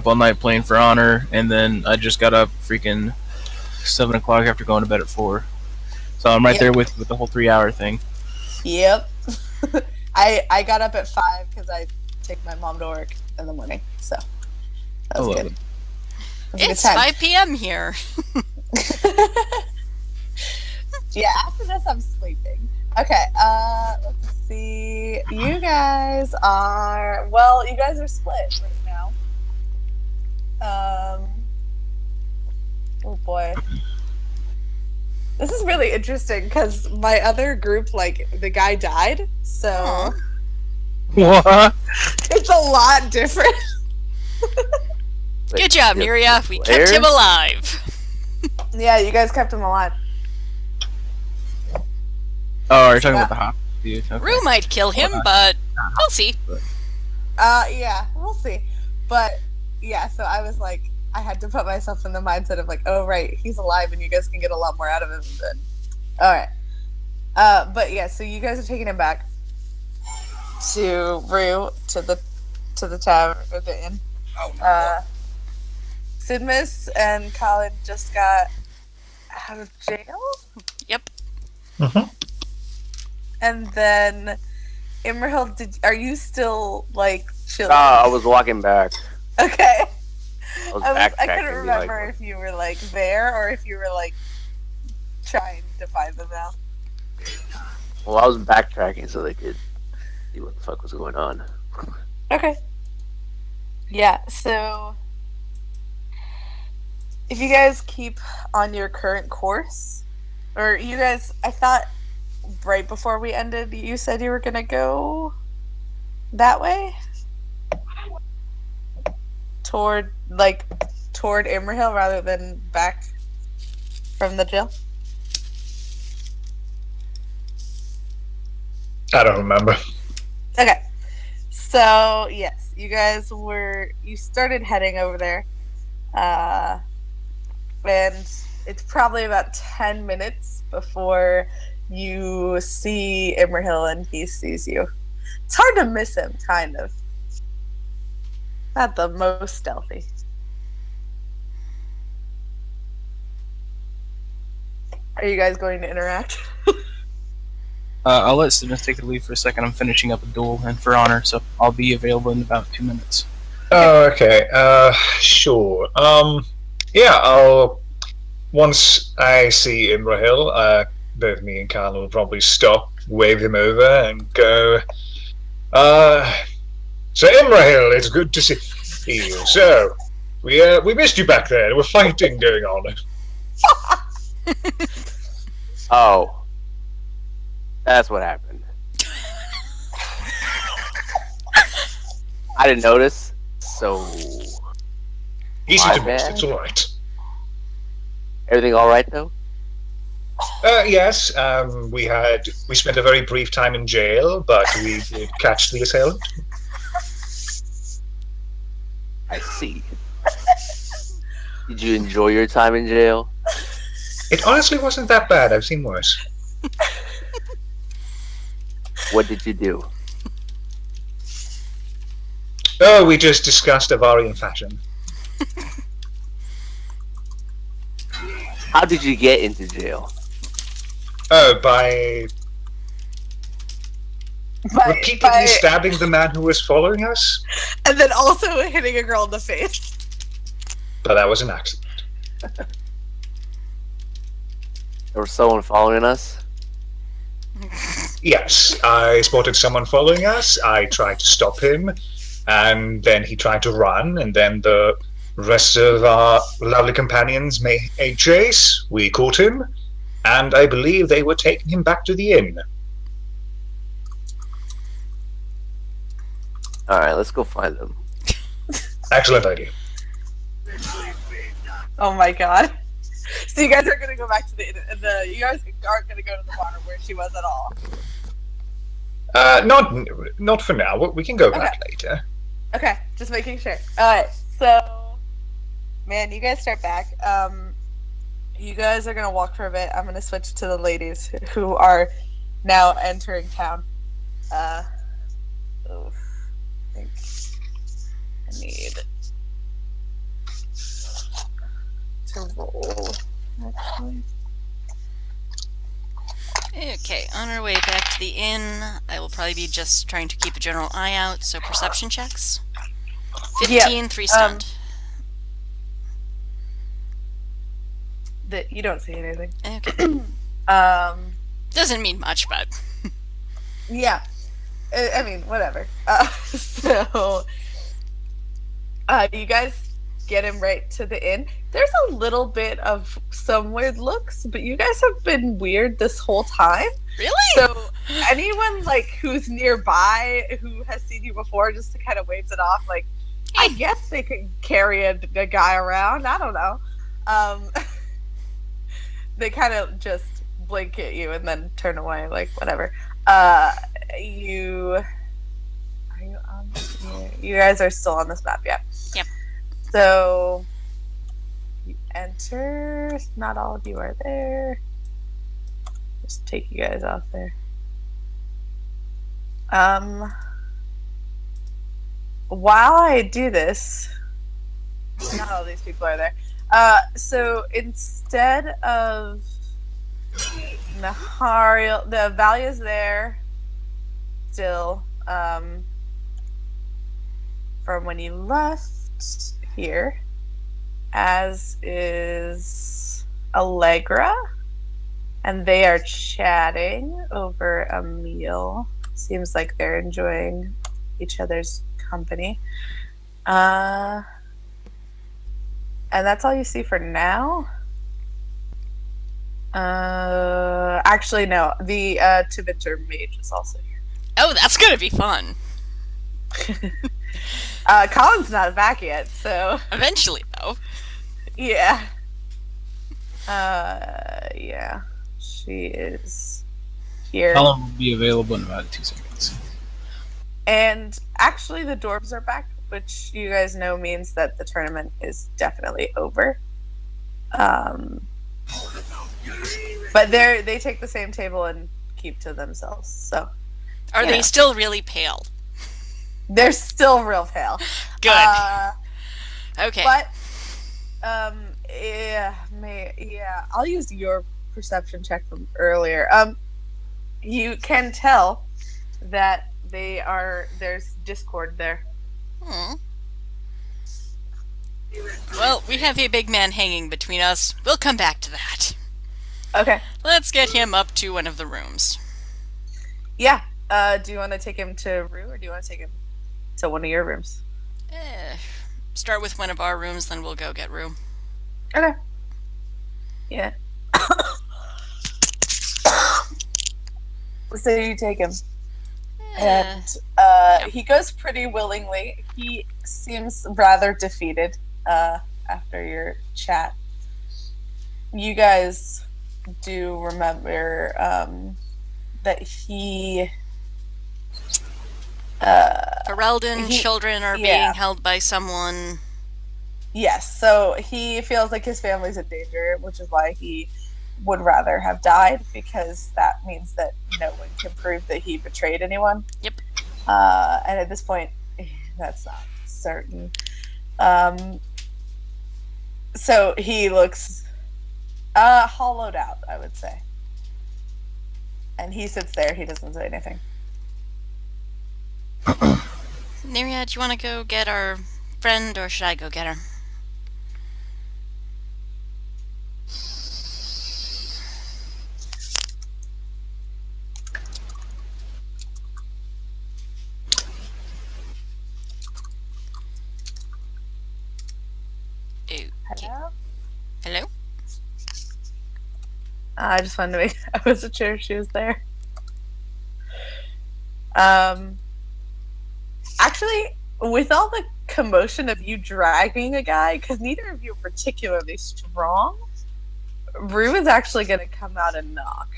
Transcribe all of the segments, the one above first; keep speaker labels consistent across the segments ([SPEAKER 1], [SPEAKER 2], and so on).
[SPEAKER 1] all night playing For Honor, and then I just got up freaking 7 o'clock after going to bed at 4. So I'm right there with the whole 3 hour thing.
[SPEAKER 2] Yep. I got up at 5 because I take my mom to work in the morning. So that was good.
[SPEAKER 3] It's 5 p.m. here.
[SPEAKER 2] Yeah, after this I'm sleeping. Okay, let's see. You guys are split right now. Oh boy. This is really interesting because my other group, like, the guy died, so
[SPEAKER 1] What?
[SPEAKER 2] it's a lot different.
[SPEAKER 3] Good job, Neria. We kept him alive.
[SPEAKER 2] Yeah, you guys kept him alive.
[SPEAKER 1] Oh, you're talking about the hop dude. Okay.
[SPEAKER 3] Rue might kill him, but we'll see.
[SPEAKER 2] Yeah, we'll see. But yeah, so I was like, I had to put myself in the mindset of like, oh right, he's alive, and you guys can get a lot more out of him. Then, all right. But yeah, so you guys are taking him back to Rue to the tavern or the inn. Sidmus and Colin just got out of jail.
[SPEAKER 3] Yep.
[SPEAKER 4] Mm-hmm.
[SPEAKER 2] And then, Imrahil, are you still like chilling?
[SPEAKER 5] I was walking back.
[SPEAKER 2] Okay.
[SPEAKER 5] I
[SPEAKER 2] couldn't remember if you were like there or if you were like trying to find them out.
[SPEAKER 5] Well, I was backtracking so they could see what the fuck was going on.
[SPEAKER 2] Okay. Yeah, so if you guys keep on your current course, or you guys, I thought right before we ended, you said you were gonna go that way? Toward Imrahil rather than back from the jail?
[SPEAKER 4] I don't remember.
[SPEAKER 2] Okay. So, yes, you guys you started heading over there. And it's probably about 10 minutes before you see Imrahil and he sees you. It's hard to miss him, kind of. Not the most stealthy. Are you guys going to interact?
[SPEAKER 1] I'll let Sidmus take the lead for a second. I'm finishing up a duel and For Honor, so I'll be available in about 2 minutes.
[SPEAKER 4] Oh, okay. Sure. Once I see Imrahil, both me and Kyle will probably stop, wave him over, and go, so Imrahil, it's good to see you. So, we missed you back there. There was fighting going on.
[SPEAKER 5] Oh. That's what happened. I didn't notice, so...
[SPEAKER 4] Easy to miss, it's alright.
[SPEAKER 5] Everything alright, though?
[SPEAKER 4] Yes, we spent a very brief time in jail, but we did catch the assailant.
[SPEAKER 5] I see. Did you enjoy your time in jail?
[SPEAKER 4] It honestly wasn't that bad. I've seen worse.
[SPEAKER 5] What did you do?
[SPEAKER 4] Oh, we just discussed Avarian fashion.
[SPEAKER 5] How did you get into jail?
[SPEAKER 4] Oh, by repeatedly stabbing the man who was following us?
[SPEAKER 2] And then also hitting a girl in the face.
[SPEAKER 4] But that was an accident.
[SPEAKER 5] There was someone following us?
[SPEAKER 4] Yes, I spotted someone following us. I tried to stop him, and then he tried to run, and then the rest of our lovely companions made a chase. We caught him, and I believe they were taking him back to the inn.
[SPEAKER 5] Alright, let's go find them.
[SPEAKER 4] Excellent idea.
[SPEAKER 2] Oh my god. So you guys are gonna go back to the you guys aren't gonna go to the bar where she was at all.
[SPEAKER 4] Not for now. We can go back later.
[SPEAKER 2] Okay, just making sure. Alright, so man, you guys start back. You guys are gonna walk for a bit. I'm gonna switch to the ladies who are now entering town. I think I need roll. Actually.
[SPEAKER 3] Okay, on our way back to the inn, I will probably be just trying to keep a general eye out, so perception checks. 15, 3 stunned.
[SPEAKER 2] That you don't see anything.
[SPEAKER 3] Okay. Doesn't mean much, but...
[SPEAKER 2] Yeah. I mean, whatever. You guys get him right to the inn. There's a little bit of some weird looks, but you guys have been weird this whole time.
[SPEAKER 3] Really?
[SPEAKER 2] So anyone like who's nearby who has seen you before just to kind of waves it off, like, I guess they could carry a guy around. I don't know. They kind of just blink at you and then turn away, like, whatever. You guys are still on this map, yeah?
[SPEAKER 3] Yep.
[SPEAKER 2] So you enter. Not all of you are there. Just take you guys off there. While I do this, not all these people are there. So instead of Nahariel, the Valia's there still. From when you left here, as is Allegra, and they are chatting over a meal. Seems like they're enjoying each other's company. And that's all you see for now. Actually, no. The Tiviter mage is also here.
[SPEAKER 3] Oh, that's gonna be fun.
[SPEAKER 2] Colin's not back yet, so
[SPEAKER 3] Eventually, though.
[SPEAKER 2] yeah. Yeah. She is here.
[SPEAKER 1] Colin will be available in about 2 seconds.
[SPEAKER 2] And actually, the dwarves are back, which you guys know means that the tournament is definitely over. But they take the same table and keep to themselves. So,
[SPEAKER 3] Are they still really pale?
[SPEAKER 2] they're still real pale.
[SPEAKER 3] Good. Okay.
[SPEAKER 2] But, I'll use your perception check from earlier. You can tell that there's discord there.
[SPEAKER 3] Well, we have a big man hanging between us. We'll come back to that.
[SPEAKER 2] Okay.
[SPEAKER 3] Let's get him up to one of the rooms.
[SPEAKER 2] Yeah. Do you want to take him to Rue, or do you want to take him to one of your rooms?
[SPEAKER 3] Start with one of our rooms, then we'll go get Rue.
[SPEAKER 2] Okay. Yeah. So you take him. And he goes pretty willingly. He seems rather defeated after your chat. You guys do remember that he...
[SPEAKER 3] Ferelden children are being held by someone.
[SPEAKER 2] Yes, so he feels like his family's in danger, which is why he would rather have died, because that means that no one can prove that he betrayed anyone.
[SPEAKER 3] Yep.
[SPEAKER 2] And at this point, that's not certain. So he looks hollowed out, I would say. And he sits there, he doesn't say anything.
[SPEAKER 3] Neria, do you want to go get our friend, or should I go get her? Okay.
[SPEAKER 2] Hello?
[SPEAKER 3] Hello?
[SPEAKER 2] I just wanted to make... I wasn't sure if she was there. Actually, with all the commotion of you dragging a guy, because neither of you are particularly strong, Rue is actually going to come out and knock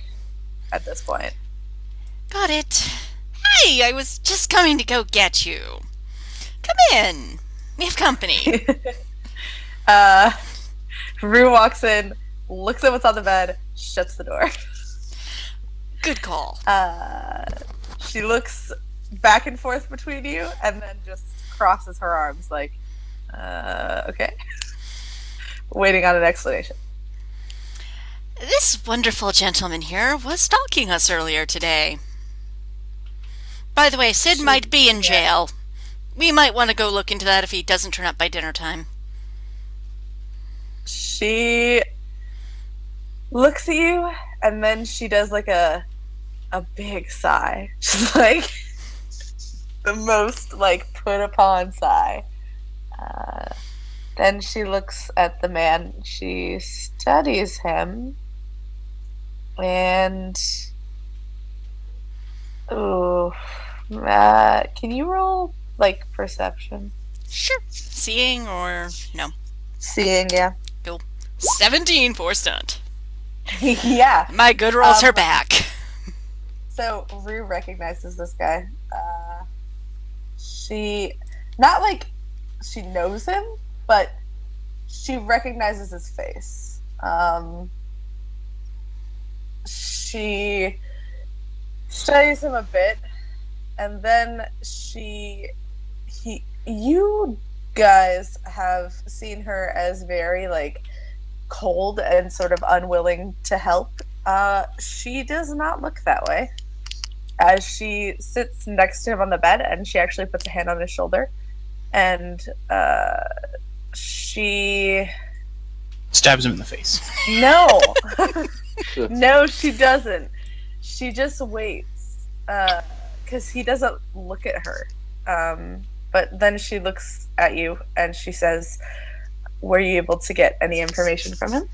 [SPEAKER 2] at this point.
[SPEAKER 3] Got it. Hey, I was just coming to go get you. Come in. We have company.
[SPEAKER 2] Rue walks in, looks at what's on the bed, shuts the door.
[SPEAKER 3] Good call.
[SPEAKER 2] She looks back and forth between you, and then just crosses her arms like, okay. waiting on an explanation.
[SPEAKER 3] This wonderful gentleman here was stalking us earlier today. By the way, Sid might be in jail. We might want to go look into that if he doesn't turn up by dinner time.
[SPEAKER 2] She looks at you, and then she does like a big sigh. She's like the most like put upon sigh. Then she looks at the man. She studies him, and can you roll like perception?
[SPEAKER 3] Sure. Seeing or no?
[SPEAKER 2] Seeing, yeah.
[SPEAKER 3] Cool. 17 for stunt.
[SPEAKER 2] Yeah.
[SPEAKER 3] My good rolls are back.
[SPEAKER 2] So Rue recognizes this guy. She, not like she knows him, but she recognizes his face. She studies him a bit, and then you guys have seen her as very like cold and sort of unwilling to help. She does not look that way. As she sits next to him on the bed, and she actually puts a hand on his shoulder, and she
[SPEAKER 1] Stabs him in the face.
[SPEAKER 2] no, no, she doesn't. She just waits because he doesn't look at her. But then she looks at you and she says, "Were you able to get any information from him?"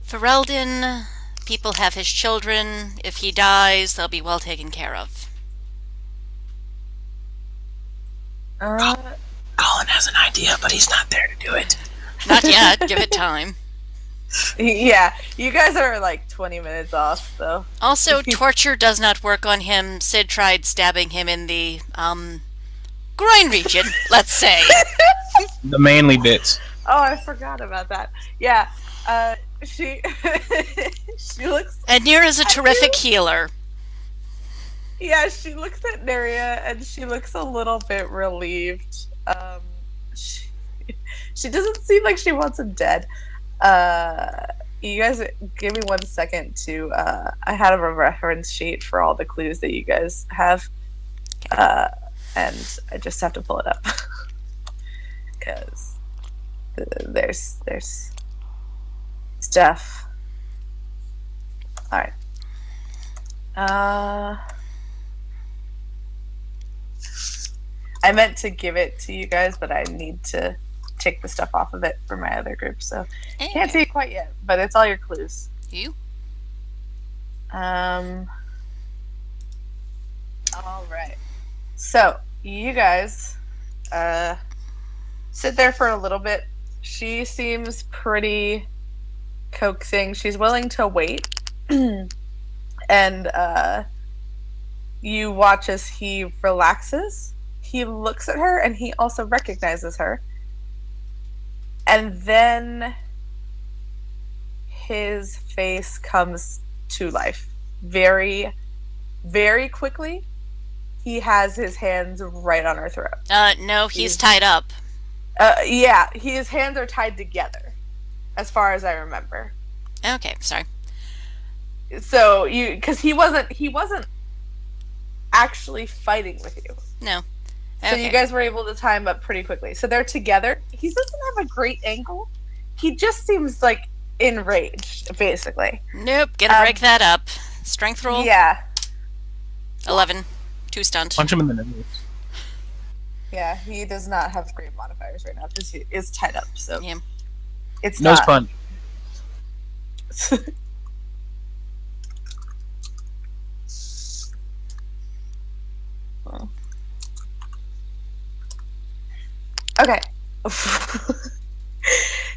[SPEAKER 3] Ferelden, people have his children. If he dies, they'll be well taken care of.
[SPEAKER 1] Colin has an idea, but he's not there to do it.
[SPEAKER 3] Not yet. Give it time.
[SPEAKER 2] Yeah, you guys are like 20 minutes off, though.
[SPEAKER 3] Also, torture does not work on him. Sid tried stabbing him in the, groin region, let's say.
[SPEAKER 1] The manly bits.
[SPEAKER 2] Oh, I forgot about that. Yeah, she she looks.
[SPEAKER 3] And Nir is a terrific healer.
[SPEAKER 2] Yeah, she looks at Neria and she looks a little bit relieved. She doesn't seem like she wants him dead. You guys give me 1 second to I had a reference sheet for all the clues that you guys have, and I just have to pull it up because there's stuff. All right. I meant to give it to you guys, but I need to take the stuff off of it for my other group, so can't see it quite yet, but it's all your clues.
[SPEAKER 3] You?
[SPEAKER 2] All right. So you guys sit there for a little bit. She seems pretty coaxing. She's willing to wait. And you watch as he relaxes. He looks at her and he also recognizes her. And then his face comes to life very, very quickly. He has his hands right on her throat.
[SPEAKER 3] No, he's tied up.
[SPEAKER 2] Yeah, his hands are tied together, as far as I remember.
[SPEAKER 3] Okay, sorry.
[SPEAKER 2] So because he wasn't actually fighting with you.
[SPEAKER 3] No.
[SPEAKER 2] So
[SPEAKER 3] Okay.
[SPEAKER 2] you guys were able to tie him up pretty quickly. So they're together. He doesn't have a great angle. He just seems like enraged, basically.
[SPEAKER 3] Nope, gonna break that up. Strength roll?
[SPEAKER 2] Yeah.
[SPEAKER 3] 11. 2 stunt.
[SPEAKER 1] Punch him in the nose.
[SPEAKER 2] Yeah, he does not have great modifiers right now because he is tied up. So
[SPEAKER 3] Yeah.
[SPEAKER 2] it's
[SPEAKER 1] Nose
[SPEAKER 2] not.
[SPEAKER 1] punch.
[SPEAKER 2] Okay.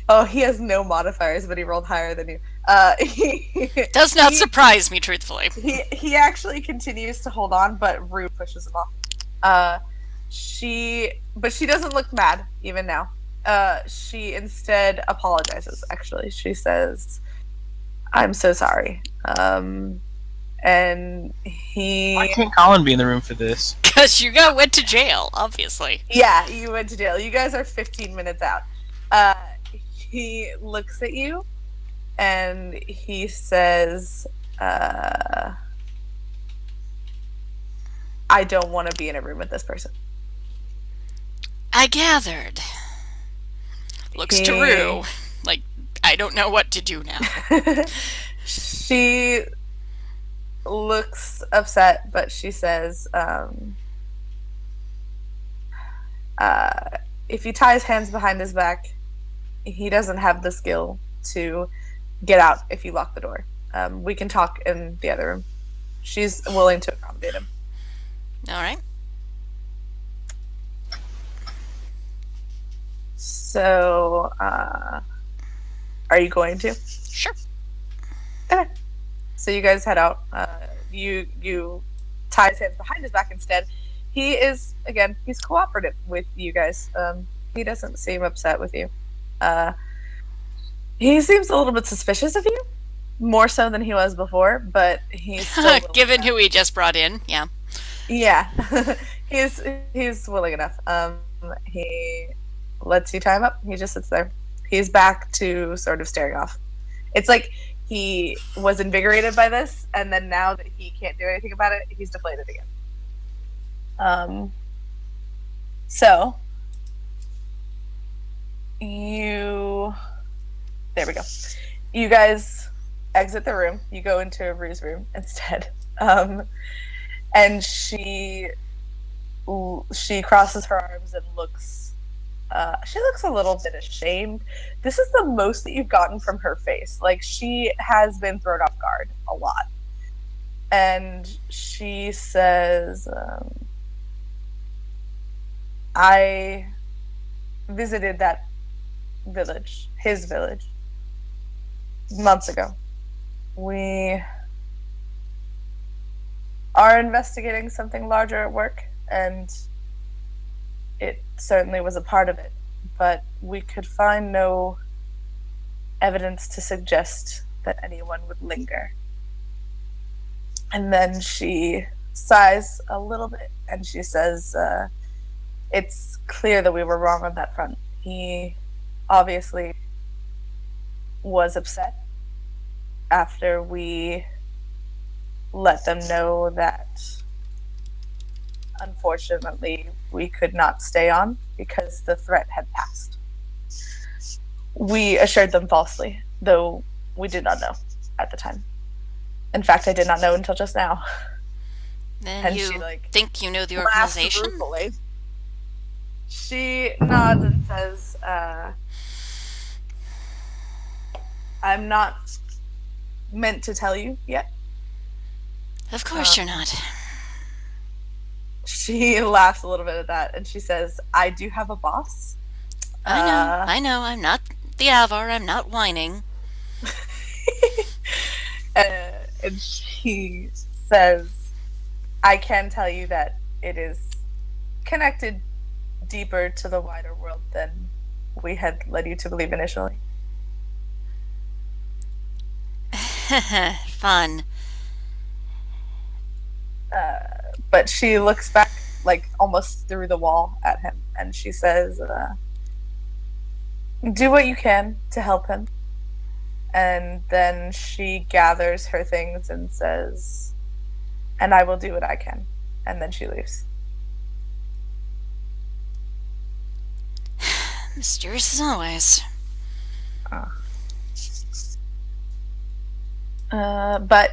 [SPEAKER 2] Oh, he has no modifiers, but he rolled higher than you.
[SPEAKER 3] Does not surprise me, truthfully.
[SPEAKER 2] He actually continues to hold on, but Rue pushes him off. She doesn't look mad even now. She instead apologizes. Actually, she says, "I'm so sorry." And
[SPEAKER 1] Why can't Colin be in the room for this?
[SPEAKER 3] Because you went to jail, obviously.
[SPEAKER 2] yeah, you went to jail. You guys are 15 minutes out. he looks at you and he says, I don't want to be in a room with this person.
[SPEAKER 3] I gathered. Looks to Rue like I don't know what to do now.
[SPEAKER 2] She looks upset, but she says, if he ties hands behind his back, he doesn't have the skill to get out if you lock the door. We can talk in the other room. She's willing to accommodate him.
[SPEAKER 3] All right.
[SPEAKER 2] So, are you going to?
[SPEAKER 3] Sure.
[SPEAKER 2] Okay. So you guys head out. You tie his hands behind his back instead. He is, again, he's cooperative with you guys. He doesn't seem upset with you. He seems a little bit suspicious of you, more so than he was before, but he's still
[SPEAKER 3] given who he just brought in, yeah.
[SPEAKER 2] Yeah, he's willing enough. He lets you tie him up. He just sits there. He's back to sort of staring off. It's like he was invigorated by this, and then now that he can't do anything about it, he's deflated again. So there we go. You guys exit the room. You go into Rue's room instead. And she crosses her arms and looks she looks a little bit ashamed. This is the most that you've gotten from her face. Like, she has been thrown off guard a lot. And she says, I visited that village, his village, months ago. We are investigating something larger at work, and it certainly was a part of it, but we could find no evidence to suggest that anyone would linger. And then she sighs a little bit, and she says, it's clear that we were wrong on that front. He obviously was upset after we let them know that unfortunately we could not stay on because the threat had passed. We assured them falsely, though we did not know at the time. In fact, I did not know until just now.
[SPEAKER 3] Then
[SPEAKER 2] And
[SPEAKER 3] you
[SPEAKER 2] she,
[SPEAKER 3] think you know the
[SPEAKER 2] laughs
[SPEAKER 3] organization?
[SPEAKER 2] ruefully. She nods and says, I'm not meant to tell you yet.
[SPEAKER 3] Of course you're not.
[SPEAKER 2] She laughs a little bit at that, and she says, I do have a boss.
[SPEAKER 3] I know. I'm not the Avar. I'm not whining.
[SPEAKER 2] And she says, I can tell you that it is connected deeper to the wider world than we had led you to believe initially.
[SPEAKER 3] Fun.
[SPEAKER 2] But she looks back, like, almost through the wall at him, and she says, do what you can to help him. And then she gathers her things and says, and I will do what I can. And then she leaves.
[SPEAKER 3] Mysterious as always.
[SPEAKER 2] But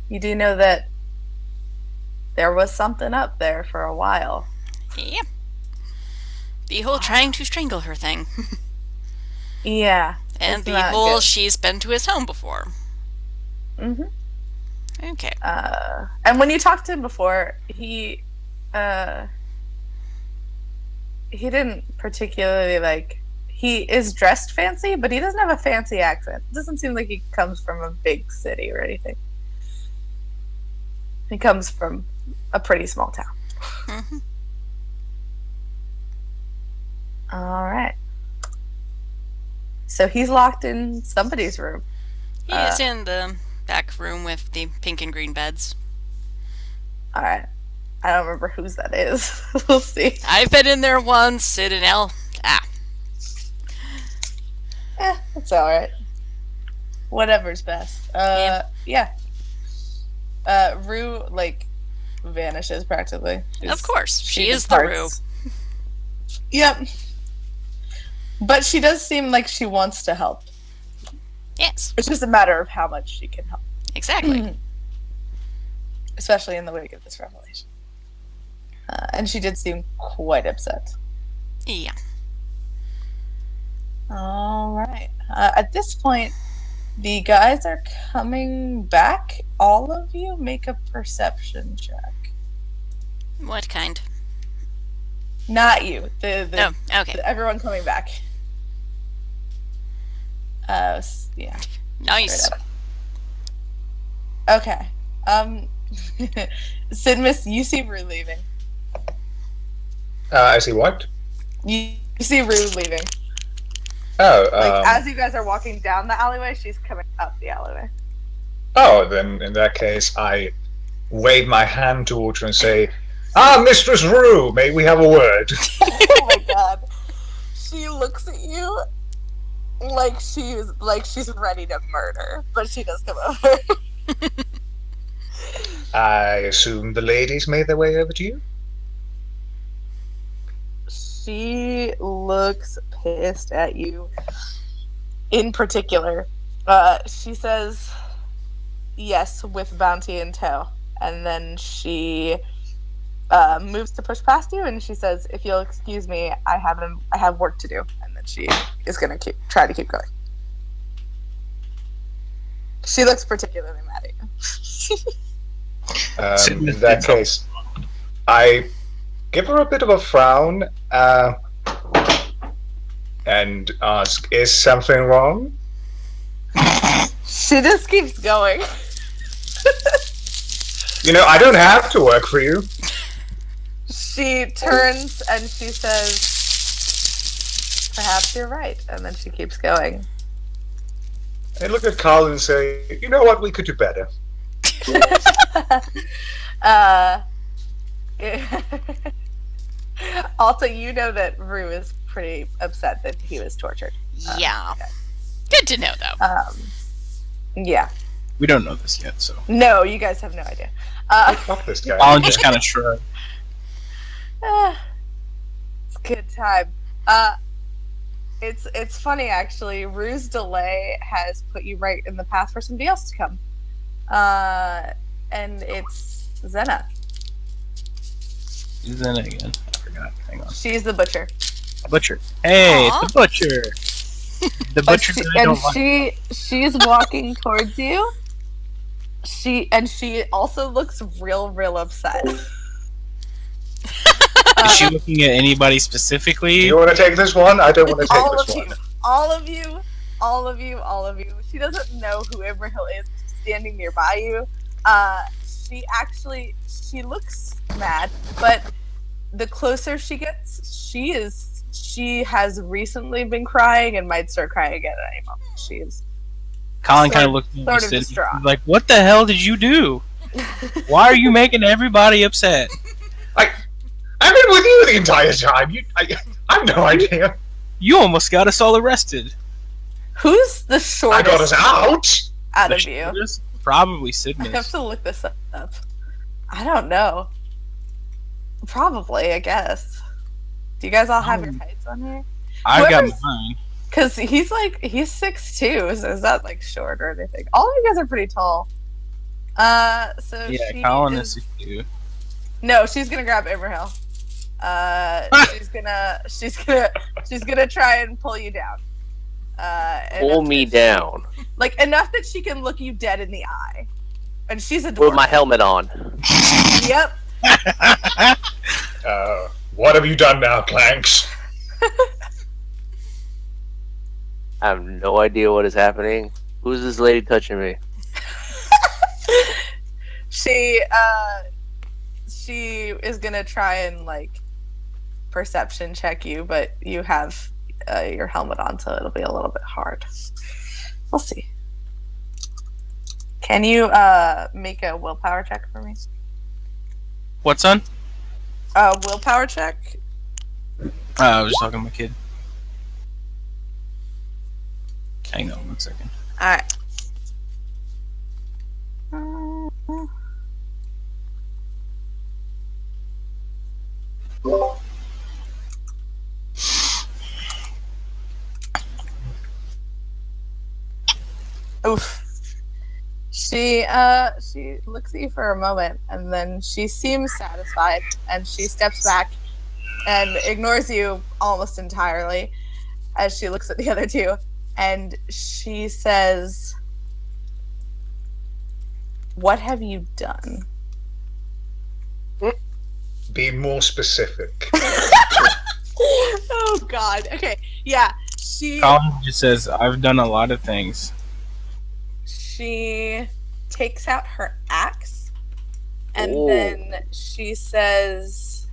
[SPEAKER 2] you do know that there was something up there for a while.
[SPEAKER 3] Yep. The whole trying to strangle her thing.
[SPEAKER 2] Yeah.
[SPEAKER 3] And
[SPEAKER 2] it's
[SPEAKER 3] the
[SPEAKER 2] not
[SPEAKER 3] whole
[SPEAKER 2] good.
[SPEAKER 3] she's been to his home before.
[SPEAKER 2] Mm-hmm.
[SPEAKER 3] Okay.
[SPEAKER 2] And when you talked to him before, he didn't particularly, like, he is dressed fancy, but he doesn't have a fancy accent. It doesn't seem like he comes from a big city or anything. He comes from a pretty small town.
[SPEAKER 3] Mm-hmm.
[SPEAKER 2] All right. So he's locked in somebody's room.
[SPEAKER 3] He is in the back room with the pink and green beds.
[SPEAKER 2] All right. I don't remember whose that is. We'll see.
[SPEAKER 3] I've been in there once.
[SPEAKER 2] It's alright. Whatever's best. Yeah. Rue, like, vanishes practically.
[SPEAKER 3] Of course, she is the Rue.
[SPEAKER 2] departs. Yep. But she does seem like she wants to help.
[SPEAKER 3] Yes,
[SPEAKER 2] It's just a matter of how much she can help.
[SPEAKER 3] exactly.
[SPEAKER 2] Especially in the wake of this revelation. And she did seem quite upset.
[SPEAKER 3] Yeah.
[SPEAKER 2] All right. At this point, the guys are coming back. All of you make a perception check.
[SPEAKER 3] What kind?
[SPEAKER 2] Not you.
[SPEAKER 3] Oh, okay.
[SPEAKER 2] Everyone coming back. Yeah.
[SPEAKER 3] Nice.
[SPEAKER 2] Straight up. Okay. Sidmus, you see Rue leaving.
[SPEAKER 4] I see what?
[SPEAKER 2] You see Rue leaving.
[SPEAKER 4] Oh,
[SPEAKER 2] Like, as you guys are walking down the alleyway, she's coming up the alleyway.
[SPEAKER 4] oh, then in that case, I wave my hand towards her and say, Mistress Rue, may we have a word?
[SPEAKER 2] Oh my god. She looks at you like she's ready to murder, but she does come over.
[SPEAKER 4] I assume the ladies made their way over to you?
[SPEAKER 2] She looks pissed at you. In particular, she says, "Yes, with bounty in tow," and then she moves to push past you, and she says, "If you'll excuse me, I have work to do," and then she is gonna try to keep going. She looks particularly mad at you.
[SPEAKER 4] In that case, I give her a bit of a frown and ask, is something wrong?
[SPEAKER 2] She just keeps going.
[SPEAKER 4] You know, I don't have to work for you.
[SPEAKER 2] She turns and she says, "Perhaps you're right," and then she keeps going.
[SPEAKER 4] I look at Carl and say, you know what, we could do better.
[SPEAKER 2] Also, you know that Rue is pretty upset that he was tortured.
[SPEAKER 3] Yeah. Good to know, though.
[SPEAKER 2] Yeah.
[SPEAKER 1] We don't know this yet, so.
[SPEAKER 2] No, you guys have no idea.
[SPEAKER 4] Fuck this guy.
[SPEAKER 1] Colin just kind of shrugged.
[SPEAKER 2] It's a good time. It's funny actually. Rue's delay has put you right in the path for somebody else to come. And it's Zena.
[SPEAKER 1] Who's in it again? I forgot. Hang on.
[SPEAKER 2] She's the butcher.
[SPEAKER 1] Butcher. Hey,
[SPEAKER 3] Aw.
[SPEAKER 1] it's the butcher. The butcher that I don't like.
[SPEAKER 2] She's walking towards you. She also looks real upset.
[SPEAKER 1] Is she looking at anybody specifically?
[SPEAKER 4] You want to take this one? I don't want to take
[SPEAKER 2] all
[SPEAKER 4] this
[SPEAKER 2] of
[SPEAKER 4] one.
[SPEAKER 2] you, all of you. She doesn't know who Imrahil is. She's standing nearby you. She looks mad, but the closer she gets, she has recently been crying and might start crying again at any moment. She is
[SPEAKER 1] Colin kind of looks at
[SPEAKER 2] sort
[SPEAKER 1] me
[SPEAKER 2] of
[SPEAKER 1] and
[SPEAKER 2] distraught.
[SPEAKER 1] he's like, what the hell did you do? Why are you making everybody upset?
[SPEAKER 4] I've been with you the entire time. I have no idea.
[SPEAKER 1] You almost got us all arrested.
[SPEAKER 2] Who's the
[SPEAKER 4] I
[SPEAKER 2] shortest
[SPEAKER 4] got us out.
[SPEAKER 2] out
[SPEAKER 1] The
[SPEAKER 2] of you?
[SPEAKER 1] shortest? Probably
[SPEAKER 2] I have
[SPEAKER 1] Sidnus.
[SPEAKER 2] to look this up. I don't know. Probably, I guess. Do you guys all have your heights on here?
[SPEAKER 1] I've got
[SPEAKER 2] Whoever's-
[SPEAKER 1] mine.
[SPEAKER 2] Because he's 6'2", so is that like short or anything? All of you guys are pretty tall. So
[SPEAKER 1] Yeah,
[SPEAKER 2] she
[SPEAKER 1] Colin
[SPEAKER 2] is...
[SPEAKER 1] is 6'2".
[SPEAKER 2] No, she's gonna grab Imrahil. She's gonna try and pull you down.
[SPEAKER 5] Pull
[SPEAKER 2] enough
[SPEAKER 5] me
[SPEAKER 2] that
[SPEAKER 5] down
[SPEAKER 2] like enough that she can look you dead in the eye, and she's a
[SPEAKER 5] with my helmet on.
[SPEAKER 2] Yep.
[SPEAKER 4] What have you done now, Clanks?
[SPEAKER 5] I have no idea what is happening. Who's this lady touching me?
[SPEAKER 2] She is gonna try and like perception check you, but you have your helmet on, so it'll be a little bit hard. We'll see. Can you make a willpower check for me?
[SPEAKER 1] What's on?
[SPEAKER 2] Willpower check.
[SPEAKER 1] I was just talking to my kid. Hang on 1 second.
[SPEAKER 2] All right. Oof. She looks at you for a moment, and then she seems satisfied, and she steps back and ignores you almost entirely as she looks at the other two, and she says, "What have you done?"
[SPEAKER 4] Be more specific.
[SPEAKER 2] Oh God. Okay. Yeah.
[SPEAKER 1] Colin just says, "I've done a lot of things."
[SPEAKER 2] She takes out her axe, and
[SPEAKER 5] Ooh.
[SPEAKER 2] then she says,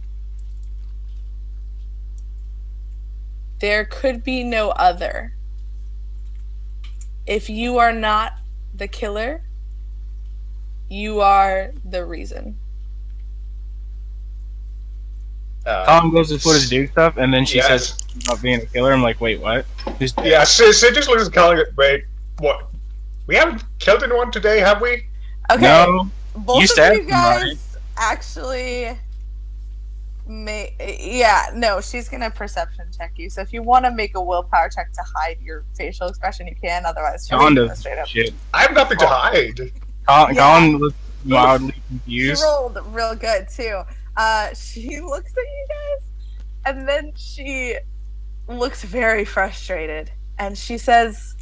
[SPEAKER 2] "There could be no other. If you are not the killer, you are the reason."
[SPEAKER 1] Colin goes to put his Duke stuff, and then she
[SPEAKER 4] Yes.
[SPEAKER 1] says about being a killer. I'm like, wait, what? Who's dead?
[SPEAKER 4] Yeah, Sid just looks at Colin. Wait, what? We haven't killed anyone today, have we?
[SPEAKER 2] Okay.
[SPEAKER 1] No.
[SPEAKER 2] Both
[SPEAKER 1] You
[SPEAKER 2] of
[SPEAKER 1] stabbed
[SPEAKER 2] you guys
[SPEAKER 1] somebody.
[SPEAKER 2] actually no, she's gonna perception check you. So if you want to make a willpower check to hide your facial expression, you can. Otherwise, she'll
[SPEAKER 1] Colin
[SPEAKER 2] make
[SPEAKER 1] does
[SPEAKER 2] straight up.
[SPEAKER 1] shit.
[SPEAKER 4] I have nothing to hide.
[SPEAKER 1] Colin,
[SPEAKER 2] Yeah.
[SPEAKER 1] Colin looks mildly
[SPEAKER 2] She
[SPEAKER 1] confused.
[SPEAKER 2] rolled real good too. She looks at you guys, and then she looks very frustrated, and she says,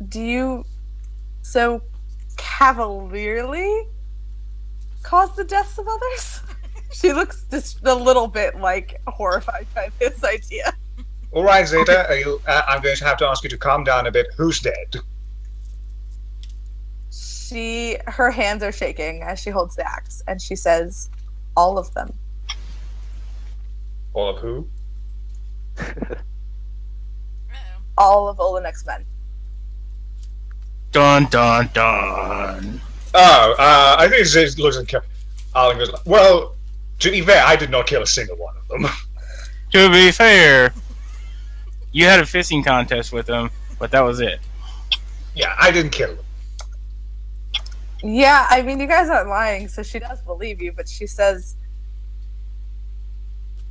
[SPEAKER 2] "Do you so cavalierly cause the deaths of others?" She looks just a little bit like horrified by this idea.
[SPEAKER 4] All right, Zeta, I'm going to have to ask you to calm down a bit. Who's dead?
[SPEAKER 2] Her hands are shaking as she holds the axe, and she says, "All of them."
[SPEAKER 4] All of who?
[SPEAKER 2] All of Olenek's men.
[SPEAKER 1] Dun dun dun.
[SPEAKER 4] Oh, I think Zeta looks at Colin and goes, well, to be fair, I did not kill a single one of them.
[SPEAKER 1] To be fair, you had a fishing contest with him, but that was it.
[SPEAKER 4] Yeah, I didn't kill them.
[SPEAKER 2] Yeah, I mean, you guys aren't lying, so she does believe you, but she says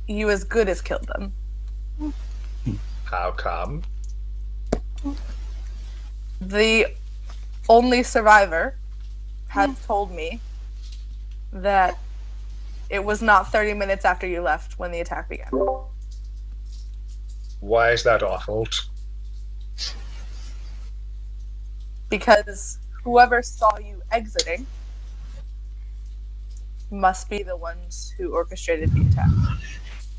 [SPEAKER 2] you as good as killed them.
[SPEAKER 4] How come?
[SPEAKER 2] The only survivor has told me that it was not 30 minutes after you left when the attack began.
[SPEAKER 4] Why is that our fault?
[SPEAKER 2] Because whoever saw you exiting must be the ones who orchestrated the attack.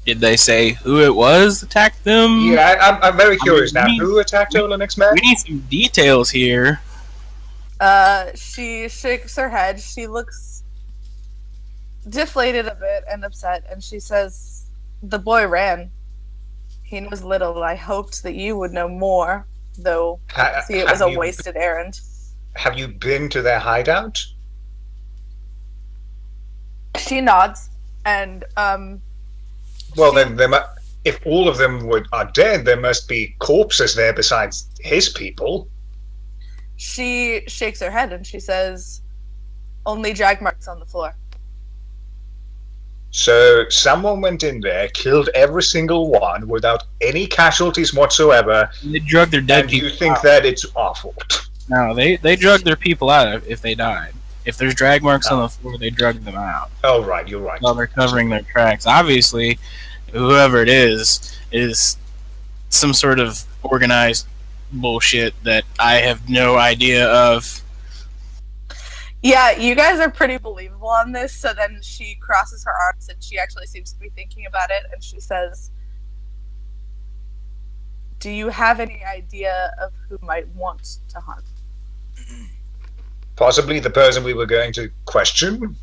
[SPEAKER 1] Did they say who it was attacked them?
[SPEAKER 4] Yeah, I'm very curious now.
[SPEAKER 1] we-
[SPEAKER 4] Who attacked Olenek's men?
[SPEAKER 1] We need some details here.
[SPEAKER 2] She shakes her head. She looks deflated a bit and upset, and she says, "The boy ran. He knows little. I hoped that you would know more, though see it was a wasted errand."
[SPEAKER 4] Have you been to their hideout?
[SPEAKER 2] She nods, and
[SPEAKER 4] Well, then, if all of them are dead, there must be corpses there besides his people.
[SPEAKER 2] she shakes her head and she says, "Only drag marks on the floor."
[SPEAKER 4] So someone went in there, killed every single one without any casualties whatsoever,
[SPEAKER 1] They drug their dead
[SPEAKER 4] and
[SPEAKER 1] people
[SPEAKER 4] you think
[SPEAKER 1] out.
[SPEAKER 4] that it's our fault.
[SPEAKER 1] No, they drug their people out if they died. If there's drag marks on the floor, they drug them out
[SPEAKER 4] Oh, right, you're right.
[SPEAKER 1] while they're covering their tracks. Obviously, whoever it is some sort of organized bullshit that I have no idea of.
[SPEAKER 2] Yeah, you guys are pretty believable on this. So then she crosses her arms and she actually seems to be thinking about it, and she says, "Do you have any idea of who might want to hunt?"
[SPEAKER 4] Possibly the person we were going to question.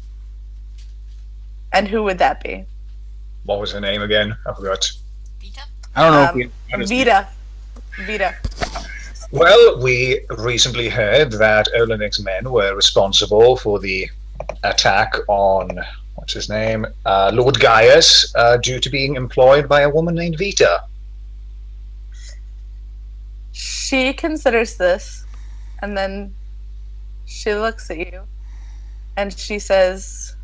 [SPEAKER 2] And who would that be?
[SPEAKER 4] What was her name again? I forgot.
[SPEAKER 1] I don't know if we.
[SPEAKER 2] Vita.
[SPEAKER 4] Well, we recently heard that Olenek's men were responsible for the attack on, what's his name, Lord Gaius, due to being employed by a woman named Vita.
[SPEAKER 2] She considers this, and then she looks at you, and she says,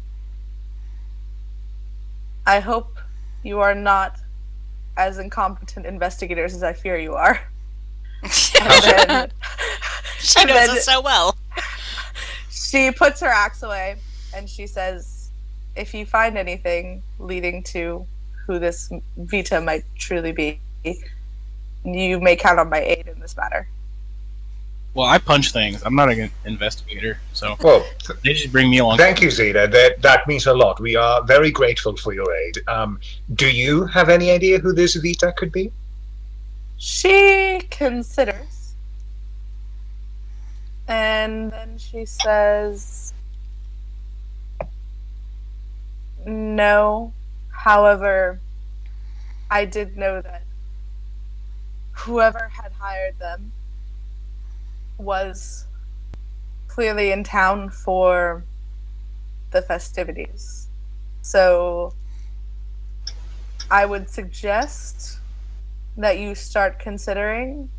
[SPEAKER 2] I hope you are not as incompetent investigators as I fear you are. And then,
[SPEAKER 3] She
[SPEAKER 2] and
[SPEAKER 3] knows
[SPEAKER 2] then
[SPEAKER 3] us so well.
[SPEAKER 2] she puts her axe away, and she says, if you find anything leading to who this Vita might truly be, you may count on my aid in this matter.
[SPEAKER 1] Well, I punch things. I'm not an investigator, so
[SPEAKER 4] Well,
[SPEAKER 1] they just bring me along.
[SPEAKER 4] thank you, Zeta. That means a lot. We are very grateful for your aid. Do you have any idea who this Vita could be?
[SPEAKER 2] She considers, and then she says, no. However, I did know that whoever had hired them was clearly in town for the festivities. So I would suggest that you start considering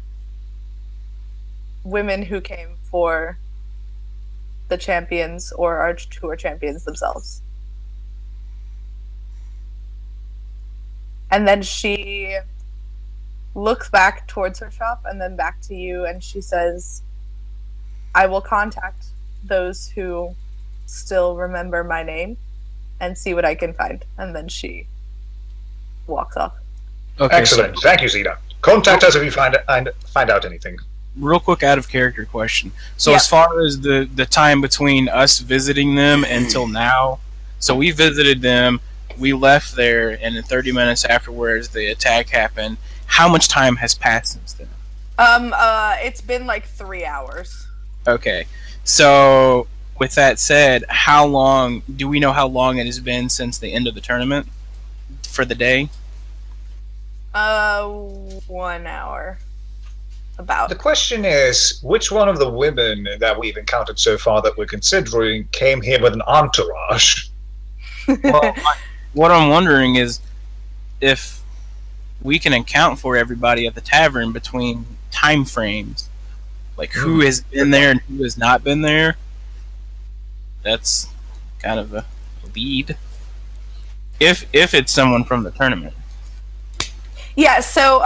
[SPEAKER 2] women who came for the champions or are tour champions themselves. And then she looks back towards her shop and then back to you, and she says, I will contact those who still remember my name and see what I can find. And then she walks off.
[SPEAKER 1] Okay,
[SPEAKER 4] Excellent. Thank you, Zeta. Contact us if you find out anything.
[SPEAKER 1] Real quick, out of character question. So
[SPEAKER 2] Yeah.
[SPEAKER 1] as far as the time between us visiting them until now, so we visited them, we left there, and in 30 minutes afterwards, the attack happened. How much time has passed since then?
[SPEAKER 2] It's been like 3 hours.
[SPEAKER 1] Okay, so with that said, how long do we know how long it has been since the end of the tournament for the day?
[SPEAKER 2] 1 hour. About.
[SPEAKER 4] The question is, which one of the women that we've encountered so far that we're considering came here with an entourage?
[SPEAKER 1] Well, what I'm wondering is if we can account for everybody at the tavern between time frames, like who has been there and who has not been there. That's kind of a lead. If it's someone from the tournament.
[SPEAKER 2] Yeah, so,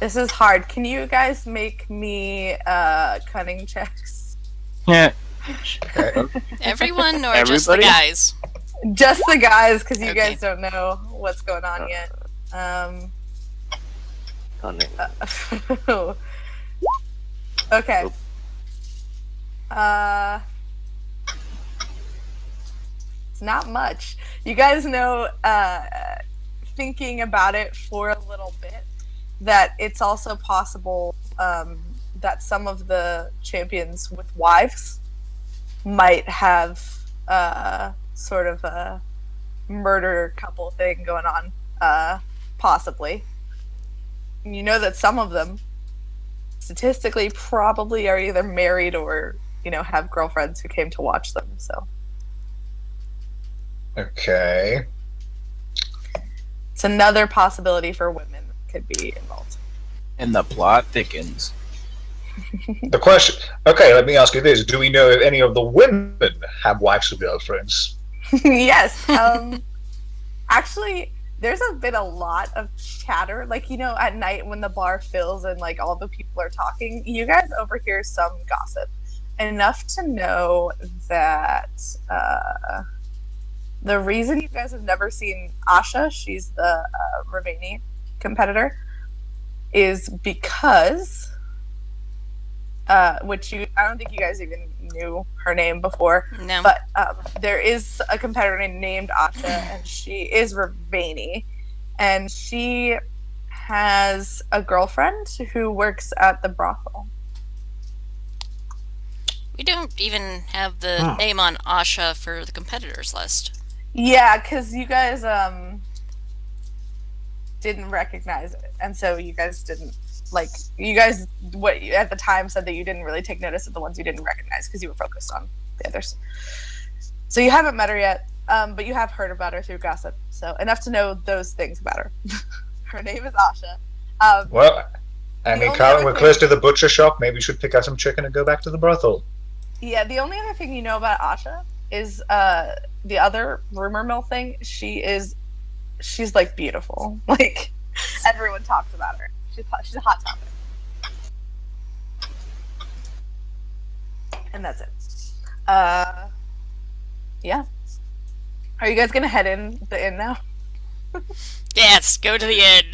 [SPEAKER 2] this is hard. Can you guys make me, cunning checks?
[SPEAKER 1] Yeah.
[SPEAKER 3] Everyone or just the
[SPEAKER 5] Everybody?
[SPEAKER 3] guys?
[SPEAKER 2] Just the guys, because you
[SPEAKER 3] Okay.
[SPEAKER 2] guys don't know what's going on yet.
[SPEAKER 5] Cunning.
[SPEAKER 2] Okay.
[SPEAKER 5] Oop.
[SPEAKER 2] It's not much. You guys know, thinking about it for a little bit, that it's also possible that some of the champions with wives might have sort of a murder couple thing going on, possibly. You know that some of them statistically probably are either married or, you know, have girlfriends who came to watch them, so
[SPEAKER 4] Okay.
[SPEAKER 2] it's another possibility for women that could be involved.
[SPEAKER 1] And the plot thickens.
[SPEAKER 4] The question. Okay, let me ask you this: do we know if any of the women have wives or girlfriends?
[SPEAKER 2] Yes. Actually, there's been a lot of chatter. Like, you know, at night when the bar fills and like all the people are talking, you guys overhear some gossip. Enough to know that the reason you guys have never seen Asha, she's the Ravani competitor, is because which I don't think you guys even knew her name before.
[SPEAKER 3] No.
[SPEAKER 2] But there is a competitor named Asha, and she is Ravani, and she has a girlfriend who works at the brothel.
[SPEAKER 3] We don't even have the name on Asha for the competitors list.
[SPEAKER 2] Yeah, because you guys didn't recognize it, and so you guys didn't you guys at the time said that you didn't really take notice of the ones you didn't recognize because you were focused on the others. So you haven't met her yet, but you have heard about her through gossip, so enough to know those things about her. Her name is Asha.
[SPEAKER 4] Well, I
[SPEAKER 2] The
[SPEAKER 4] mean,
[SPEAKER 2] only
[SPEAKER 4] Colin,
[SPEAKER 2] other
[SPEAKER 4] we're
[SPEAKER 2] thing-
[SPEAKER 4] close to the butcher shop. Maybe we should pick out some chicken and go back to the brothel.
[SPEAKER 2] Yeah, the only other thing you know about Asha is the other rumor mill thing. She's like beautiful. Like everyone talks about her. She's a hot topic. And that's it. Yeah. Are you guys gonna head in the inn now?
[SPEAKER 3] Yes, go to the inn.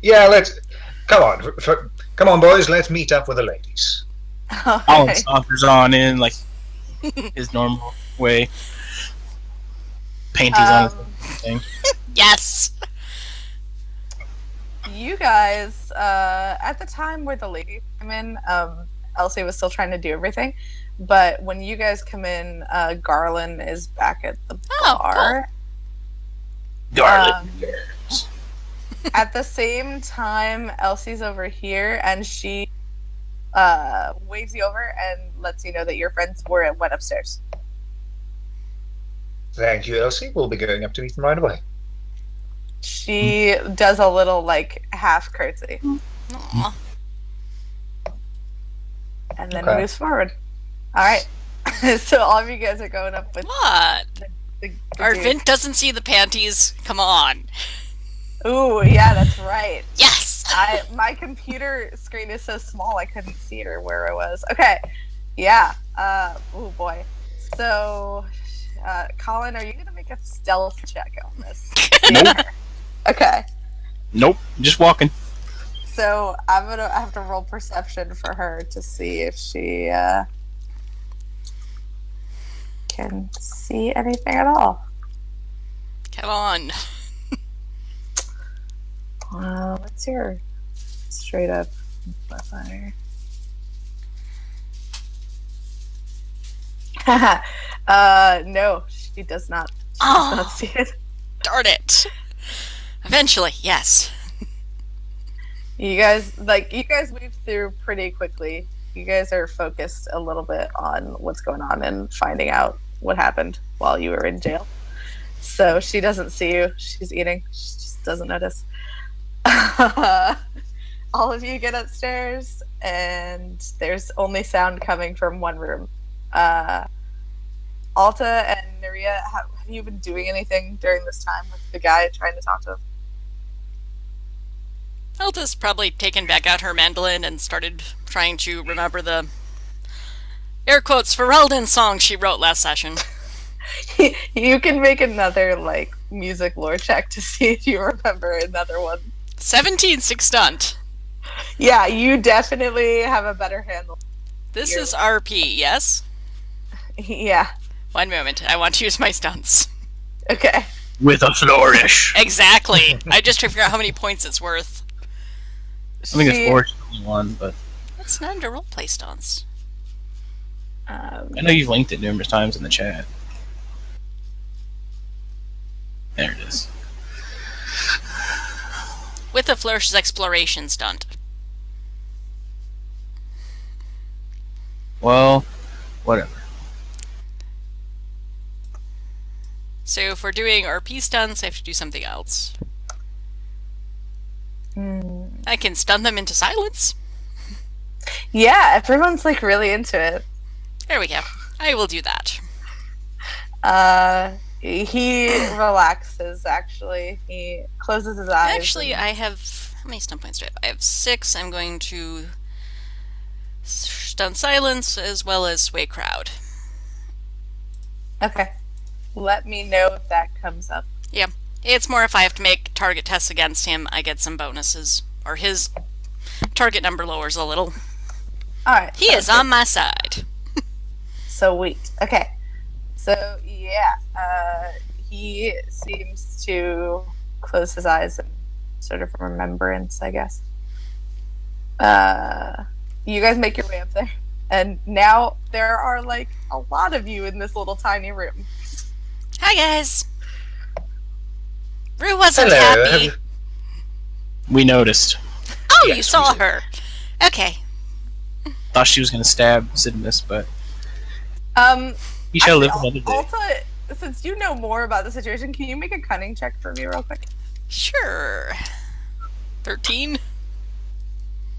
[SPEAKER 4] Yeah, let's. Come on. Come on, boys. Let's meet up with the ladies.
[SPEAKER 1] Colin saunters on in like his normal way. Panties on his thing.
[SPEAKER 3] Yes.
[SPEAKER 2] You guys, at the time where the lady came in, Elsie was still trying to do everything. But when you guys come in, Garland is back at the
[SPEAKER 3] Oh,
[SPEAKER 2] bar.
[SPEAKER 1] Garlic.
[SPEAKER 2] At the same time, Elsie's over here, and she waves you over and lets you know that your friends went upstairs.
[SPEAKER 4] Thank you, Elsie. We'll be going up to meet them right away.
[SPEAKER 2] She does a little like half curtsy
[SPEAKER 3] Aw.
[SPEAKER 2] and then
[SPEAKER 4] Okay.
[SPEAKER 2] moves forward. All right. So all of you guys are going up with
[SPEAKER 3] What?
[SPEAKER 2] the
[SPEAKER 3] Our
[SPEAKER 2] dude.
[SPEAKER 3] Vint doesn't see the panties. Come on.
[SPEAKER 2] Ooh, yeah, that's right.
[SPEAKER 3] Yes.
[SPEAKER 2] My computer screen is so small I couldn't see it or where I was. Okay. Yeah. Oh boy. So, Colin, are you gonna make a stealth check on this?
[SPEAKER 1] Nope.
[SPEAKER 2] Okay.
[SPEAKER 1] Nope. Just walking.
[SPEAKER 2] So I'm gonna have to roll perception for her to see if she can see anything at all.
[SPEAKER 3] Come on.
[SPEAKER 2] What's your straight up modifier? No, she does not. She does not
[SPEAKER 3] Oh,
[SPEAKER 2] see it.
[SPEAKER 3] darn it. Eventually, yes.
[SPEAKER 2] You guys move through pretty quickly. You guys are focused a little bit on what's going on and finding out what happened while you were in jail. So she doesn't see you. She's eating. She just doesn't notice. All of you get upstairs, and there's only sound coming from one room. Alta and Naria, have you been doing anything during this time with the guy trying to talk to him?
[SPEAKER 3] Alta's probably taken back out her mandolin and started trying to remember the air quotes Ferelden song she wrote last session.
[SPEAKER 2] You can make another like music lore check to see if you remember another one.
[SPEAKER 3] 17 stunt.
[SPEAKER 2] Yeah, you definitely have a better handle.
[SPEAKER 3] This
[SPEAKER 2] You're-
[SPEAKER 3] is RP, yes?
[SPEAKER 2] Yeah.
[SPEAKER 3] One moment, I want to use my stunts.
[SPEAKER 2] Okay.
[SPEAKER 1] With a flourish.
[SPEAKER 3] Exactly. I just trying to figure out how many points it's worth.
[SPEAKER 1] I think it's flourish is only one, but
[SPEAKER 3] That's not under roleplay stunts.
[SPEAKER 2] Um,
[SPEAKER 1] I know you've linked it numerous times in the chat. There it is.
[SPEAKER 3] With a flourish's exploration stunt.
[SPEAKER 1] Well, whatever.
[SPEAKER 3] So if we're doing RP stunts, I have to do something else. I can stun them into silence.
[SPEAKER 2] yeah, everyone's like really into it.
[SPEAKER 3] There we go. I will do that.
[SPEAKER 2] He relaxes. Actually, he closes his eyes.
[SPEAKER 3] Actually,
[SPEAKER 2] and-
[SPEAKER 3] I have... How many stun points do I have? I have 6. I'm going to stun silence as well as sway crowd.
[SPEAKER 2] okay. Let me know if that comes up.
[SPEAKER 3] Yeah. It's more if I have to make target tests against him, I get some bonuses. Or his target number lowers a little.
[SPEAKER 2] All right.
[SPEAKER 3] He is on my side.
[SPEAKER 2] Sweet. Okay. So yeah, he seems to close his eyes in sort of remembrance, I guess. You guys make your way up there, and now there are like a lot of you in this little tiny room.
[SPEAKER 3] Hi, guys. Rue wasn't
[SPEAKER 4] Hello.
[SPEAKER 3] happy.
[SPEAKER 1] We noticed.
[SPEAKER 3] Oh,
[SPEAKER 4] Yes,
[SPEAKER 3] you saw
[SPEAKER 4] we did.
[SPEAKER 3] her. Okay.
[SPEAKER 1] Thought she was going to stab Sidimus, but he shall live another day.
[SPEAKER 2] Alta, since you know more about the situation, can you make a cunning check for me real quick?
[SPEAKER 3] Sure. 13?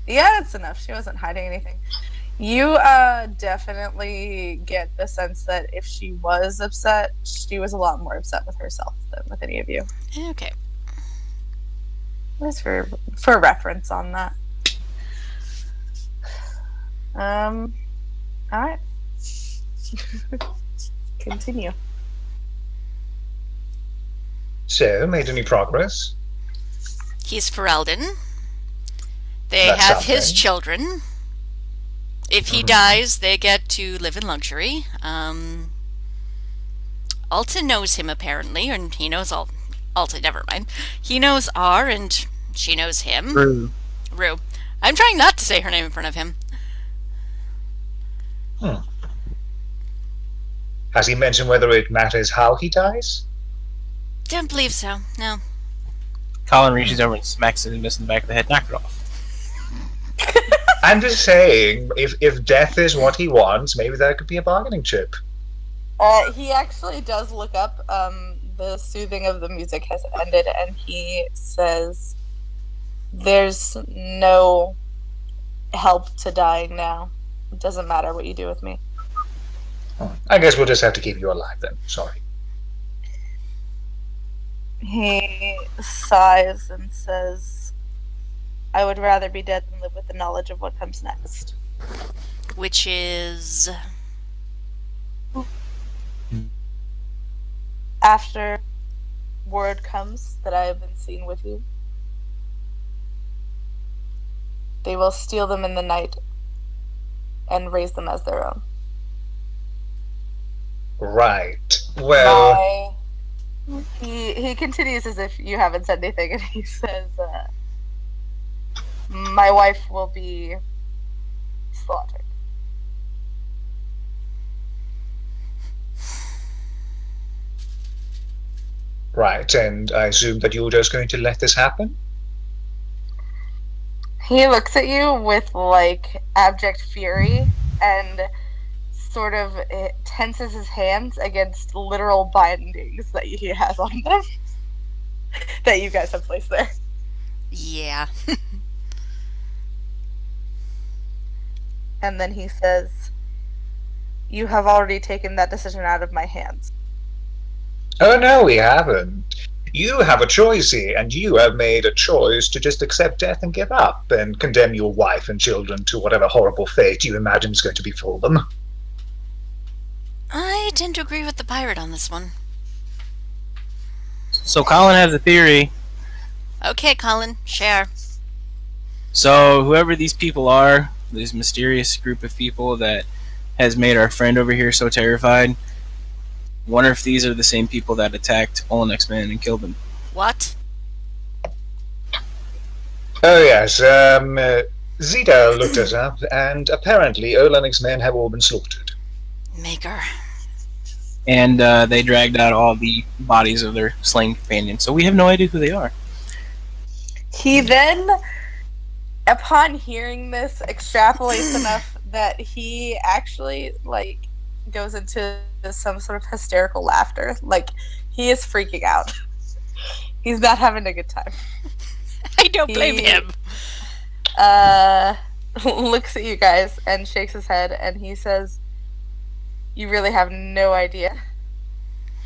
[SPEAKER 2] Yeah, it's enough. She wasn't hiding anything. You definitely get the sense that if she was upset, she was a lot more upset with herself than with any of you.
[SPEAKER 3] Okay.
[SPEAKER 2] Just for reference on that. All right. Continue.
[SPEAKER 4] So, made any progress?
[SPEAKER 3] He's Ferelden. They
[SPEAKER 4] That's
[SPEAKER 3] have his
[SPEAKER 4] something.
[SPEAKER 3] children. If he dies, they get to live in luxury. Alta knows him, apparently, and he knows Alta, never mind. He knows R, and she knows him. Rue. I'm trying not to say her name in front of him.
[SPEAKER 4] Has he mentioned whether it matters how he dies?
[SPEAKER 3] Don't believe so, no.
[SPEAKER 1] Colin reaches over and smacks him in the back of the head. Knock it off.
[SPEAKER 4] I'm just saying, if death is what he wants, maybe that could be a bargaining chip.
[SPEAKER 2] He actually does look up. The soothing of the music has ended, and he says, "There's no help to dying now. It doesn't matter what you do with me."
[SPEAKER 4] I guess we'll just have to keep you alive then. Sorry.
[SPEAKER 2] He sighs and says, "I would rather be dead than live with the knowledge of what comes next."
[SPEAKER 3] Which is...
[SPEAKER 2] After word comes that I have been seen with you, they will steal them in the night and raise them as their own.
[SPEAKER 4] Right. Well,
[SPEAKER 2] He continues as if you haven't said anything, and he says, "My wife will be slaughtered."
[SPEAKER 4] right, and I assume that you're just going to let this happen?
[SPEAKER 2] He looks at you with, like, abject fury and sort of tenses his hands against literal bindings that he has on them that you guys have placed there.
[SPEAKER 3] Yeah.
[SPEAKER 2] And then he says, "You have already taken that decision out of my hands."
[SPEAKER 4] Oh no, we haven't. You have a choice here, and you have made a choice to just accept death and give up, and condemn your wife and children to whatever horrible fate you imagine is going to befall them.
[SPEAKER 3] I tend to agree with the pirate on this one.
[SPEAKER 1] So Colin has a theory.
[SPEAKER 3] Okay, Colin, share.
[SPEAKER 1] So whoever these people are, this mysterious group of people that has made our friend over here so terrified, wonder if these are the same people that attacked Olenex Man and killed him.
[SPEAKER 3] What?
[SPEAKER 4] Oh yes, Zeta looked us up, and apparently Olenex men have all been slaughtered.
[SPEAKER 3] Maker.
[SPEAKER 1] And they dragged out all the bodies of their slain companions. So we have no idea who they are.
[SPEAKER 2] He then, upon hearing this, extrapolates enough that he actually, like, goes into some sort of hysterical laughter. Like, he is freaking out. He's not having a good time.
[SPEAKER 3] I don't blame him.
[SPEAKER 2] Looks at you guys and shakes his head, and he says, "You really have no idea."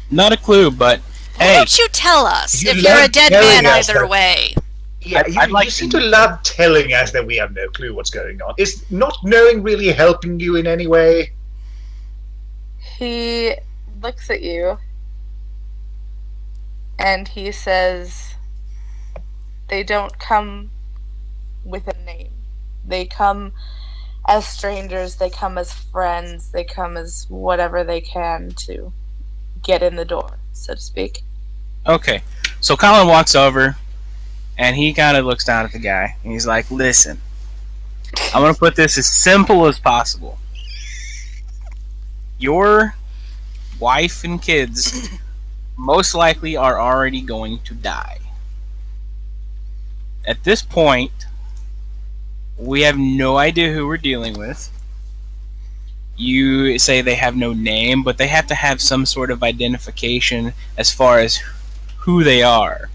[SPEAKER 1] Not a clue, but
[SPEAKER 3] Why
[SPEAKER 1] hey,
[SPEAKER 3] don't you tell us
[SPEAKER 4] You
[SPEAKER 3] if you're a
[SPEAKER 4] love
[SPEAKER 3] dead
[SPEAKER 4] telling
[SPEAKER 3] man
[SPEAKER 4] us
[SPEAKER 3] either
[SPEAKER 4] that-
[SPEAKER 3] way?
[SPEAKER 4] Yeah,
[SPEAKER 1] I'd like
[SPEAKER 4] you seem
[SPEAKER 1] to-
[SPEAKER 4] to love telling us that we have no clue what's going on. Is not knowing really helping you in any way?
[SPEAKER 2] He looks at you and he says, "They don't come with a name. They come as strangers, they come as friends, they come as whatever they can to get in the door, so to speak."
[SPEAKER 1] okay. So Colin walks over, and he kind of looks down at the guy, and he's like, "Listen, I'm going to put this as simple as possible. Your wife and kids most likely are already going to die. At this point, we have no idea who we're dealing with. You say they have no name, but they have to have some sort of identification as far as who they are.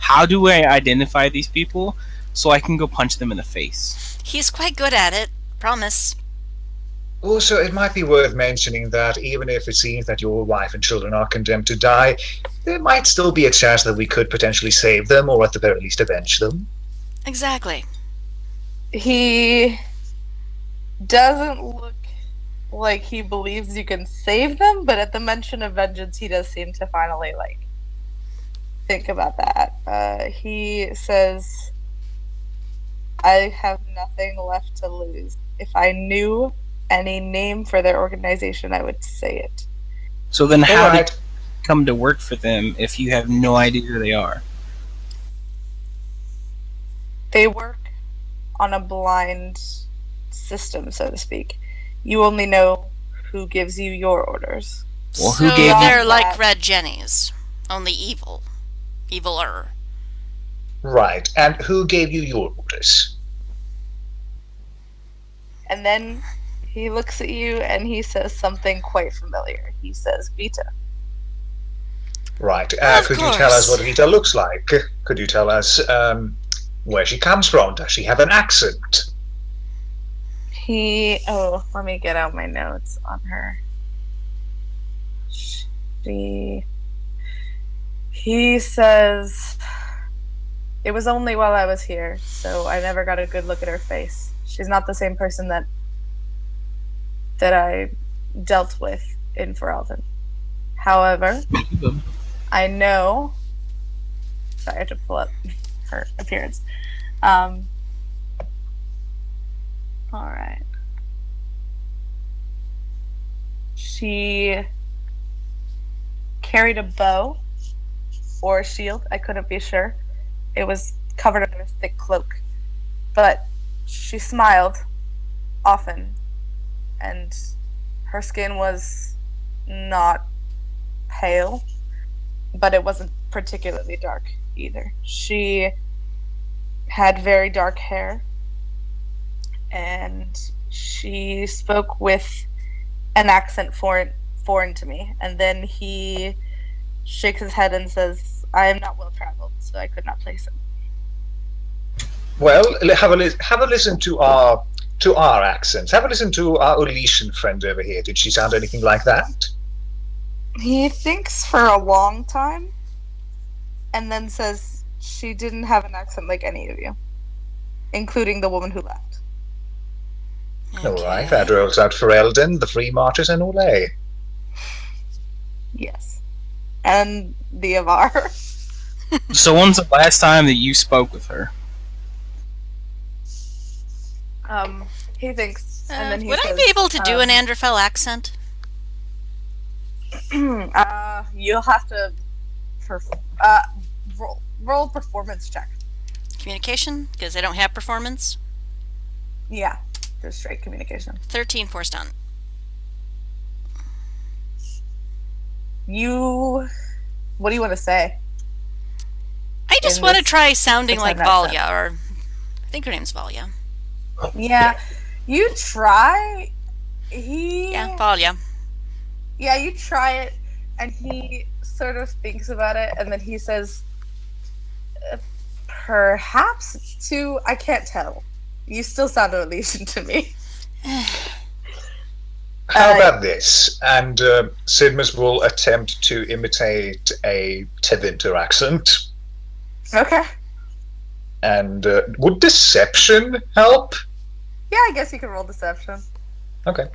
[SPEAKER 1] How do I identify these people so I can go punch them in the face?
[SPEAKER 3] He's quite good at it. Promise.
[SPEAKER 4] Also, it might be worth mentioning that even if it seems that your wife and children are condemned to die, there might still be a chance that we could potentially save them, or at the very least avenge them.
[SPEAKER 3] Exactly.
[SPEAKER 2] He doesn't look like he believes you can save them, but at the mention of vengeance, he does seem to finally, think about that. He says, I have nothing left to lose. If I knew any name for their organization, I would say it.
[SPEAKER 1] So then how
[SPEAKER 4] Alright.
[SPEAKER 1] did you come to work for them if you have no idea who they are?
[SPEAKER 2] They work on a blind system, so to speak. You only know who gives you your orders.
[SPEAKER 1] Well, who
[SPEAKER 3] So
[SPEAKER 1] gave you-
[SPEAKER 3] they're like
[SPEAKER 2] that?
[SPEAKER 3] Red Jennies, only evil. Eviler.
[SPEAKER 4] Right, and who gave you your orders?
[SPEAKER 2] And then he looks at you and he says something quite familiar. He says, Vita.
[SPEAKER 4] Right,
[SPEAKER 3] Of
[SPEAKER 4] could you tell us
[SPEAKER 3] course.
[SPEAKER 4] what Vita looks like? Could you tell us where she comes from? Does she have an accent?
[SPEAKER 2] Let me get out my notes on her. He says, it was only while I was here, so I never got a good look at her face. She's not the same person that I dealt with in Ferelden. However, I know. Sorry, I have to pull up her appearance. All right. She carried a bow or a shield. I couldn't be sure. It was covered under a thick cloak. But she smiled often, and her skin was not pale, but it wasn't particularly dark either. She had very dark hair, and she spoke with an accent foreign to me. And then he shakes his head and says, I am not well traveled, so I could not place him.
[SPEAKER 4] Well, have a listen to our accents. Have a listen to our Olesian friend over here. Did she sound anything like that?
[SPEAKER 2] He thinks for a long time and then says she didn't have an accent like any of you, including the woman who left.
[SPEAKER 4] All right, that rolls out for Eldon, the Free Marchers, and Olay.
[SPEAKER 2] Yes. And the Avar.
[SPEAKER 1] So when's the last time that you spoke with her?
[SPEAKER 2] He thinks, and then he
[SPEAKER 3] Would
[SPEAKER 2] says,
[SPEAKER 3] I be able to do an Anderfell accent?
[SPEAKER 2] you'll have to roll performance check.
[SPEAKER 3] Communication? Because I don't have performance.
[SPEAKER 2] Yeah, just straight communication.
[SPEAKER 3] 13 force done.
[SPEAKER 2] What do you want to say?
[SPEAKER 3] I just
[SPEAKER 2] In
[SPEAKER 3] want to
[SPEAKER 2] this
[SPEAKER 3] try sounding like
[SPEAKER 2] pretend
[SPEAKER 3] Valya, or I think her name's Valya.
[SPEAKER 2] Yeah, you try.
[SPEAKER 3] Yeah, Valya.
[SPEAKER 2] Yeah, you try it, and he sort of thinks about it, and then he says, perhaps it's too. I can't tell. You still sound Elysian to me.
[SPEAKER 4] How about this? And Sidmus will attempt to imitate a Tevinter accent.
[SPEAKER 2] Okay.
[SPEAKER 4] And would deception help?
[SPEAKER 2] Yeah, I guess you can roll deception.
[SPEAKER 4] Okay.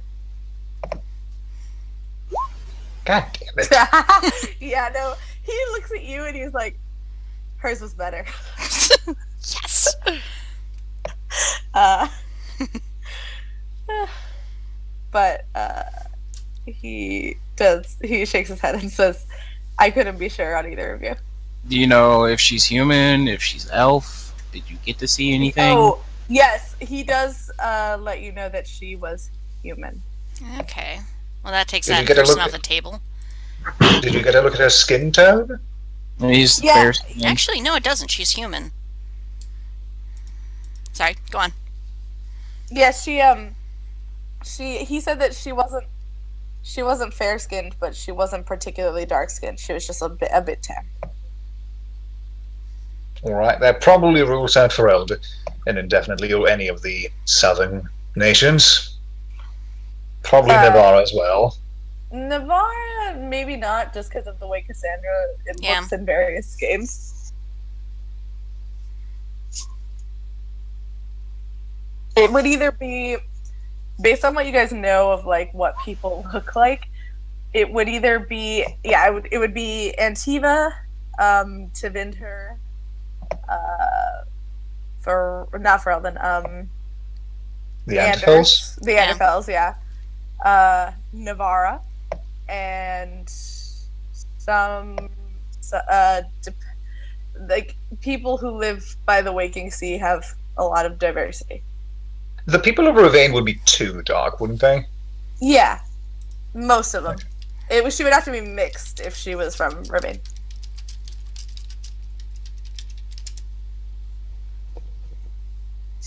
[SPEAKER 4] God damn it.
[SPEAKER 2] Yeah, no. He looks at you and he's like, hers was better.
[SPEAKER 3] Yes!
[SPEAKER 2] But he shakes his head and says, I couldn't be sure on either of you.
[SPEAKER 1] Do you know if she's human, if she's elf? Did you get to see anything?
[SPEAKER 2] Oh, yes, he does let you know that she was human.
[SPEAKER 3] Okay. Well, that takes
[SPEAKER 4] Did you
[SPEAKER 3] that
[SPEAKER 4] get a
[SPEAKER 3] person
[SPEAKER 4] look
[SPEAKER 3] off the table.
[SPEAKER 4] Did you get a look at her skin tone?
[SPEAKER 1] He's
[SPEAKER 2] Yeah,
[SPEAKER 1] fair.
[SPEAKER 3] Actually, no, it doesn't. She's human. Sorry, go on.
[SPEAKER 2] Yeah, he said that she wasn't fair skinned, but she wasn't particularly dark skinned. She was just a bit tan.
[SPEAKER 4] Alright, that probably rules out Fereld and indefinitely or any of the southern nations. Probably Navarre as well.
[SPEAKER 2] Navarre, maybe not, just because of the way Cassandra looks in various games. It would either be, based on what you guys know of like what people look like, it would either be it would be Antiva, Tevinter, for not for Elden,
[SPEAKER 4] The Anderfels?
[SPEAKER 2] The Anderfels, yeah. Navarra, and some like people who live by the Waking Sea have a lot of diversity.
[SPEAKER 4] The people of Ravane would be too dark, wouldn't they?
[SPEAKER 2] Yeah, most of them. She would have to be mixed if she was from Ravane.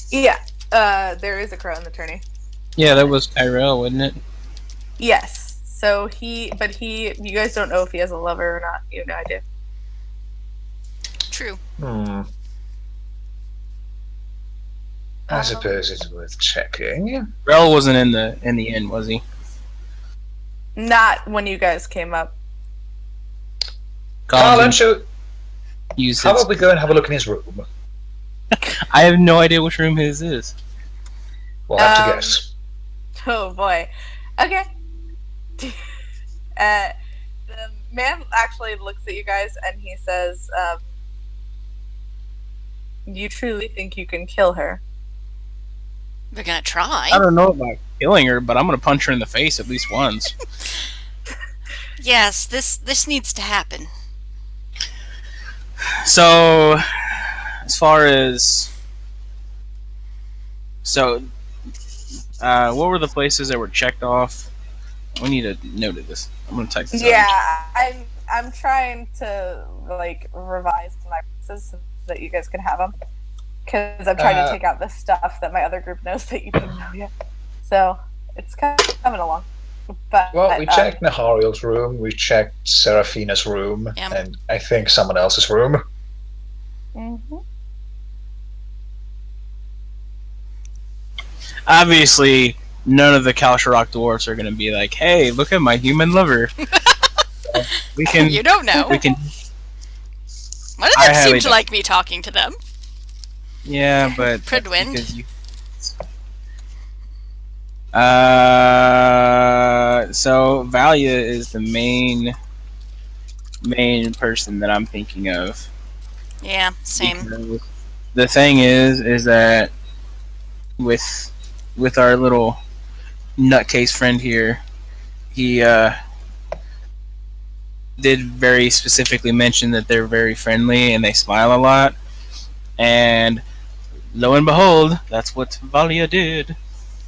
[SPEAKER 2] Yeah, there is a crow in the tourney.
[SPEAKER 1] Yeah, that was Tyrell, wasn't it?
[SPEAKER 2] Yes. So you guys don't know if he has a lover or not. You have no idea.
[SPEAKER 3] True.
[SPEAKER 4] I suppose it's worth checking.
[SPEAKER 1] Rel wasn't in the end, was he?
[SPEAKER 2] Not when you guys came up.
[SPEAKER 4] Carlin, how
[SPEAKER 1] his...
[SPEAKER 4] about we go and have a look in his room?
[SPEAKER 1] I have no idea which room his is.
[SPEAKER 4] We'll have to guess.
[SPEAKER 2] Oh boy. Okay. The man actually looks at you guys and he says, "You truly think you can kill her?"
[SPEAKER 3] We're gonna try.
[SPEAKER 1] I don't know about killing her, but I'm gonna punch her in the face at least once.
[SPEAKER 3] Yes, this needs to happen.
[SPEAKER 1] So, as far as what were the places that were checked off? We need to note this. I'm gonna type this out.
[SPEAKER 2] Yeah, I'm trying to like revise my process so that you guys can have them. Because I'm trying to take out the stuff that my other group knows that you didn't know yet. So it's kind of coming along. But
[SPEAKER 4] we checked Nahariel's room, we checked Seraphina's room, and I think someone else's room.
[SPEAKER 2] Mm-hmm.
[SPEAKER 1] Obviously, none of the Kalsharok dwarves are going to be like, "Hey, look at my human lover." We can.
[SPEAKER 3] You don't know.
[SPEAKER 1] We can.
[SPEAKER 3] One of them seemed to like me talking to them.
[SPEAKER 1] Yeah, but
[SPEAKER 3] Pridwind.
[SPEAKER 1] So Valia is the main person that I'm thinking of.
[SPEAKER 3] Yeah, same.
[SPEAKER 1] Because the thing is that with our little nutcase friend here, he did very specifically mention that they're very friendly and they smile a lot, and lo and behold, that's what Valia did.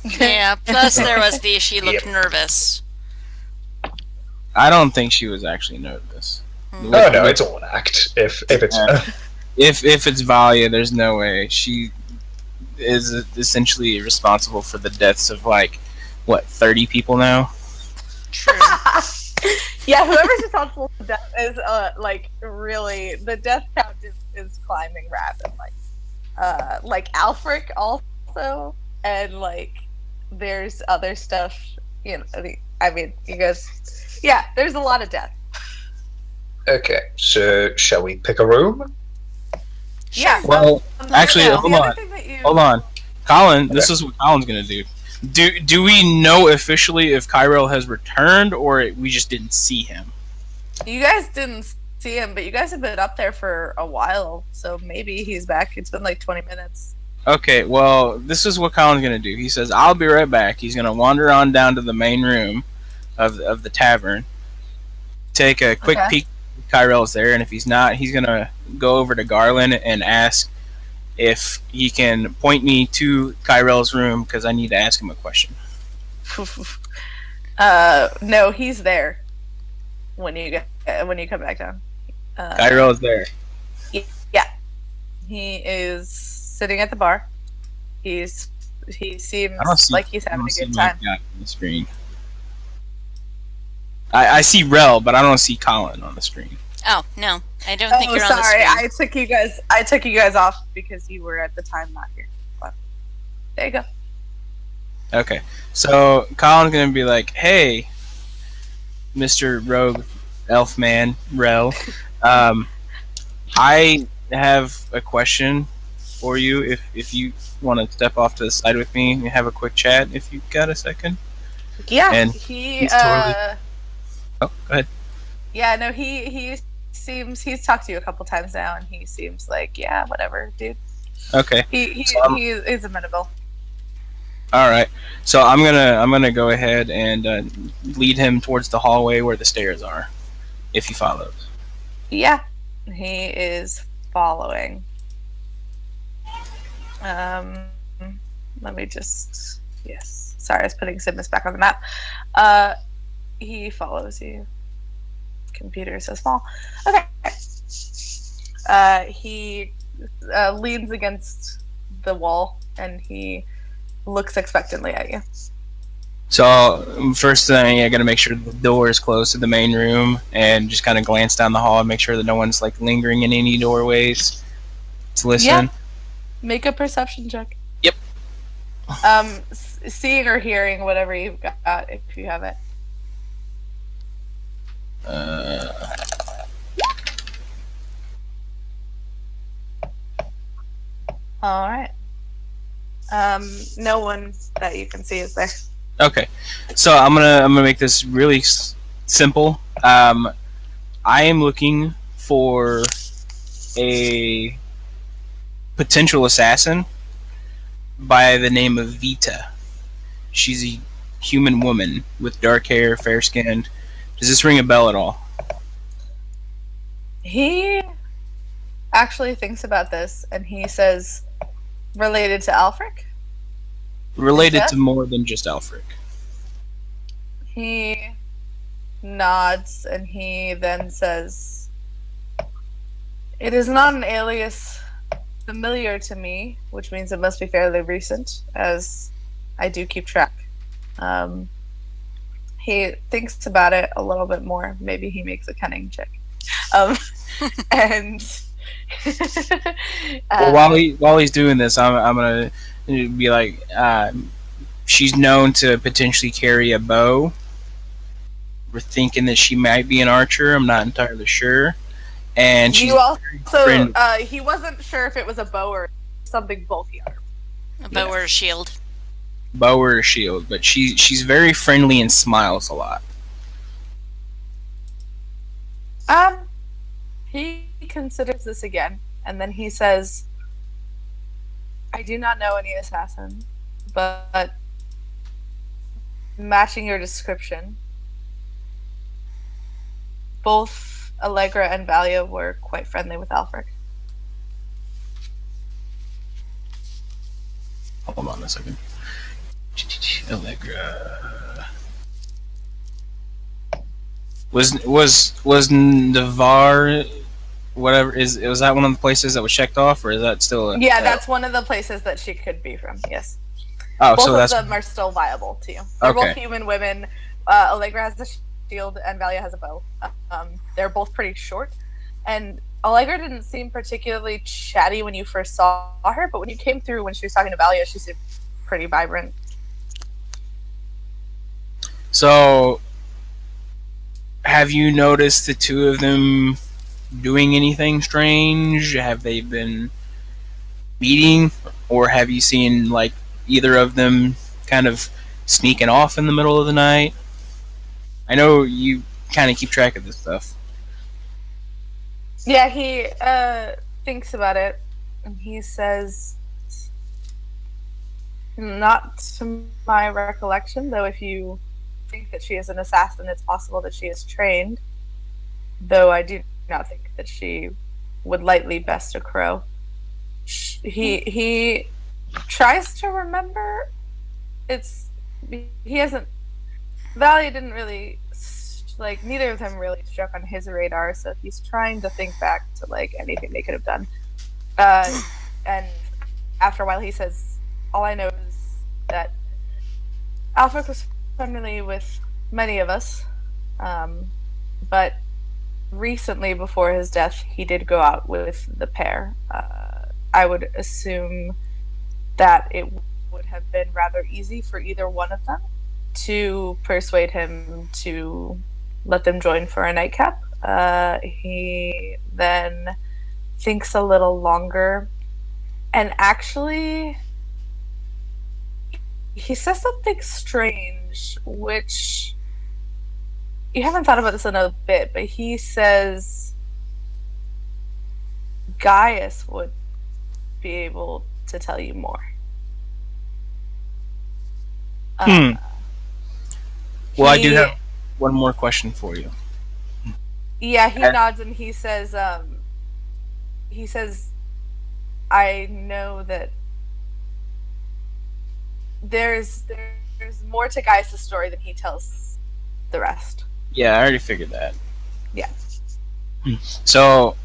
[SPEAKER 3] Yeah, plus there was she looked nervous.
[SPEAKER 1] I don't think she was actually nervous.
[SPEAKER 4] Oh no, it's all an act. If it's
[SPEAKER 1] if it's Valia, there's no way. She is essentially responsible for the deaths of 30 people now.
[SPEAKER 3] True.
[SPEAKER 2] Yeah, whoever's responsible for death is really the death count is climbing rapidly. Like Alfric also, and there's other stuff. You guys. Yeah, there's a lot of death.
[SPEAKER 4] Okay, so shall we pick a room?
[SPEAKER 2] Yeah.
[SPEAKER 1] Well, actually, hold on. Colin, this is what Colin's gonna do. Do we know officially if Kyrell has returned, or we just didn't see him?
[SPEAKER 2] You guys didn't see him, but you guys have been up there for a while, so maybe he's back. It's been 20 minutes.
[SPEAKER 1] Okay, well, this is what Colin's gonna do. He says, "I'll be right back." He's gonna wander on down to the main room of the tavern, take a quick peek if Kyrell's there, and if he's not, he's gonna go over to Garland and ask if he can point me to Kyrell's room, because I need to ask him a question.
[SPEAKER 2] No, he's there when you come back down.
[SPEAKER 1] Kyrell is there.
[SPEAKER 2] Yeah, he is sitting at the bar. He seems like he's having a good time.
[SPEAKER 1] On the screen. I see Rel, but I don't see Colin on the screen.
[SPEAKER 3] Oh no, I don't think
[SPEAKER 2] Oh,
[SPEAKER 3] you're on the
[SPEAKER 2] sorry.
[SPEAKER 3] screen.
[SPEAKER 2] I took you guys off because you were at the time not here. But there you go.
[SPEAKER 1] Okay. So Colin's gonna be like, "Hey, Mr. Rogue Elfman Rel, um, I have a question for you. If you want to step off to the side with me and have a quick chat, if you got a second."
[SPEAKER 2] Yeah,
[SPEAKER 1] And
[SPEAKER 2] he
[SPEAKER 1] he's totally. Oh, go ahead.
[SPEAKER 2] yeah, no, he seems he's talked to you a couple times now, and he seems like, yeah, whatever, dude.
[SPEAKER 1] Okay.
[SPEAKER 2] He
[SPEAKER 1] So
[SPEAKER 2] is amenable.
[SPEAKER 1] all right. So I'm gonna go ahead and lead him towards the hallway where the stairs are. If he follows.
[SPEAKER 2] Yeah, he is following. Let me just yes. Sorry, I was putting Sidmus back on the map. He follows you. Computer is so small. Okay. He leans against the wall and he looks expectantly at you.
[SPEAKER 1] So first thing, I gotta make sure the door is closed to the main room, and just kind of glance down the hall and make sure that no one's like lingering in any doorways to listen.
[SPEAKER 2] Yeah. Make a perception check.
[SPEAKER 1] Yep.
[SPEAKER 2] Seeing or hearing, whatever you've got, if you have it. All right. No one that you can see is there.
[SPEAKER 1] Okay, so I'm gonna make this really simple. I am looking for a potential assassin by the name of Vita. She's a human woman with dark hair, fair skinned. Does this ring a bell at all?
[SPEAKER 2] He actually thinks about this and he says, related to Alfric?
[SPEAKER 1] Related to more than just Alfric.
[SPEAKER 2] He nods and he then says, it is not an alias familiar to me, which means it must be fairly recent, as I do keep track. He thinks about it a little bit more. Maybe he makes a cunning check. And
[SPEAKER 1] well, while he's doing this, I'm gonna be like, she's known to potentially carry a bow. We're thinking that she might be an archer. I'm not entirely sure. And she's
[SPEAKER 2] you also he wasn't sure if it was a bow or something bulky.
[SPEAKER 3] A bow or a shield.
[SPEAKER 1] Bow or a shield, but she's very friendly and smiles a lot.
[SPEAKER 2] He considers this again, and then he says, I do not know any assassin, but matching your description, both Allegra and Valia were quite friendly with Alfric.
[SPEAKER 1] Hold on a second. Allegra was Navarre, whatever was that one of the places that was checked off, or is that still?
[SPEAKER 2] That's one of the places that she could be from. Yes.
[SPEAKER 1] Oh,
[SPEAKER 2] both
[SPEAKER 1] so
[SPEAKER 2] of
[SPEAKER 1] that's
[SPEAKER 2] them are still viable to you. They're both human women. Allegra has a shield, and Valia has a bow. They're both pretty short, and Allegra didn't seem particularly chatty when you first saw her, but when you came through when she was talking to Valia, she seemed pretty vibrant.
[SPEAKER 1] So, have you noticed the two of them doing anything strange? Have they been meeting, or have you seen like either of them kind of sneaking off in the middle of the night? I know you kind of keep track of this stuff.
[SPEAKER 2] Yeah, he thinks about it, and he says, not to my recollection, though if you think that she is an assassin, it's possible that she is trained, though I do not think that she would lightly best a crow. He tries to remember. He hasn't. Valia didn't really like. Neither of them really struck on his radar, so he's trying to think back to like anything they could have done. And after a while, he says, "All I know is that Alfric was friendly with many of us, but recently, before his death, he did go out with the pair. I would assume that it would have been rather easy for either one of them to persuade him to let them join for a nightcap. He then thinks a little longer, and actually, he says something strange, which you haven't thought about this in a bit, but he says Gaius would be able to tell you more.
[SPEAKER 1] Well, I do have one more question for you.
[SPEAKER 2] Yeah, he nods and he says, I know that there's more to Gaius' story than he tells the rest.
[SPEAKER 1] Yeah, I already figured that.
[SPEAKER 2] Yeah.
[SPEAKER 1] So,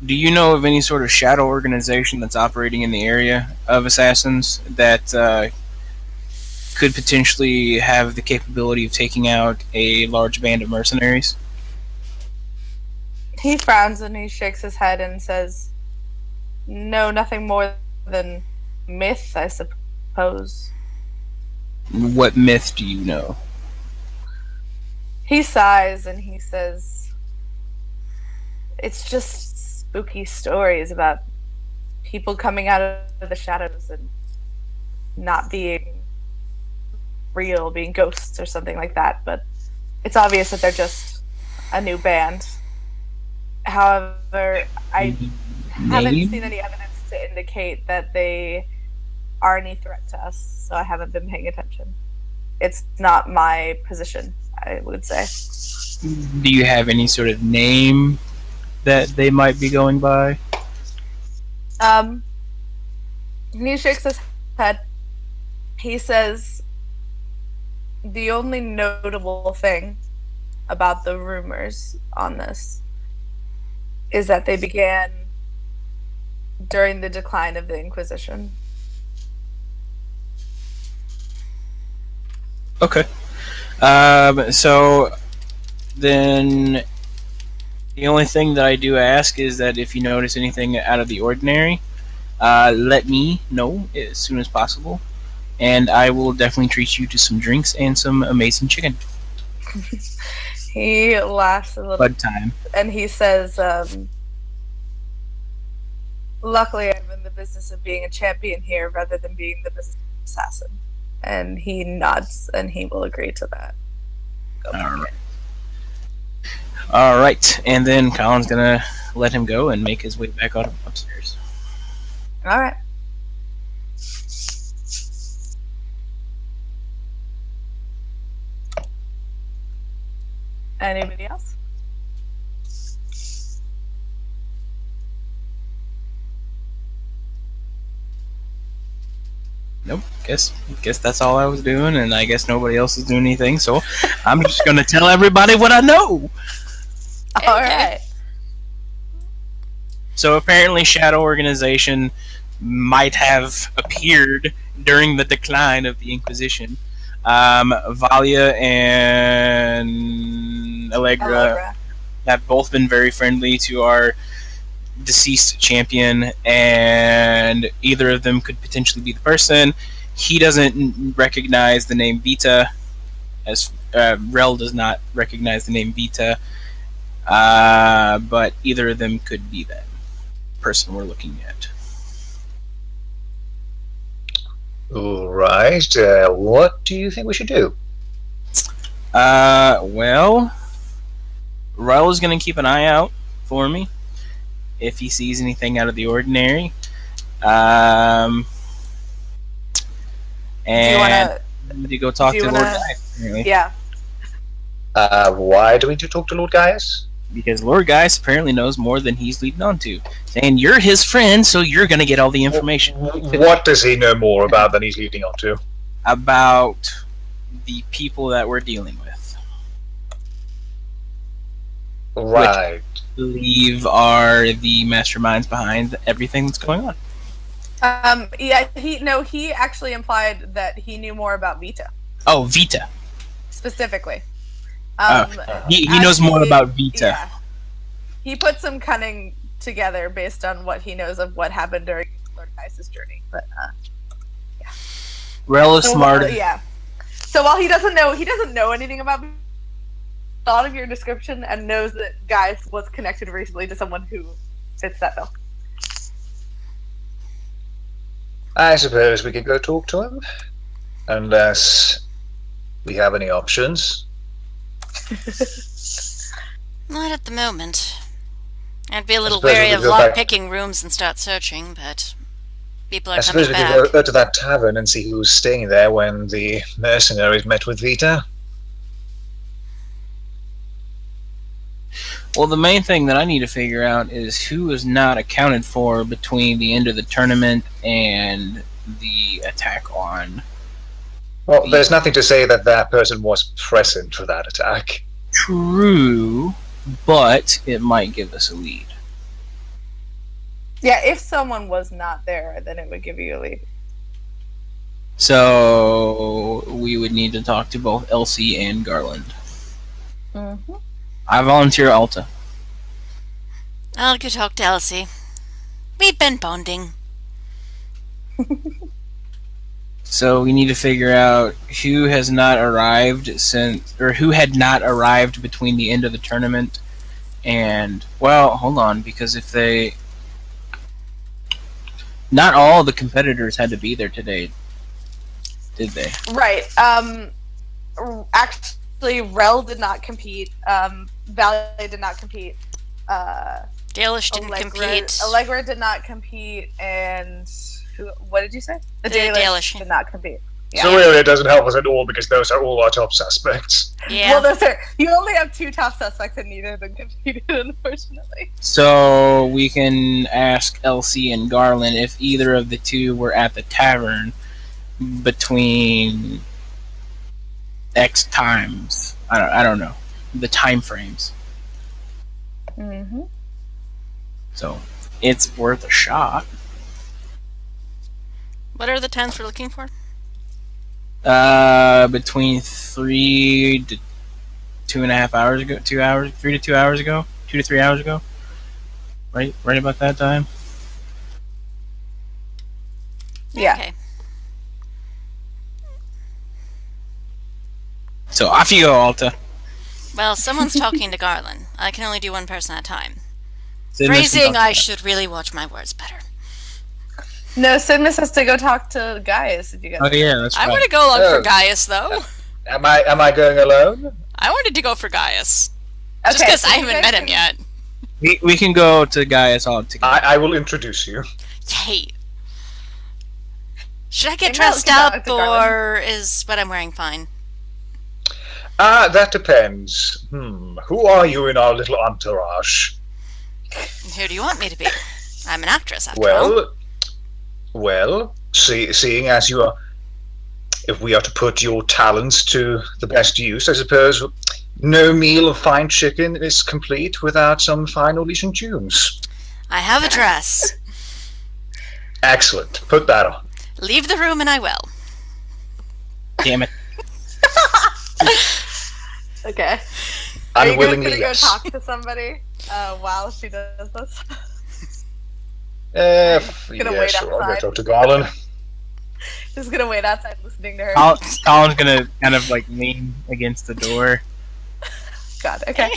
[SPEAKER 1] do you know of any sort of shadow organization that's operating in the area of assassins that could potentially have the capability of taking out a large band of mercenaries?
[SPEAKER 2] He frowns and he shakes his head and says, no, nothing more than myth, I suppose.
[SPEAKER 1] What myth do you know?
[SPEAKER 2] He sighs and he says, it's just spooky stories about people coming out of the shadows and not being real, being ghosts or something like that, but it's obvious that they're just a new band. However, I haven't seen any evidence to indicate that they are any threat to us, so I haven't been paying attention. It's not my position, I would say.
[SPEAKER 1] Do you have any sort of name that they might be going by?
[SPEAKER 2] He shakes his head. He says, the only notable thing about the rumors on this is that they began during the decline of the Inquisition.
[SPEAKER 1] Okay. So then the only thing that I do ask is that if you notice anything out of the ordinary, let me know as soon as possible, and I will definitely treat you to some drinks and some amazing chicken.
[SPEAKER 2] He laughs a little.
[SPEAKER 1] Bud time.
[SPEAKER 2] And he says, luckily I'm in the business of being a champion here rather than being the business assassin. And he nods and he will agree to that.
[SPEAKER 1] All right. And then Colin's going to let him go and make his way back out upstairs.
[SPEAKER 2] All right. Anybody else?
[SPEAKER 1] Nope. Guess that's all I was doing, and I guess nobody else is doing anything. So I'm just going to tell everybody what I know.
[SPEAKER 2] All right.
[SPEAKER 1] So apparently, Shadow Organization might have appeared during the decline of the Inquisition. Valia and Allegra have both been very friendly to our deceased champion, and either of them could potentially be the person. He doesn't recognize the name Vita, as Rel does not recognize the name Vita, but either of them could be that person we're looking at.
[SPEAKER 4] All right. What do you think we should do?
[SPEAKER 1] Well, Rel is going to keep an eye out for me if he sees anything out of the ordinary. And I'm going to go talk to Lord Gaius.
[SPEAKER 2] Yeah.
[SPEAKER 4] Why do we need to talk to Lord Gaius?
[SPEAKER 1] Because Lord Gaius apparently knows more than he's leading on to. Saying you're his friend, so you're going to get all the information.
[SPEAKER 4] What does he know more about than he's leading on to?
[SPEAKER 1] About the people that we're dealing with.
[SPEAKER 4] Right.
[SPEAKER 1] Which I believe are the masterminds behind everything that's going on.
[SPEAKER 2] Yeah, he actually implied that he knew more about Vita.
[SPEAKER 1] Oh, Vita.
[SPEAKER 2] Specifically.
[SPEAKER 1] He knows more about Vita.
[SPEAKER 2] he put some cunning together based on what he knows of what happened during Lord Gaius' journey. But
[SPEAKER 1] Rel is smart.
[SPEAKER 2] yeah. So while he doesn't know anything about me, thought of your description and knows that Gaius was connected recently to someone who fits that bill.
[SPEAKER 4] I suppose we could go talk to him, unless we have any options.
[SPEAKER 3] Not at the moment. I'd be a little
[SPEAKER 4] suppose we
[SPEAKER 3] wary
[SPEAKER 4] could
[SPEAKER 3] of
[SPEAKER 4] go back-
[SPEAKER 3] lock-picking rooms and start searching, but people are
[SPEAKER 4] I suppose
[SPEAKER 3] coming
[SPEAKER 4] we
[SPEAKER 3] back.
[SPEAKER 4] could go to that tavern and see who was staying there when the mercenaries met with Vita.
[SPEAKER 1] Well, the main thing that I need to figure out is who is not accounted for between the end of the tournament and the attack on.
[SPEAKER 4] Well, there's nothing to say that that person was present for that attack.
[SPEAKER 1] True, but it might give us a lead.
[SPEAKER 2] Yeah, if someone was not there, then it would give you a lead.
[SPEAKER 1] So we would need to talk to both Elsie and Garland.
[SPEAKER 2] Mm-hmm.
[SPEAKER 1] I volunteer Alta.
[SPEAKER 3] I'll go talk to Elsie. We've been bonding.
[SPEAKER 1] So we need to figure out who has not arrived who had not arrived between the end of the tournament and, well, hold on, because if not all the competitors had to be there today, did they?
[SPEAKER 2] Right. Actually, Rel did not compete. Valet did not compete.
[SPEAKER 3] Dalish didn't compete.
[SPEAKER 2] Allegra did not compete, and what did you say?
[SPEAKER 3] Dalish
[SPEAKER 2] did not compete. Yeah.
[SPEAKER 4] So really, it doesn't help us at all because those are all our top suspects.
[SPEAKER 3] Yeah.
[SPEAKER 2] Well, you only have 2 top suspects, and neither of them competed, unfortunately.
[SPEAKER 1] So we can ask Elsie and Garland if either of the two were at the tavern between X times. I don't know the time frames.
[SPEAKER 2] Mm-hmm.
[SPEAKER 1] So it's worth a shot.
[SPEAKER 3] What are the times we're looking for?
[SPEAKER 1] Between 3 to 2.5 hours ago, 2 hours, 3 to 2 hours ago, 2 to 3 hours ago. Right about that time.
[SPEAKER 2] Yeah.
[SPEAKER 3] Okay.
[SPEAKER 1] So off you go, Alta.
[SPEAKER 3] Well, someone's talking to Garland. I can only do one person at a time.
[SPEAKER 1] Sid
[SPEAKER 3] Phrasing,
[SPEAKER 1] Missing
[SPEAKER 3] I
[SPEAKER 1] talks
[SPEAKER 3] should really watch my words better.
[SPEAKER 2] No, Sidmus has to go talk to Gaius. If you guys.
[SPEAKER 1] about it. Oh yeah, that's
[SPEAKER 3] I
[SPEAKER 1] right.
[SPEAKER 3] want to go along
[SPEAKER 4] Oh.
[SPEAKER 3] for Gaius, though.
[SPEAKER 4] Am I going alone?
[SPEAKER 3] I wanted to go for Gaius.
[SPEAKER 2] Okay,
[SPEAKER 3] Just because
[SPEAKER 2] so
[SPEAKER 3] I
[SPEAKER 2] you
[SPEAKER 3] haven't
[SPEAKER 2] guys
[SPEAKER 3] met him
[SPEAKER 2] can-
[SPEAKER 3] yet.
[SPEAKER 1] We can go to Gaius all together.
[SPEAKER 4] I will introduce you.
[SPEAKER 3] Yay. Should I get
[SPEAKER 2] Hang out,
[SPEAKER 3] dressed
[SPEAKER 2] get out
[SPEAKER 3] up,
[SPEAKER 2] with the Garland.
[SPEAKER 3] or is what I'm wearing fine?
[SPEAKER 4] That depends. Who are you in our little entourage?
[SPEAKER 3] Who do you want me to be? I'm an actress, after all.
[SPEAKER 4] Well, seeing as you are, if we are to put your talents to the best use, I suppose no meal of fine chicken is complete without some fine Orlesian tunes.
[SPEAKER 3] I have a dress.
[SPEAKER 4] Excellent. Put that on.
[SPEAKER 3] Leave the room and I will.
[SPEAKER 1] Damn it.
[SPEAKER 2] Okay. Are you guys
[SPEAKER 4] Unwillingly,
[SPEAKER 2] gonna go
[SPEAKER 4] yes.
[SPEAKER 2] talk to somebody while she does this?
[SPEAKER 4] Yeah,
[SPEAKER 2] Gonna wait
[SPEAKER 4] sure. I'll go
[SPEAKER 2] outside.
[SPEAKER 4] talk to Garland.
[SPEAKER 2] Just gonna wait outside listening to her.
[SPEAKER 1] Colin's gonna kind of like lean against the door.
[SPEAKER 2] God. Okay.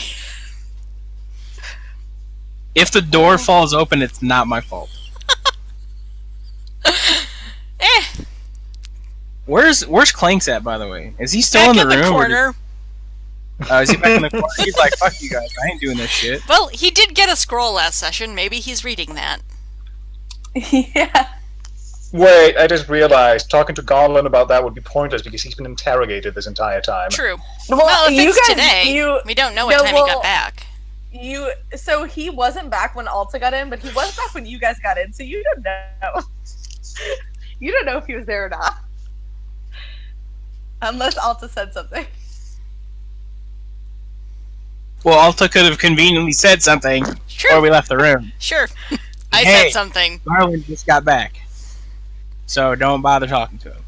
[SPEAKER 1] If the door falls open, it's not my fault. Where's Clanks at, by the way? Is he still
[SPEAKER 3] Back
[SPEAKER 1] in the room? or
[SPEAKER 3] corner.
[SPEAKER 1] is he back in the corner? He's like, fuck you guys, I ain't doing this shit.
[SPEAKER 3] Well, he did get a scroll last session. Maybe he's reading that.
[SPEAKER 2] Yeah.
[SPEAKER 4] Wait, I just realized talking to Garland about that would be pointless because he's been interrogated this entire time.
[SPEAKER 3] True.
[SPEAKER 2] Well,
[SPEAKER 3] Well, if
[SPEAKER 2] you
[SPEAKER 3] it's
[SPEAKER 2] guys,
[SPEAKER 3] today, we don't know what
[SPEAKER 2] no,
[SPEAKER 3] time he
[SPEAKER 2] well-
[SPEAKER 3] got back.
[SPEAKER 2] So he wasn't back when Alta got in, but he was back when you guys got in. So you don't know. You don't know if he was there or not, unless Alta said something.
[SPEAKER 1] Well, Alta could have conveniently said something before
[SPEAKER 3] Sure.
[SPEAKER 1] we left the room.
[SPEAKER 3] Sure. I
[SPEAKER 1] Hey.
[SPEAKER 3] said something.
[SPEAKER 1] Garland just got back, so don't bother talking to him.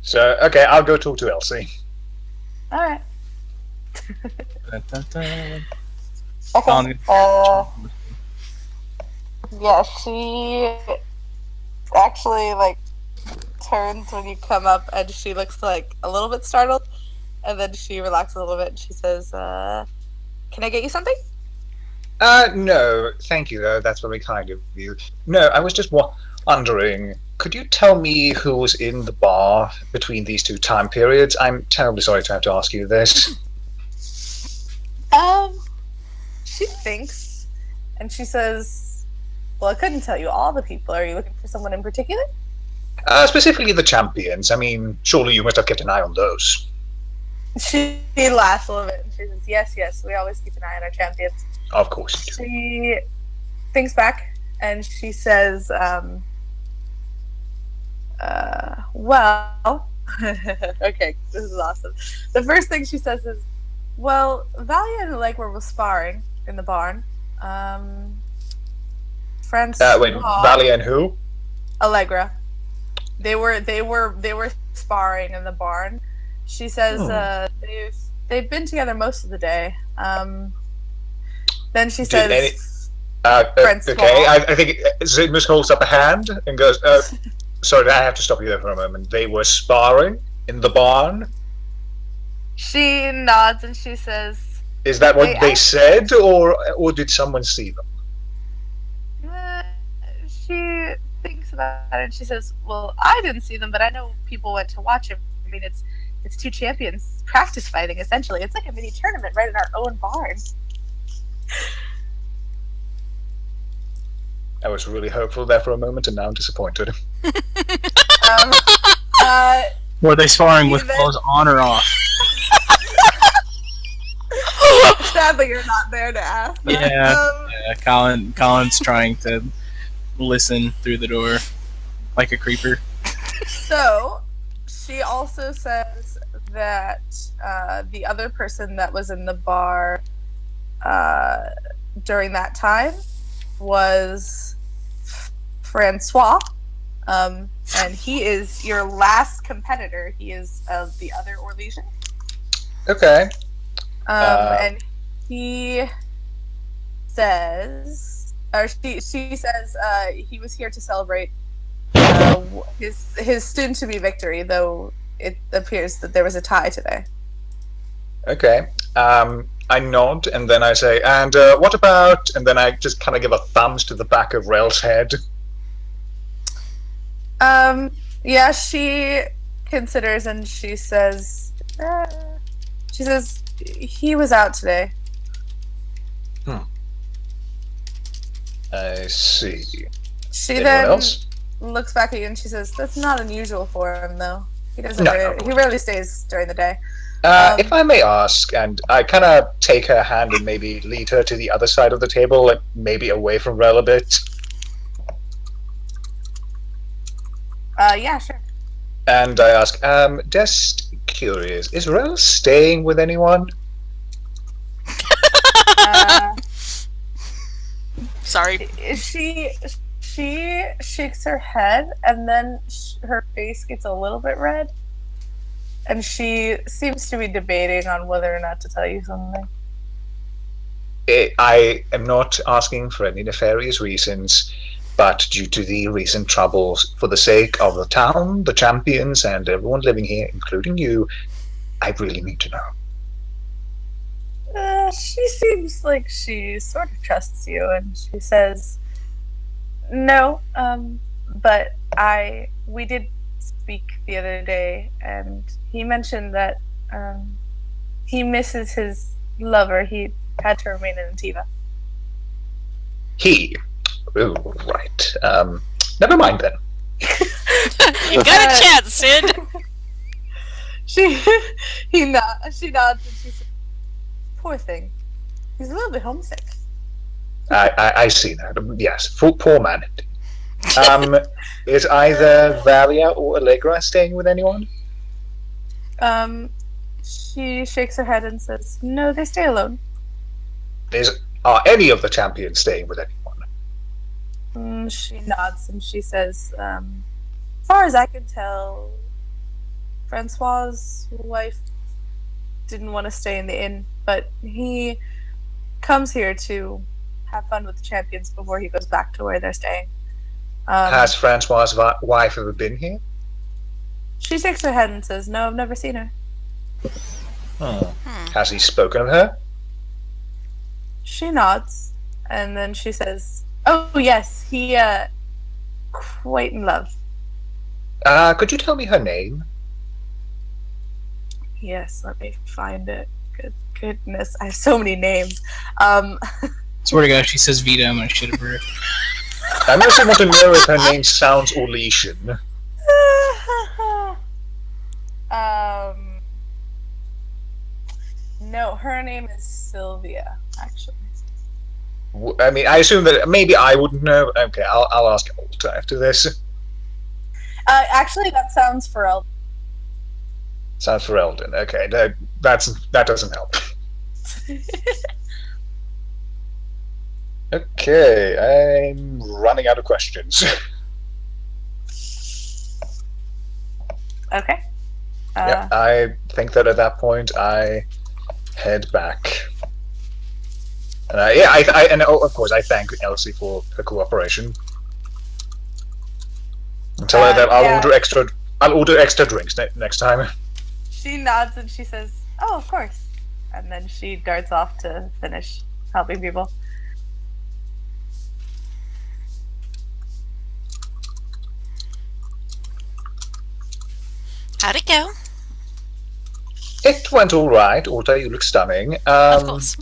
[SPEAKER 4] So, okay, I'll go talk to Elsie.
[SPEAKER 2] All right. Okay.
[SPEAKER 1] Colin-
[SPEAKER 2] Yeah, she actually like turns when you come up, and she looks like a little bit startled, and then she relaxes a little bit, and she says, "Can I get you something?"
[SPEAKER 4] No, thank you, though. That's very kind of you. No, I was just wondering, could you tell me who was in the bar between these two time periods? I'm terribly sorry to have to ask you this.
[SPEAKER 2] She thinks, and she says, "Well, I couldn't tell you all the people. Are you looking for someone in particular?"
[SPEAKER 4] Specifically the champions. I mean, surely you must have kept an eye on those.
[SPEAKER 2] She laughs a little bit, and she says, "Yes, yes, we always keep an eye on our champions."
[SPEAKER 4] Of course you do.
[SPEAKER 2] She thinks back, and she says, well, okay, this is awesome. The first thing she says is, well, Valia and Allegra were sparring in the barn. Francois,
[SPEAKER 4] Wait, Valia and who?
[SPEAKER 2] Allegra. They were sparring in the barn. She says they've been together most of the day. Then she says, Francois.
[SPEAKER 4] Okay, I think Zidmus holds up a hand and goes, sorry, I have to stop you there for a moment. They were sparring in the barn?
[SPEAKER 2] She nods and she says,
[SPEAKER 4] Is that what they said, or did someone see them?
[SPEAKER 2] She thinks about it and she says, well, I didn't see them, but I know people went to watch it. I mean, it's two champions practice fighting, essentially. It's like a mini tournament right in our own barn.
[SPEAKER 4] I was really hopeful there for a moment, and now I'm disappointed.
[SPEAKER 1] Were they sparring with clothes on or off?
[SPEAKER 2] Sadly, you're not there to ask.
[SPEAKER 1] Yeah, Colin's trying to listen through the door like a creeper.
[SPEAKER 2] So, she also says that the other person that was in the bar during that time was Francois, and he is your last competitor. He is of the other Orlesian.
[SPEAKER 4] Okay.
[SPEAKER 2] And he says, or she says, he was here to celebrate his soon-to-be victory, though it appears that there was a tie today.
[SPEAKER 4] Okay. I nod, and then I say, and what about... And then I just kind of give a thumbs to the back of Rel's head.
[SPEAKER 2] Yeah, she considers, and she says, he was out today.
[SPEAKER 4] I see.
[SPEAKER 2] She
[SPEAKER 4] Anyone
[SPEAKER 2] then
[SPEAKER 4] else?
[SPEAKER 2] looks back at you, and she says, that's not unusual for him, though. He doesn't.
[SPEAKER 4] No.
[SPEAKER 2] He rarely stays during the day.
[SPEAKER 4] If I may ask, and I kind of take her hand and maybe lead her to the other side of the table, like maybe away from Rel a bit.
[SPEAKER 2] Yeah, sure.
[SPEAKER 4] And I ask, just curious, is Rel staying with anyone?
[SPEAKER 3] Sorry.
[SPEAKER 2] She shakes her head, and then her face gets a little bit red, and she seems to be debating on whether or not to tell you something.
[SPEAKER 4] I am not asking for any nefarious reasons, but due to the recent troubles, for the sake of the town, the champions, and everyone living here, including you, I really need to know.
[SPEAKER 2] She seems like she sort of trusts you, and she says, no, but we did speak the other day, and he mentioned that he misses his lover. He had to remain in Antiva.
[SPEAKER 4] He? Oh, right. Never mind then.
[SPEAKER 3] You got a chance, Sid.
[SPEAKER 2] She nods and she says, poor thing. He's a little bit homesick.
[SPEAKER 4] I see that. Yes, poor man. Is either Valia or Allegra staying with anyone?
[SPEAKER 2] She shakes her head and says, no, they stay alone.
[SPEAKER 4] Are any of the champions staying with anyone?
[SPEAKER 2] She nods and she says, as far as I can tell, Francois's wife didn't want to stay in the inn, but he comes here to have fun with the champions before he goes back to where they're staying.
[SPEAKER 4] Has Francois' wife ever been here?
[SPEAKER 2] She shakes her head and says, "No, I've never seen her."
[SPEAKER 4] Has he spoken of her?
[SPEAKER 2] She nods, and then she says, "Oh yes, he quite in love."
[SPEAKER 4] Could you tell me her name?
[SPEAKER 2] Yes, let me find it. Good goodness, I have so many names.
[SPEAKER 1] Swear to God, she says Vita, I'm gonna shit her.
[SPEAKER 4] I mostly want to know if her name sounds Orlesian.
[SPEAKER 2] No, her name is Sylvia, actually.
[SPEAKER 4] I mean, I assume that maybe I wouldn't know. Okay, I'll ask Alta after this.
[SPEAKER 2] Actually, that sounds for El.
[SPEAKER 4] Sounds for Eldon. Okay, that doesn't help. Okay, I'm running out of questions.
[SPEAKER 2] Okay.
[SPEAKER 4] Yeah, I think that at that point I head back. And of course I thank Elsie for her cooperation. And tell her that I'll order extra drinks next time.
[SPEAKER 2] She nods and she says, "Oh, of course," and then she darts off to finish helping people.
[SPEAKER 3] How'd it go?
[SPEAKER 4] It went all right. Alta, you look stunning.
[SPEAKER 3] Of course.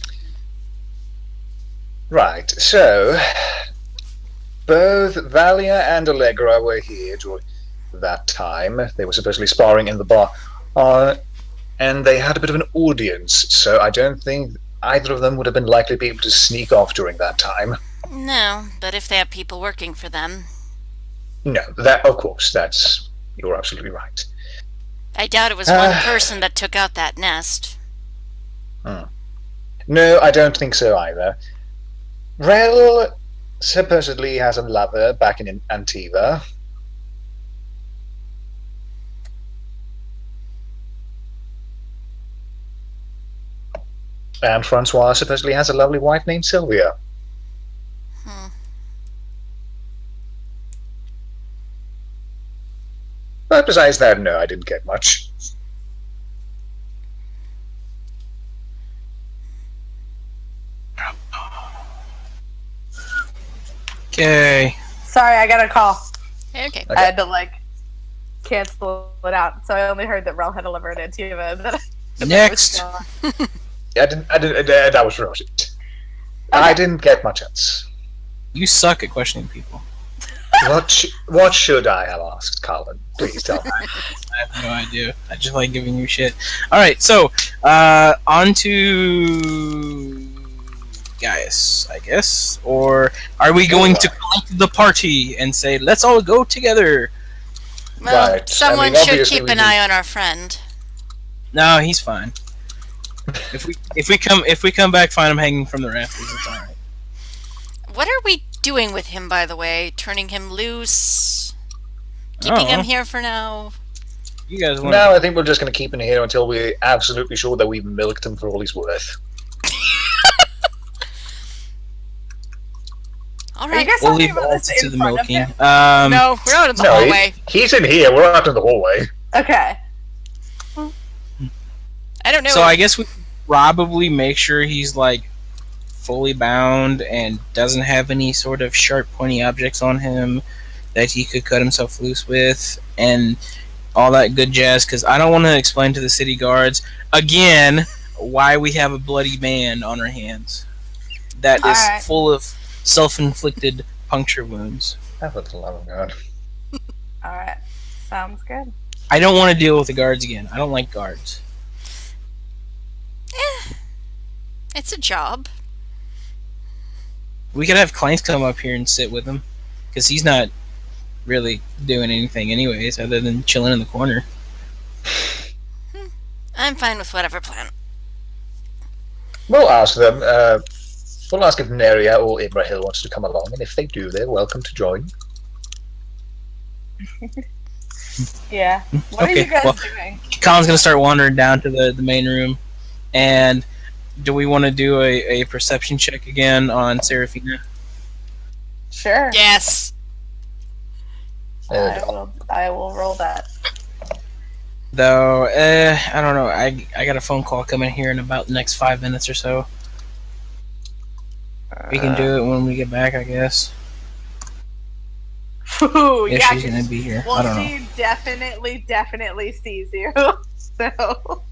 [SPEAKER 4] Right, so both Valia and Allegra were here during that time. They were supposedly sparring in the bar, and they had a bit of an audience, so I don't think either of them would have been likely to be able to sneak off during that time.
[SPEAKER 3] No, but if they have people working for them.
[SPEAKER 4] No, that of course, you're absolutely right.
[SPEAKER 3] I doubt it was one person that took out that nest.
[SPEAKER 4] No, I don't think so either. Rel supposedly has a lover back in Antiva. And Francois supposedly has a lovely wife named Sylvia. But besides that, no, I didn't get much.
[SPEAKER 1] Okay.
[SPEAKER 2] Sorry, I got a call.
[SPEAKER 3] Okay.
[SPEAKER 2] I had to cancel it out, so I only heard that Rel had a liver and Antiva. And then
[SPEAKER 1] Next.
[SPEAKER 4] That was Rosie. Okay. I didn't get much else.
[SPEAKER 1] You suck at questioning people.
[SPEAKER 4] What should I have asked, Colin? Please tell me.
[SPEAKER 1] I have no idea. I just like giving you shit. Alright, so, on to Gaius, I guess? Or are we going to collect the party and say, let's all go together?
[SPEAKER 3] Well,
[SPEAKER 4] Right.
[SPEAKER 3] someone
[SPEAKER 4] I mean,
[SPEAKER 3] should
[SPEAKER 4] obviously
[SPEAKER 3] keep
[SPEAKER 4] we
[SPEAKER 3] an
[SPEAKER 4] do.
[SPEAKER 3] eye on our friend.
[SPEAKER 1] No, he's fine. If we come back, find him hanging from the rafters, it's alright.
[SPEAKER 3] What are we doing with him, by the way? Turning him loose? Keeping him here for now?
[SPEAKER 1] You guys want
[SPEAKER 4] No, I think we're just going to keep him here until we're absolutely sure that we've milked him for all he's worth.
[SPEAKER 3] All
[SPEAKER 2] Are you
[SPEAKER 3] right.
[SPEAKER 2] guys
[SPEAKER 1] We'll
[SPEAKER 2] talking
[SPEAKER 1] leave
[SPEAKER 2] about
[SPEAKER 1] all
[SPEAKER 2] this
[SPEAKER 1] to
[SPEAKER 2] in
[SPEAKER 1] the
[SPEAKER 2] front of
[SPEAKER 1] milking.
[SPEAKER 2] him?
[SPEAKER 3] No, we're out in the
[SPEAKER 4] No,
[SPEAKER 3] hallway.
[SPEAKER 4] he's in here. We're out in the hallway.
[SPEAKER 2] Okay.
[SPEAKER 3] I don't know.
[SPEAKER 1] So I guess we probably make sure he's fully bound and doesn't have any sort of sharp, pointy objects on him that he could cut himself loose with, and all that good jazz. Because I don't want to explain to the city guards again why we have a bloody man on our hands that is
[SPEAKER 2] Alright.
[SPEAKER 1] full of self-inflicted puncture wounds.
[SPEAKER 4] Oh, for the love of God.
[SPEAKER 2] Alright. Sounds good.
[SPEAKER 1] I don't want to deal with the guards again. I don't like guards.
[SPEAKER 3] It's a job.
[SPEAKER 1] We could have Clanks come up here and sit with him, because he's not really doing anything anyways, other than chilling in the corner.
[SPEAKER 3] I'm fine with whatever plan.
[SPEAKER 4] We'll ask them. We'll ask if Neria or Ibrahil wants to come along, and if they do, they're welcome to join.
[SPEAKER 2] Yeah. What are
[SPEAKER 1] Okay,
[SPEAKER 2] you guys
[SPEAKER 1] well-
[SPEAKER 2] doing?
[SPEAKER 1] Colin's gonna start wandering down to the main room, and do we want to do a perception check again on Seraphina?
[SPEAKER 2] Sure.
[SPEAKER 3] Yes.
[SPEAKER 2] I will roll that.
[SPEAKER 1] Though, I don't know. I got a phone call coming here in about the next 5 minutes or so. We can do it when we get back, I guess.
[SPEAKER 2] Ooh,
[SPEAKER 1] If
[SPEAKER 2] yeah,
[SPEAKER 1] she's gonna be here.
[SPEAKER 2] well,
[SPEAKER 1] I don't know.
[SPEAKER 2] she definitely sees you. So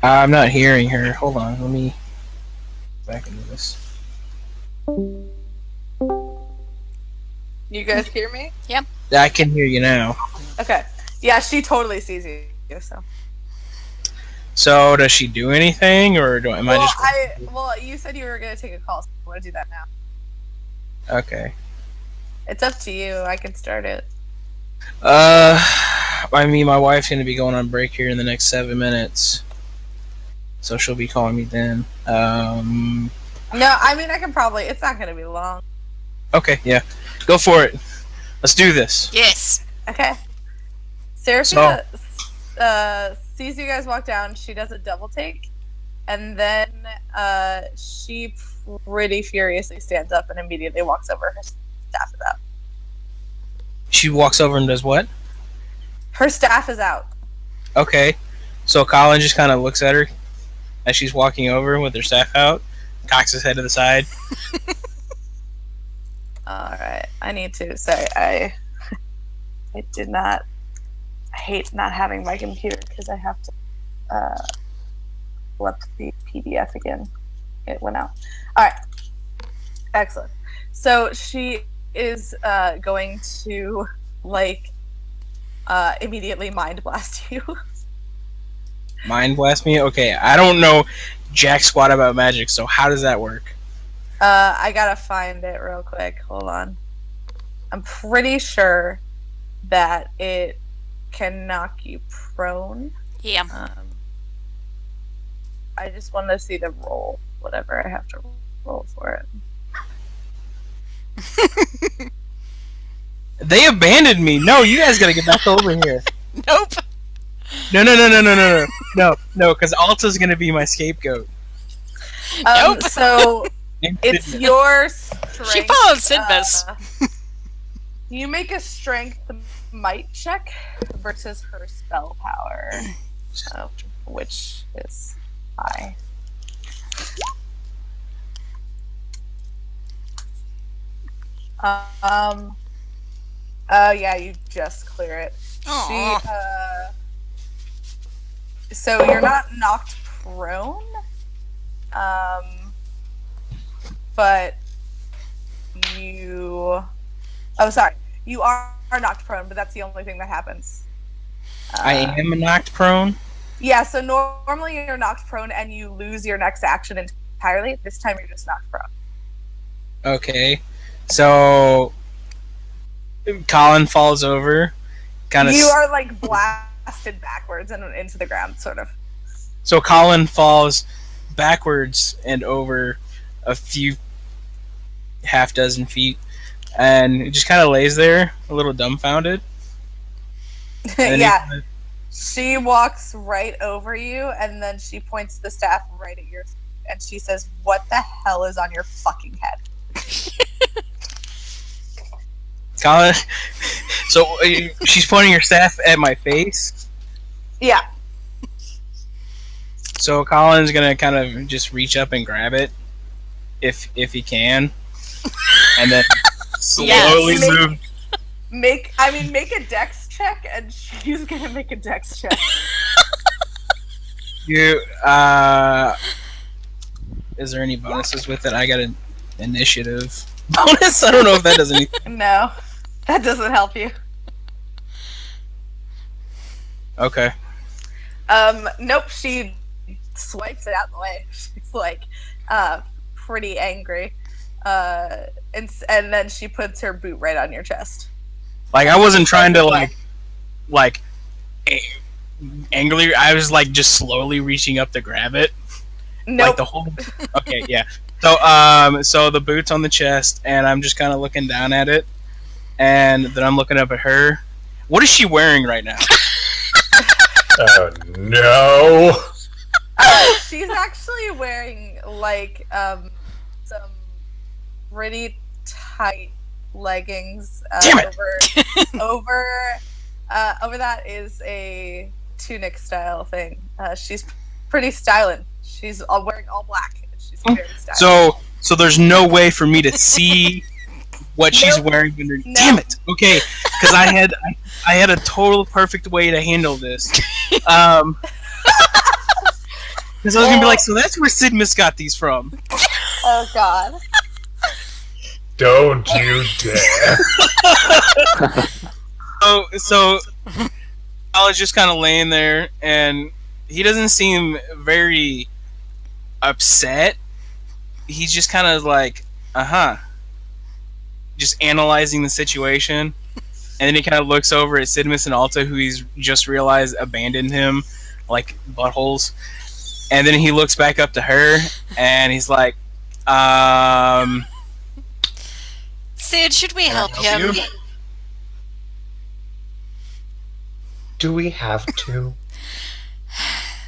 [SPEAKER 1] I'm not hearing her. Hold on. Let me back into this.
[SPEAKER 2] you guys hear me?
[SPEAKER 1] I can hear you now.
[SPEAKER 2] Okay. Yeah, she totally sees you. So.
[SPEAKER 1] So, does she do anything, or am I just
[SPEAKER 2] Well, you said you were gonna take a call, so I'm gonna do that now.
[SPEAKER 1] okay?
[SPEAKER 2] It's up to you. I can start it.
[SPEAKER 1] I mean, my wife's gonna be going on break here in the next 7 minutes, so she'll be calling me then.
[SPEAKER 2] No, I mean I can probably. It's not gonna be long.
[SPEAKER 1] Okay, yeah, go for it. Let's do this.
[SPEAKER 3] Yes.
[SPEAKER 2] Okay. Seraphina sees you guys walk down. She does a double take, and then she pretty furiously stands up and immediately walks over. Her staff is out.
[SPEAKER 1] She walks over and does what?
[SPEAKER 2] Her staff is out.
[SPEAKER 1] Okay, so Colin just kind of looks at her as she's walking over with her staff out, cocks his head to the side.
[SPEAKER 2] All right. I need to. Sorry, I did not. I hate not having my computer because I have to pull up the PDF again. It went out. All right. Excellent. So she is going to immediately mind blast you.
[SPEAKER 1] Mind blast me? Okay, I don't know jack squat about magic, so how does that work?
[SPEAKER 2] I gotta find it real quick. Hold on. I'm pretty sure that it can knock you prone.
[SPEAKER 3] Yeah.
[SPEAKER 2] I just want to see the roll. Whatever I have to roll for it.
[SPEAKER 1] They abandoned me. No, you guys gotta get back over here.
[SPEAKER 3] Nope.
[SPEAKER 1] No, because Alta's gonna be my scapegoat.
[SPEAKER 3] Nope.
[SPEAKER 2] So it's your strength.
[SPEAKER 3] She followed Sidbus.
[SPEAKER 2] You make a strength might check versus her spell power, which is high. Yeah, you just clear it.
[SPEAKER 3] Aw.
[SPEAKER 2] So you're not knocked prone, but you. Oh, sorry. You are knocked prone, but that's the only thing that happens.
[SPEAKER 1] I am knocked prone.
[SPEAKER 2] Yeah, so normally you're knocked prone and you lose your next action entirely. This time you're just knocked prone.
[SPEAKER 1] Okay, so Colin falls over, kind of.
[SPEAKER 2] You are blasted backwards and into the ground, sort of.
[SPEAKER 1] So Colin falls backwards and over a few half dozen feet, and he just kind of lays there, a little dumbfounded. And
[SPEAKER 2] Yeah. She walks right over you, and then she points the staff right at your feet, and she says, "What the hell is on your fucking head?"
[SPEAKER 1] Colin, so she's pointing her staff at my face.
[SPEAKER 2] Yeah.
[SPEAKER 1] So Colin's gonna kind of just reach up and grab it, if he can, and then slowly
[SPEAKER 3] Yes.
[SPEAKER 1] move.
[SPEAKER 2] Make a dex check, and she's gonna make a dex check.
[SPEAKER 1] You is there any bonuses with it? I got an initiative bonus. I don't know if that does anything.
[SPEAKER 2] No, that doesn't help you.
[SPEAKER 1] Okay.
[SPEAKER 2] Nope. She swipes it out the way. She's pretty angry, and then she puts her boot right on your chest.
[SPEAKER 1] Like I wasn't trying to angrily. I was just slowly reaching up to grab it.
[SPEAKER 2] Nope.
[SPEAKER 1] Like the whole. Okay, yeah. So the boot's on the chest, and I'm just kind of looking down at it, and then I'm looking up at her. What is she wearing right now?
[SPEAKER 4] Oh no!
[SPEAKER 2] She's actually wearing like some pretty tight leggings.
[SPEAKER 1] Damn it!
[SPEAKER 2] Over that is a tunic style thing. She's pretty styling. She's wearing all black. She's very stylish.
[SPEAKER 1] So there's no way for me to see what she's wearing under.
[SPEAKER 2] No.
[SPEAKER 1] Damn it! Okay, because I had a total perfect way to handle this. Because I was gonna be like, so that's where Sidmus got these from.
[SPEAKER 2] Oh God.
[SPEAKER 4] Don't you dare.
[SPEAKER 1] So I was just kind of laying there, and he doesn't seem very upset. He's just kind of like, just analyzing the situation. And then he kind of looks over at Sidmus and Alta, who he's just realized abandoned him like buttholes. And then he looks back up to her, and he's like,
[SPEAKER 3] Sid, should we help
[SPEAKER 1] help
[SPEAKER 3] him?
[SPEAKER 1] you?
[SPEAKER 4] Do we have to?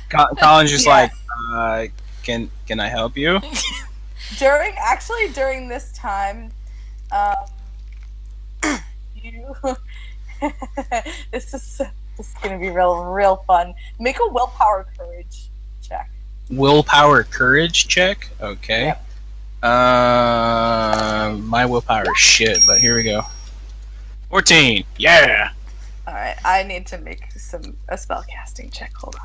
[SPEAKER 1] Colin's just
[SPEAKER 2] Yeah.
[SPEAKER 1] like, can I help you?
[SPEAKER 2] During this time, you this is gonna be real fun. Make a willpower courage check.
[SPEAKER 1] Willpower courage check? Okay.
[SPEAKER 2] Yep.
[SPEAKER 1] My willpower is shit, but here we go. 14. Yeah.
[SPEAKER 2] All right, I need to make a spell casting check. Hold on.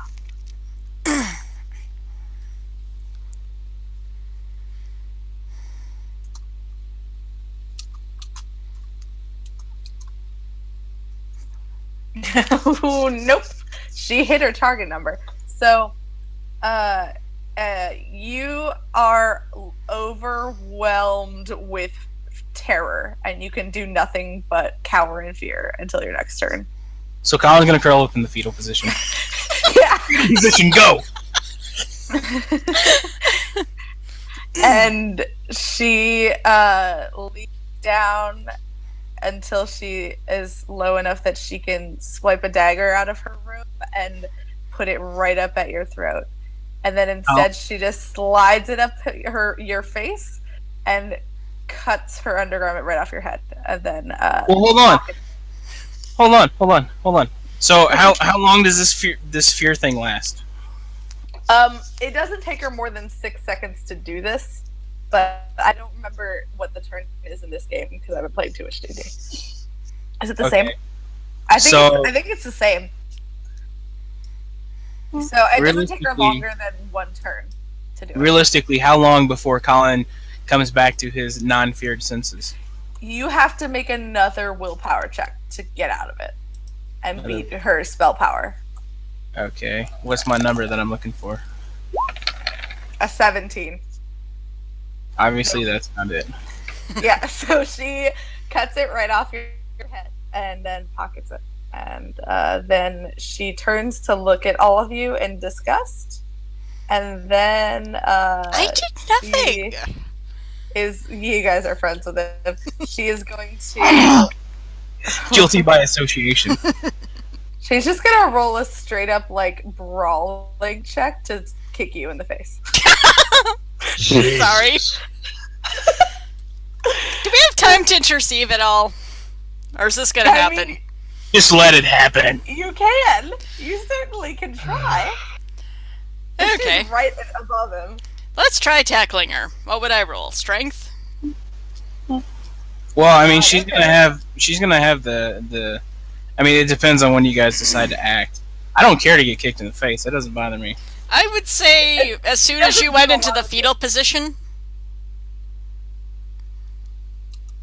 [SPEAKER 2] Nope. She hit her target number. So, you are overwhelmed with terror, and you can do nothing but cower in fear until your next turn.
[SPEAKER 1] So Colin's gonna curl up in the fetal position.
[SPEAKER 2] Yeah.
[SPEAKER 1] Position, go!
[SPEAKER 2] And she leaps down until she is low enough that she can swipe a dagger out of her robe and put it right up at your throat. And then instead she just slides it up your face and cuts her undergarment right off your head. And then
[SPEAKER 1] Well, hold on. So how long does this fear thing last?
[SPEAKER 2] it doesn't take her more than 6 seconds to do this, but I don't remember what the turn is in this game because I haven't played too much D&D. Is it the same? I think it's the same. So it doesn't take her longer than one turn to do it.
[SPEAKER 1] Realistically, how long before Colin comes back to his non-feared senses?
[SPEAKER 2] You have to make another willpower check to get out of it and beat her spell power.
[SPEAKER 1] Okay. What's my number that I'm looking for?
[SPEAKER 2] A 17.
[SPEAKER 1] Obviously, that's not it.
[SPEAKER 2] Yeah, so she cuts it right off your head and then pockets it. And then she turns to look at all of you in disgust. And then
[SPEAKER 3] I did nothing.
[SPEAKER 2] You guys are friends with him. She is going to...
[SPEAKER 1] Guilty by association.
[SPEAKER 2] She's just gonna roll a straight up like brawling check to kick you in the face.
[SPEAKER 3] Sorry. Do we have time to intercede at all? Or is this gonna happen?
[SPEAKER 2] mean,
[SPEAKER 1] Just let it happen.
[SPEAKER 2] you can. You certainly can try.
[SPEAKER 3] Okay.
[SPEAKER 2] She's right above him.
[SPEAKER 3] Let's try tackling her. What would I roll? Strength?
[SPEAKER 1] Well, I mean, she's gonna have the. I mean, it depends on when you guys decide to act. I don't care to get kicked in the face. That doesn't bother me.
[SPEAKER 3] I would say as soon as you went into the fetal position.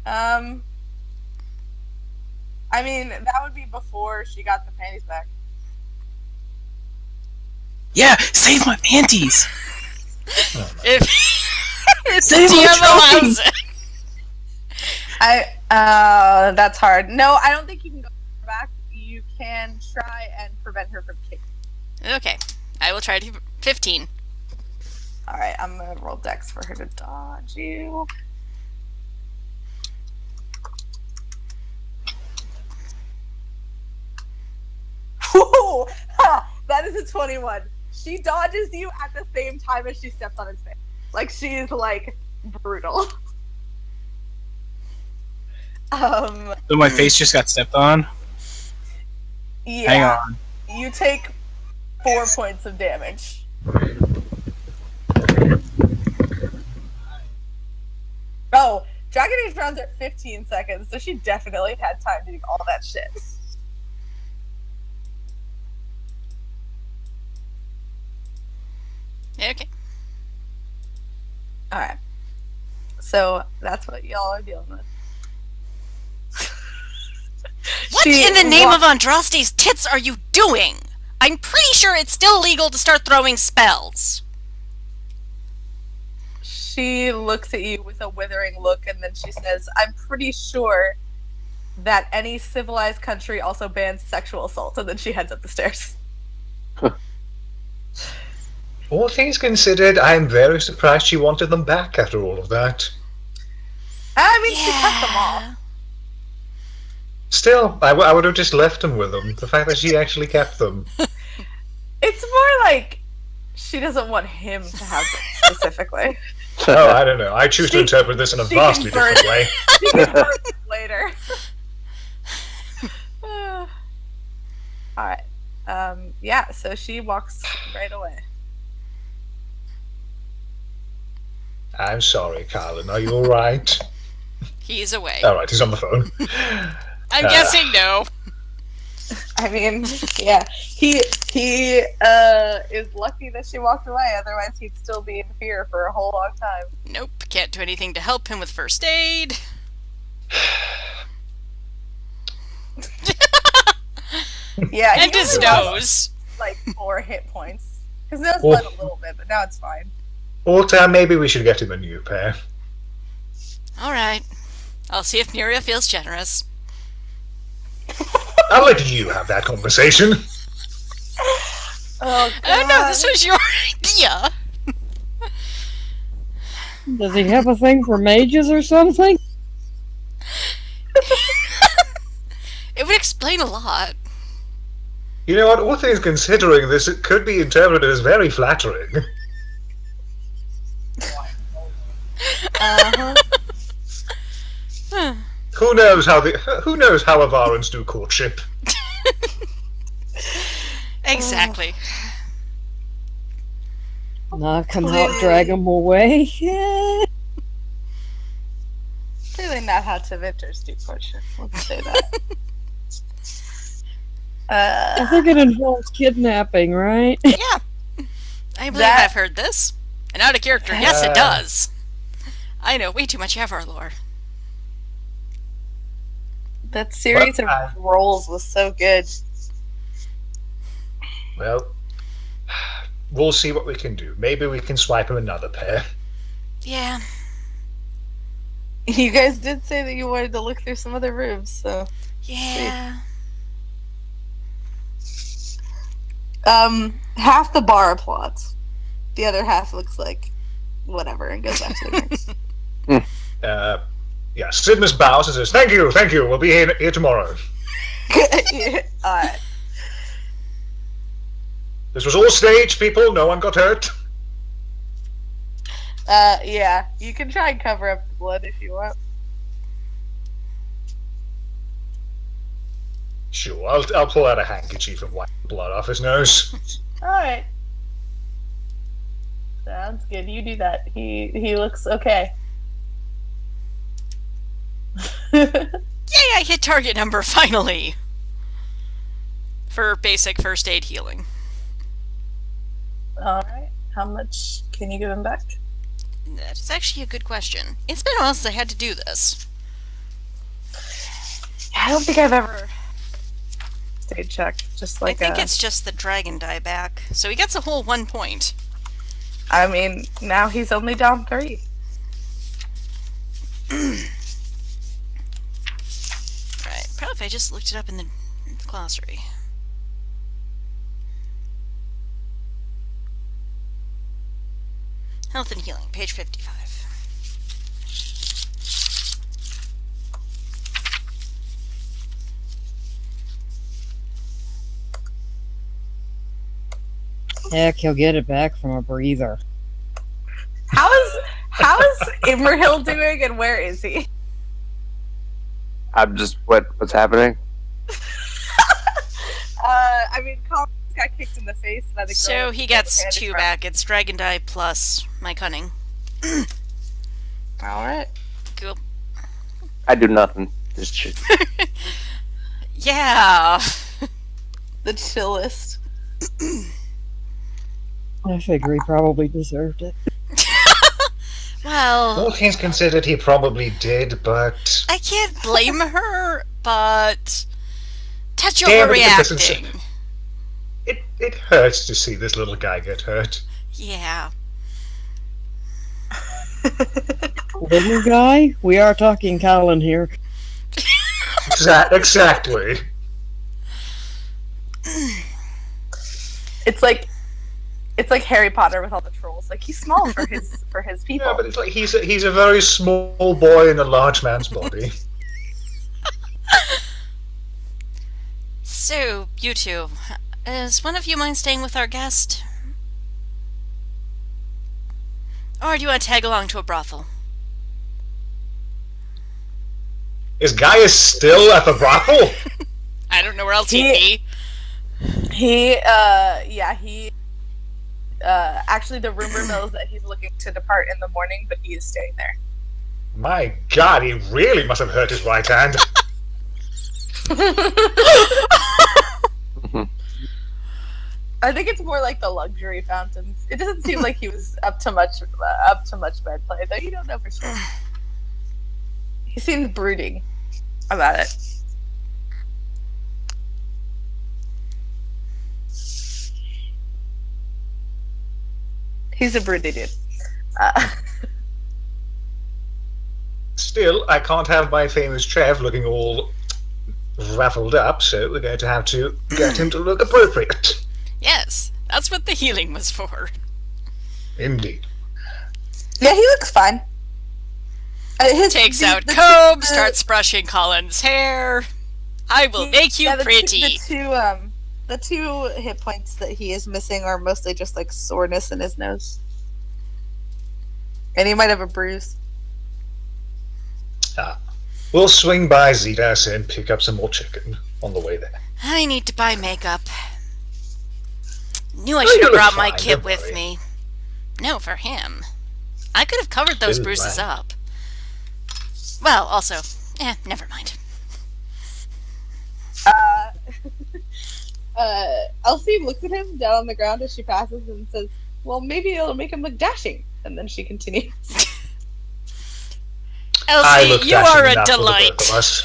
[SPEAKER 2] I mean, that would be before she got the panties back.
[SPEAKER 1] Yeah, save my panties.
[SPEAKER 3] If the
[SPEAKER 1] Save my
[SPEAKER 3] DM
[SPEAKER 1] trophy.
[SPEAKER 3] allows it.
[SPEAKER 2] That's hard. No, I don't think you can go back. You can try and prevent her from kicking.
[SPEAKER 3] Okay. I will try to 15.
[SPEAKER 2] Alright, I'm gonna roll dex for her to dodge you. Woo! Ha! That is a 21. she dodges you at the same time as she steps on his face. Like, she's, like, brutal.
[SPEAKER 1] So my face just got stepped on?
[SPEAKER 2] Yeah.
[SPEAKER 1] Hang on.
[SPEAKER 2] You take 4 points of damage. Oh, Dragon Age rounds are 15 seconds, so she definitely had time to do all that shit.
[SPEAKER 3] Okay.
[SPEAKER 2] Alright. So, that's what y'all are dealing with.
[SPEAKER 3] What in the name of Andraste's tits are you doing? I'm pretty sure it's still legal to start throwing spells.
[SPEAKER 2] She looks at you with a withering look, and then she says, I'm pretty sure that any civilized country also bans sexual assault, and then she heads up the stairs.
[SPEAKER 4] All things considered, I am very surprised she wanted them back after all of that.
[SPEAKER 2] I mean, she cut them off.
[SPEAKER 4] Still, I would have just left them with them. The fact that she actually kept them.
[SPEAKER 2] It's more like she doesn't want him to have them specifically.
[SPEAKER 4] Oh, I don't know. I choose to interpret this in a vastly different way.
[SPEAKER 2] She can burn it later. Alright. Yeah, so she walks right away.
[SPEAKER 4] I'm sorry, Carlin. Are you alright?
[SPEAKER 3] He's away.
[SPEAKER 4] Alright, he's on the phone.
[SPEAKER 3] I'm guessing no.
[SPEAKER 2] I mean, yeah, he is lucky that she walked away. Otherwise, he'd still be in fear for a whole long time.
[SPEAKER 3] Nope, can't do anything to help him with first aid.
[SPEAKER 2] Yeah,
[SPEAKER 3] And
[SPEAKER 2] he
[SPEAKER 3] his
[SPEAKER 2] only lost,
[SPEAKER 3] nose.
[SPEAKER 2] like 4 hit points. His nose bled a little bit, but now it's fine.
[SPEAKER 4] Alta, maybe we should get him a new pair.
[SPEAKER 3] Alright. I'll see if Nuria feels generous.
[SPEAKER 4] I'll let you have that conversation.
[SPEAKER 2] Oh,
[SPEAKER 3] Oh no, this was your idea!
[SPEAKER 6] Does he have a thing for mages or something?
[SPEAKER 3] It would explain a lot.
[SPEAKER 4] You know what? All things considering, this it could be interpreted as very flattering.
[SPEAKER 2] Uh-huh.
[SPEAKER 4] Who knows how Avarans do courtship?
[SPEAKER 3] Exactly.
[SPEAKER 6] Knock him out, drag him away. Yeah.
[SPEAKER 2] Clearly not how Tevinters do courtship. Let's say that.
[SPEAKER 6] I think it involves kidnapping, right?
[SPEAKER 3] Yeah. I believe I've heard this. And out of character, yes it does. I know way too much Avar lore.
[SPEAKER 2] That series of rolls was so good.
[SPEAKER 4] Well, we'll see what we can do. Maybe we can swipe him another pair.
[SPEAKER 3] Yeah.
[SPEAKER 2] You guys did say that you wanted to look through some other rooms, so...
[SPEAKER 3] Yeah.
[SPEAKER 2] Half the bar applauds. The other half looks like whatever and goes back to the rooms.
[SPEAKER 4] Yeah, Sidmus bows and says, thank you, we'll be here tomorrow.
[SPEAKER 2] Alright.
[SPEAKER 4] This was all staged, people, no one got hurt.
[SPEAKER 2] Yeah, you can try and cover up the blood if you want.
[SPEAKER 4] Sure, I'll pull out a handkerchief and wipe the blood off his nose.
[SPEAKER 2] Alright. Sounds good, you do that. He looks okay.
[SPEAKER 3] Yay, I hit target number finally! For basic first aid healing.
[SPEAKER 2] Alright, how much can you give him back?
[SPEAKER 3] That is actually a good question. It's been a while since I had to do this.
[SPEAKER 2] I don't think I've ever stayed checked. Just like
[SPEAKER 3] I think it's just the dragon die back. So he gets a whole 1 point.
[SPEAKER 2] I mean, now he's only down 3.
[SPEAKER 3] Right, probably if I just looked it up in the glossary. Health and healing, page 55.
[SPEAKER 6] Heck, he'll get it back from a breather.
[SPEAKER 2] How is Immerhill doing, and where is he?
[SPEAKER 5] I'm just what's happening?
[SPEAKER 2] I mean, Collins got kicked in the face by the girl.
[SPEAKER 3] So he gets 2 back. It's Dragon Die plus my cunning.
[SPEAKER 2] All right.
[SPEAKER 3] Cool.
[SPEAKER 5] I do nothing. Just shit.
[SPEAKER 3] Yeah.
[SPEAKER 2] The chillest.
[SPEAKER 6] I figure he probably deserved it.
[SPEAKER 3] Well,
[SPEAKER 4] All things considered, he probably did, but
[SPEAKER 3] I can't blame her, but touch
[SPEAKER 4] Yeah, but it doesn't
[SPEAKER 3] overreacting.
[SPEAKER 4] it hurts to see this little guy get hurt.
[SPEAKER 3] Yeah.
[SPEAKER 6] Little guy? We are talking Colin here.
[SPEAKER 4] Exactly.
[SPEAKER 2] It's like Harry Potter with all the trolls. Like, he's small for his people.
[SPEAKER 4] Yeah, but it's like he's a very small boy in a large man's body.
[SPEAKER 3] So, you two, is one of you mind staying with our guest? Or do you want to tag along to a brothel?
[SPEAKER 4] Is Gaius still at the brothel?
[SPEAKER 3] I don't know where else he'd be.
[SPEAKER 2] Actually, the rumor mills that he's looking to depart in the morning, but he is staying there.
[SPEAKER 4] My God, he really must have hurt his right hand.
[SPEAKER 2] I think it's more like the luxury fountains. It doesn't seem like he was up to much bad play, though you don't know for sure. He seems brooding about it. He's a broody dude.
[SPEAKER 4] Still, I can't have my famous Trev looking all raffled up, so we're going to have to get him to look appropriate.
[SPEAKER 3] Yes, that's what the healing was for.
[SPEAKER 4] Indeed.
[SPEAKER 2] Yeah, he looks fine.
[SPEAKER 3] Takes out comb, starts brushing Colin's hair. I will make you pretty.
[SPEAKER 2] The two hit points that he is missing are mostly just like soreness in his nose. And he might have a bruise.
[SPEAKER 4] We'll swing by Zetas and pick up some more chicken on the way there.
[SPEAKER 3] I need to buy makeup. Knew I
[SPEAKER 4] Oh,
[SPEAKER 3] should
[SPEAKER 4] you
[SPEAKER 3] have
[SPEAKER 4] look
[SPEAKER 3] brought my
[SPEAKER 4] fine,
[SPEAKER 3] kit
[SPEAKER 4] don't
[SPEAKER 3] with
[SPEAKER 4] worry.
[SPEAKER 3] me. No, for him. I could have covered those
[SPEAKER 4] Ooh,
[SPEAKER 3] bruises
[SPEAKER 4] wow.
[SPEAKER 3] up. Well, also, never mind.
[SPEAKER 2] Elsie looks at him down on the ground as she passes and says, "Well, maybe it'll make him look dashing." And then she continues.
[SPEAKER 4] I
[SPEAKER 3] Elsie,
[SPEAKER 4] look
[SPEAKER 3] you
[SPEAKER 4] dashing
[SPEAKER 3] are a
[SPEAKER 4] enough for the
[SPEAKER 3] delight.
[SPEAKER 4] both of us.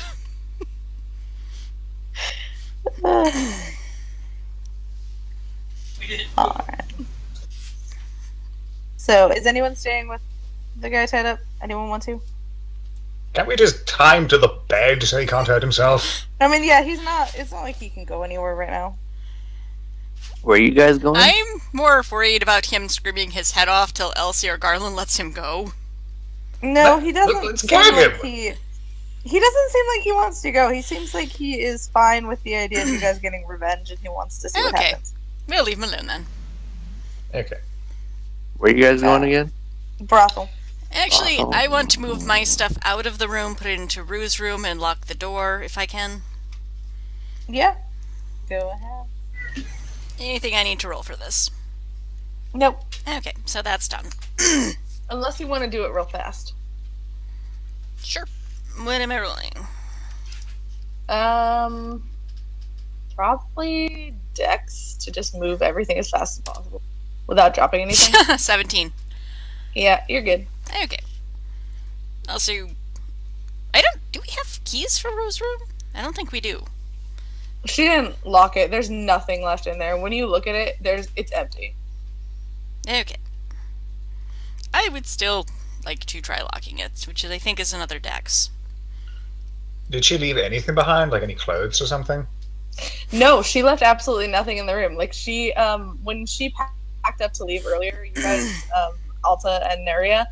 [SPEAKER 2] Alright. So, is anyone staying with the guy tied up? Anyone want to?
[SPEAKER 4] Can't we just tie him to the bed so he can't hurt himself?
[SPEAKER 2] I mean, yeah, it's not like he can go anywhere right now.
[SPEAKER 5] Where are you guys going?
[SPEAKER 3] I'm more worried about him screaming his head off till Elsie or Garland lets him go.
[SPEAKER 2] No, he doesn't
[SPEAKER 4] Let's
[SPEAKER 2] seem
[SPEAKER 4] gag
[SPEAKER 2] like
[SPEAKER 4] him.
[SPEAKER 2] he doesn't seem like he wants to go. He seems like he is fine with the idea of you guys getting revenge and he wants to see what
[SPEAKER 3] Okay.
[SPEAKER 2] happens.
[SPEAKER 3] We'll leave him alone then.
[SPEAKER 4] Okay.
[SPEAKER 5] Where are you guys going again?
[SPEAKER 2] Brothel.
[SPEAKER 3] Actually,
[SPEAKER 5] Oh.
[SPEAKER 3] I want to move my stuff out of the room, put it into Rue's room, and lock the door if I can.
[SPEAKER 2] Yeah. Go ahead.
[SPEAKER 3] Anything I need to roll for this?
[SPEAKER 2] Nope.
[SPEAKER 3] Okay, so that's done.
[SPEAKER 2] Unless you want to do it real fast.
[SPEAKER 3] Sure. What am I rolling?
[SPEAKER 2] Probably Dex to just move everything as fast as possible without dropping anything.
[SPEAKER 3] 17.
[SPEAKER 2] Yeah, you're good.
[SPEAKER 3] Okay. Also, do we have keys for Rue's room? I don't think we do.
[SPEAKER 2] She didn't lock it. There's nothing left in there. When you look at it, it's empty.
[SPEAKER 3] Okay. I would still like to try locking it, which I think is another Dex.
[SPEAKER 4] Did she leave anything behind, like any clothes or something?
[SPEAKER 2] No, she left absolutely nothing in the room. Like she, when she packed up to leave earlier, you guys, Alta and Neria,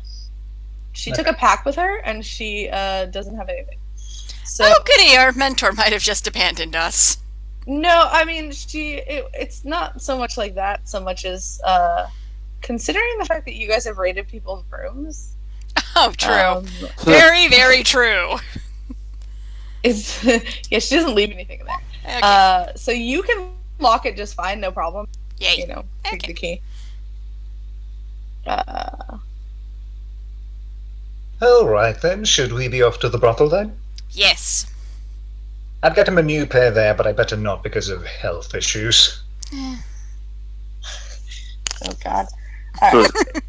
[SPEAKER 2] she took a pack with her, and she doesn't have anything. So
[SPEAKER 3] Oh, goody! Our mentor might have just abandoned us.
[SPEAKER 2] No, I mean it's not so much like that, so much as considering the fact that you guys have raided people's rooms.
[SPEAKER 3] Oh, true.
[SPEAKER 2] Um,
[SPEAKER 3] Very, very true.
[SPEAKER 2] it's yeah, she doesn't leave anything in there.
[SPEAKER 3] Okay.
[SPEAKER 2] So you can lock it just fine, no problem.
[SPEAKER 3] Yay.
[SPEAKER 2] You know, take
[SPEAKER 3] Okay.
[SPEAKER 2] the key.
[SPEAKER 4] All right then. Should we be off to the brothel then?
[SPEAKER 3] Yes.
[SPEAKER 4] I'd get him a new pair there, but I better not because of health issues.
[SPEAKER 2] Oh God.
[SPEAKER 5] So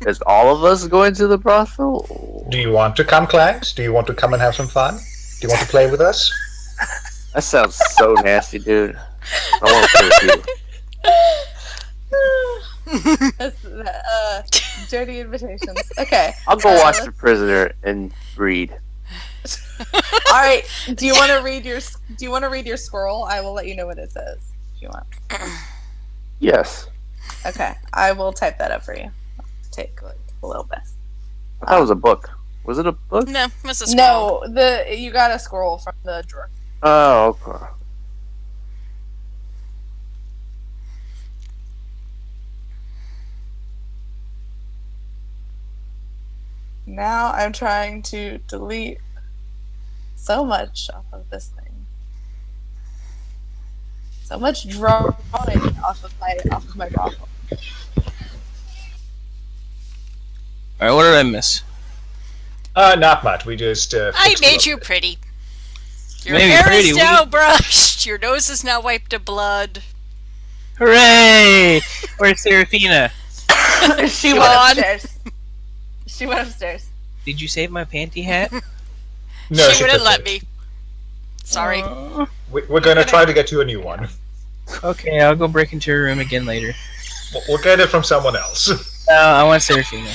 [SPEAKER 5] is all of us going to the brothel?
[SPEAKER 4] Do you want to come, Clanks? Do you want to come and have some fun? Do you want to play with us?
[SPEAKER 5] That sounds so nasty, dude. I want to play with you.
[SPEAKER 2] That's, dirty invitations. Okay.
[SPEAKER 5] I'll go watch The
[SPEAKER 2] let's-
[SPEAKER 5] Prisoner and read.
[SPEAKER 2] All right. Do you want to read your scroll? I will let you know what it says if you want.
[SPEAKER 5] Yes.
[SPEAKER 2] Okay. I will type that up for you. Take like a little bit.
[SPEAKER 5] I thought it was a book. Was it a book?
[SPEAKER 3] No, Mrs. Squirrel.
[SPEAKER 2] No, you got a scroll from the drawer.
[SPEAKER 5] Oh, okay.
[SPEAKER 2] Now I'm trying to delete so much off of this thing. So much drawing off of my brothel.
[SPEAKER 1] Alright, what did I miss?
[SPEAKER 4] Not much. We just.
[SPEAKER 3] I
[SPEAKER 4] fixed
[SPEAKER 3] made
[SPEAKER 4] it
[SPEAKER 3] you
[SPEAKER 4] up.
[SPEAKER 3] pretty. Your
[SPEAKER 1] Maybe
[SPEAKER 3] hair
[SPEAKER 1] pretty,
[SPEAKER 3] is
[SPEAKER 1] we-
[SPEAKER 3] now brushed. Your nose is now wiped of blood.
[SPEAKER 1] Hooray! Where's Serafina?
[SPEAKER 2] She
[SPEAKER 3] Come
[SPEAKER 2] went
[SPEAKER 3] on.
[SPEAKER 2] upstairs. She went upstairs.
[SPEAKER 1] Did you save my panty hat?
[SPEAKER 4] No,
[SPEAKER 3] she wouldn't
[SPEAKER 4] couldn't.
[SPEAKER 3] let me. Sorry.
[SPEAKER 4] We're going to try to get you a new one.
[SPEAKER 1] Okay, I'll go break into her room again later.
[SPEAKER 4] We'll get it from someone else.
[SPEAKER 1] I want Serafina.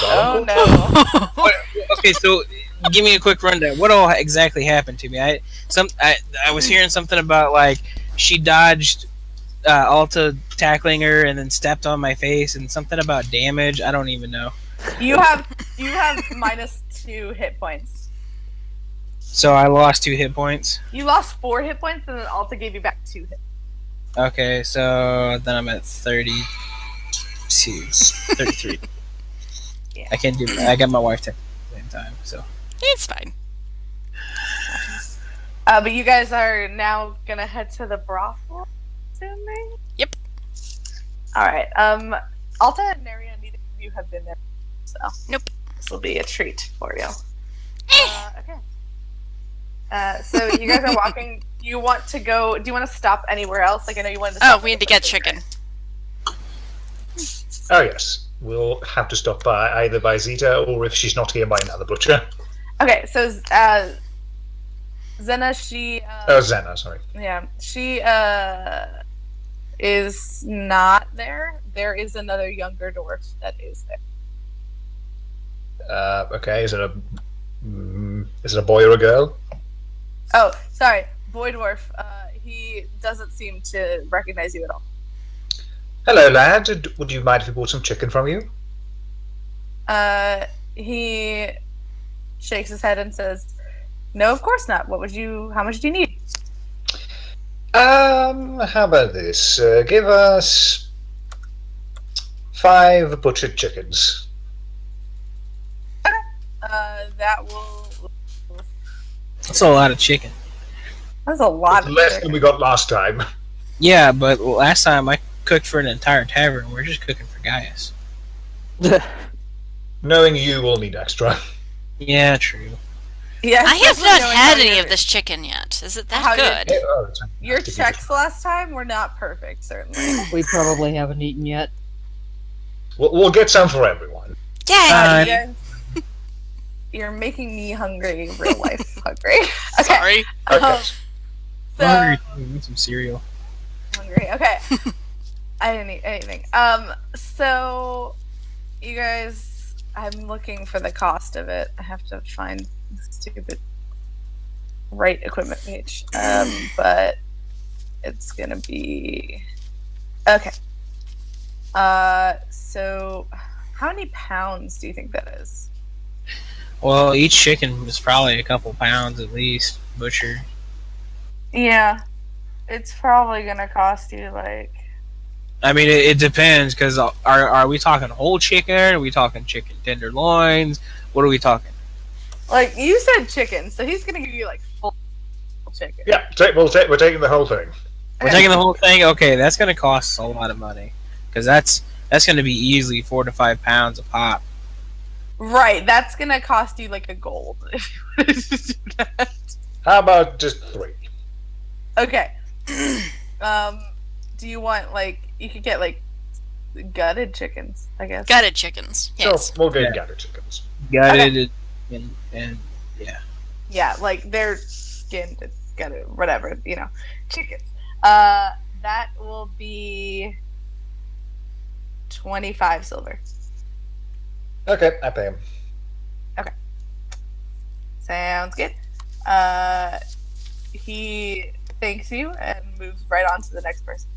[SPEAKER 2] Oh no.
[SPEAKER 1] Okay, so give me a quick rundown. What all exactly happened to me? I was hearing something about like she dodged Alta tackling her and then stepped on my face, and something about damage. I don't even know.
[SPEAKER 2] You have -2 hit points.
[SPEAKER 1] So I lost 2 hit points.
[SPEAKER 2] You lost 4 hit points, and then Alta gave you back 2 hit.
[SPEAKER 1] Okay, so then I'm at 32, 33.
[SPEAKER 2] Yeah.
[SPEAKER 1] I can't do that. I got my wife at the same time, so.
[SPEAKER 3] It's fine.
[SPEAKER 2] But you guys are now gonna head to the brothel, assuming?
[SPEAKER 3] Yep.
[SPEAKER 2] Alright, Alta and Naria, neither of you have been there, so.
[SPEAKER 3] Nope.
[SPEAKER 2] This will be a treat for you. Okay. So you guys are walking. You want to go? Do you want to stop anywhere else? Like I know you wanted to.
[SPEAKER 3] Oh,
[SPEAKER 2] Stop
[SPEAKER 3] we need to get chicken.
[SPEAKER 4] Oh, yes. We'll have to stop by either by Zeta or if she's not here by another butcher.
[SPEAKER 2] Okay, so Zena, she.
[SPEAKER 4] Oh, Zena, sorry.
[SPEAKER 2] Yeah, she is not there. There is another younger dwarf that is there.
[SPEAKER 4] Okay, is it a boy or a girl?
[SPEAKER 2] Oh, sorry, boy dwarf. He doesn't seem to recognize you at all.
[SPEAKER 4] Hello, lad. Would you mind if we bought some chicken from you?
[SPEAKER 2] He shakes his head and says, "No, of course not. What would you? How much do you need?"
[SPEAKER 4] How about this? Give us 5 butchered chickens.
[SPEAKER 2] That will.
[SPEAKER 1] That's a lot of chicken.
[SPEAKER 2] That's a lot
[SPEAKER 4] It's
[SPEAKER 2] of
[SPEAKER 4] less
[SPEAKER 2] chicken.
[SPEAKER 4] than we got last time.
[SPEAKER 1] Yeah, but last time I cooked for an entire tavern. We're just cooking for Gaius.
[SPEAKER 4] Knowing you, we'll need extra.
[SPEAKER 1] Yeah, true.
[SPEAKER 2] Yeah,
[SPEAKER 3] I have
[SPEAKER 2] especially
[SPEAKER 3] not
[SPEAKER 2] knowing
[SPEAKER 3] had
[SPEAKER 2] how
[SPEAKER 3] any
[SPEAKER 2] your-
[SPEAKER 3] of this chicken yet. Is it that
[SPEAKER 2] How
[SPEAKER 3] good?
[SPEAKER 2] Your checks last time were not perfect, certainly.
[SPEAKER 6] We probably haven't eaten yet.
[SPEAKER 4] We'll get some for everyone.
[SPEAKER 3] Yay!
[SPEAKER 2] You guys- You're making me hungry, real life hungry. Okay.
[SPEAKER 3] Sorry.
[SPEAKER 4] Okay.
[SPEAKER 2] So,
[SPEAKER 1] Hungry. Need some cereal.
[SPEAKER 2] hungry. Okay. I didn't eat anything. So you guys, I'm looking for the cost of it. I have to find the stupid right equipment page. But it's gonna be okay. So how many pounds do you think that is?
[SPEAKER 1] Well, each chicken is probably a couple pounds at least, butchered.
[SPEAKER 2] Yeah. It's probably gonna cost you like.
[SPEAKER 1] I mean, it depends, because are we talking whole chicken? Are we talking chicken tenderloins? What are we talking?
[SPEAKER 2] Like, you said chicken, so he's gonna give you like full chicken.
[SPEAKER 4] Yeah, we're taking the whole thing.
[SPEAKER 1] We're taking the whole thing? Okay, that's going to cost a lot of money. Because that's going to be easily 4 to 5 pounds a pop.
[SPEAKER 2] Right, that's gonna cost you like a gold if you wanted to do that.
[SPEAKER 4] How about just 3?
[SPEAKER 2] Okay. Do you want like you could get like gutted chickens, I guess.
[SPEAKER 3] Gutted chickens. Yes.
[SPEAKER 4] So we'll get
[SPEAKER 1] Yeah.
[SPEAKER 4] gathered chickens.
[SPEAKER 1] Gutted and yeah.
[SPEAKER 2] Yeah, like they're skinned, gutted, whatever, chickens. That will be 25 silver.
[SPEAKER 4] Okay, I pay him.
[SPEAKER 2] Sounds good. He thanks you and moves right on to the next person.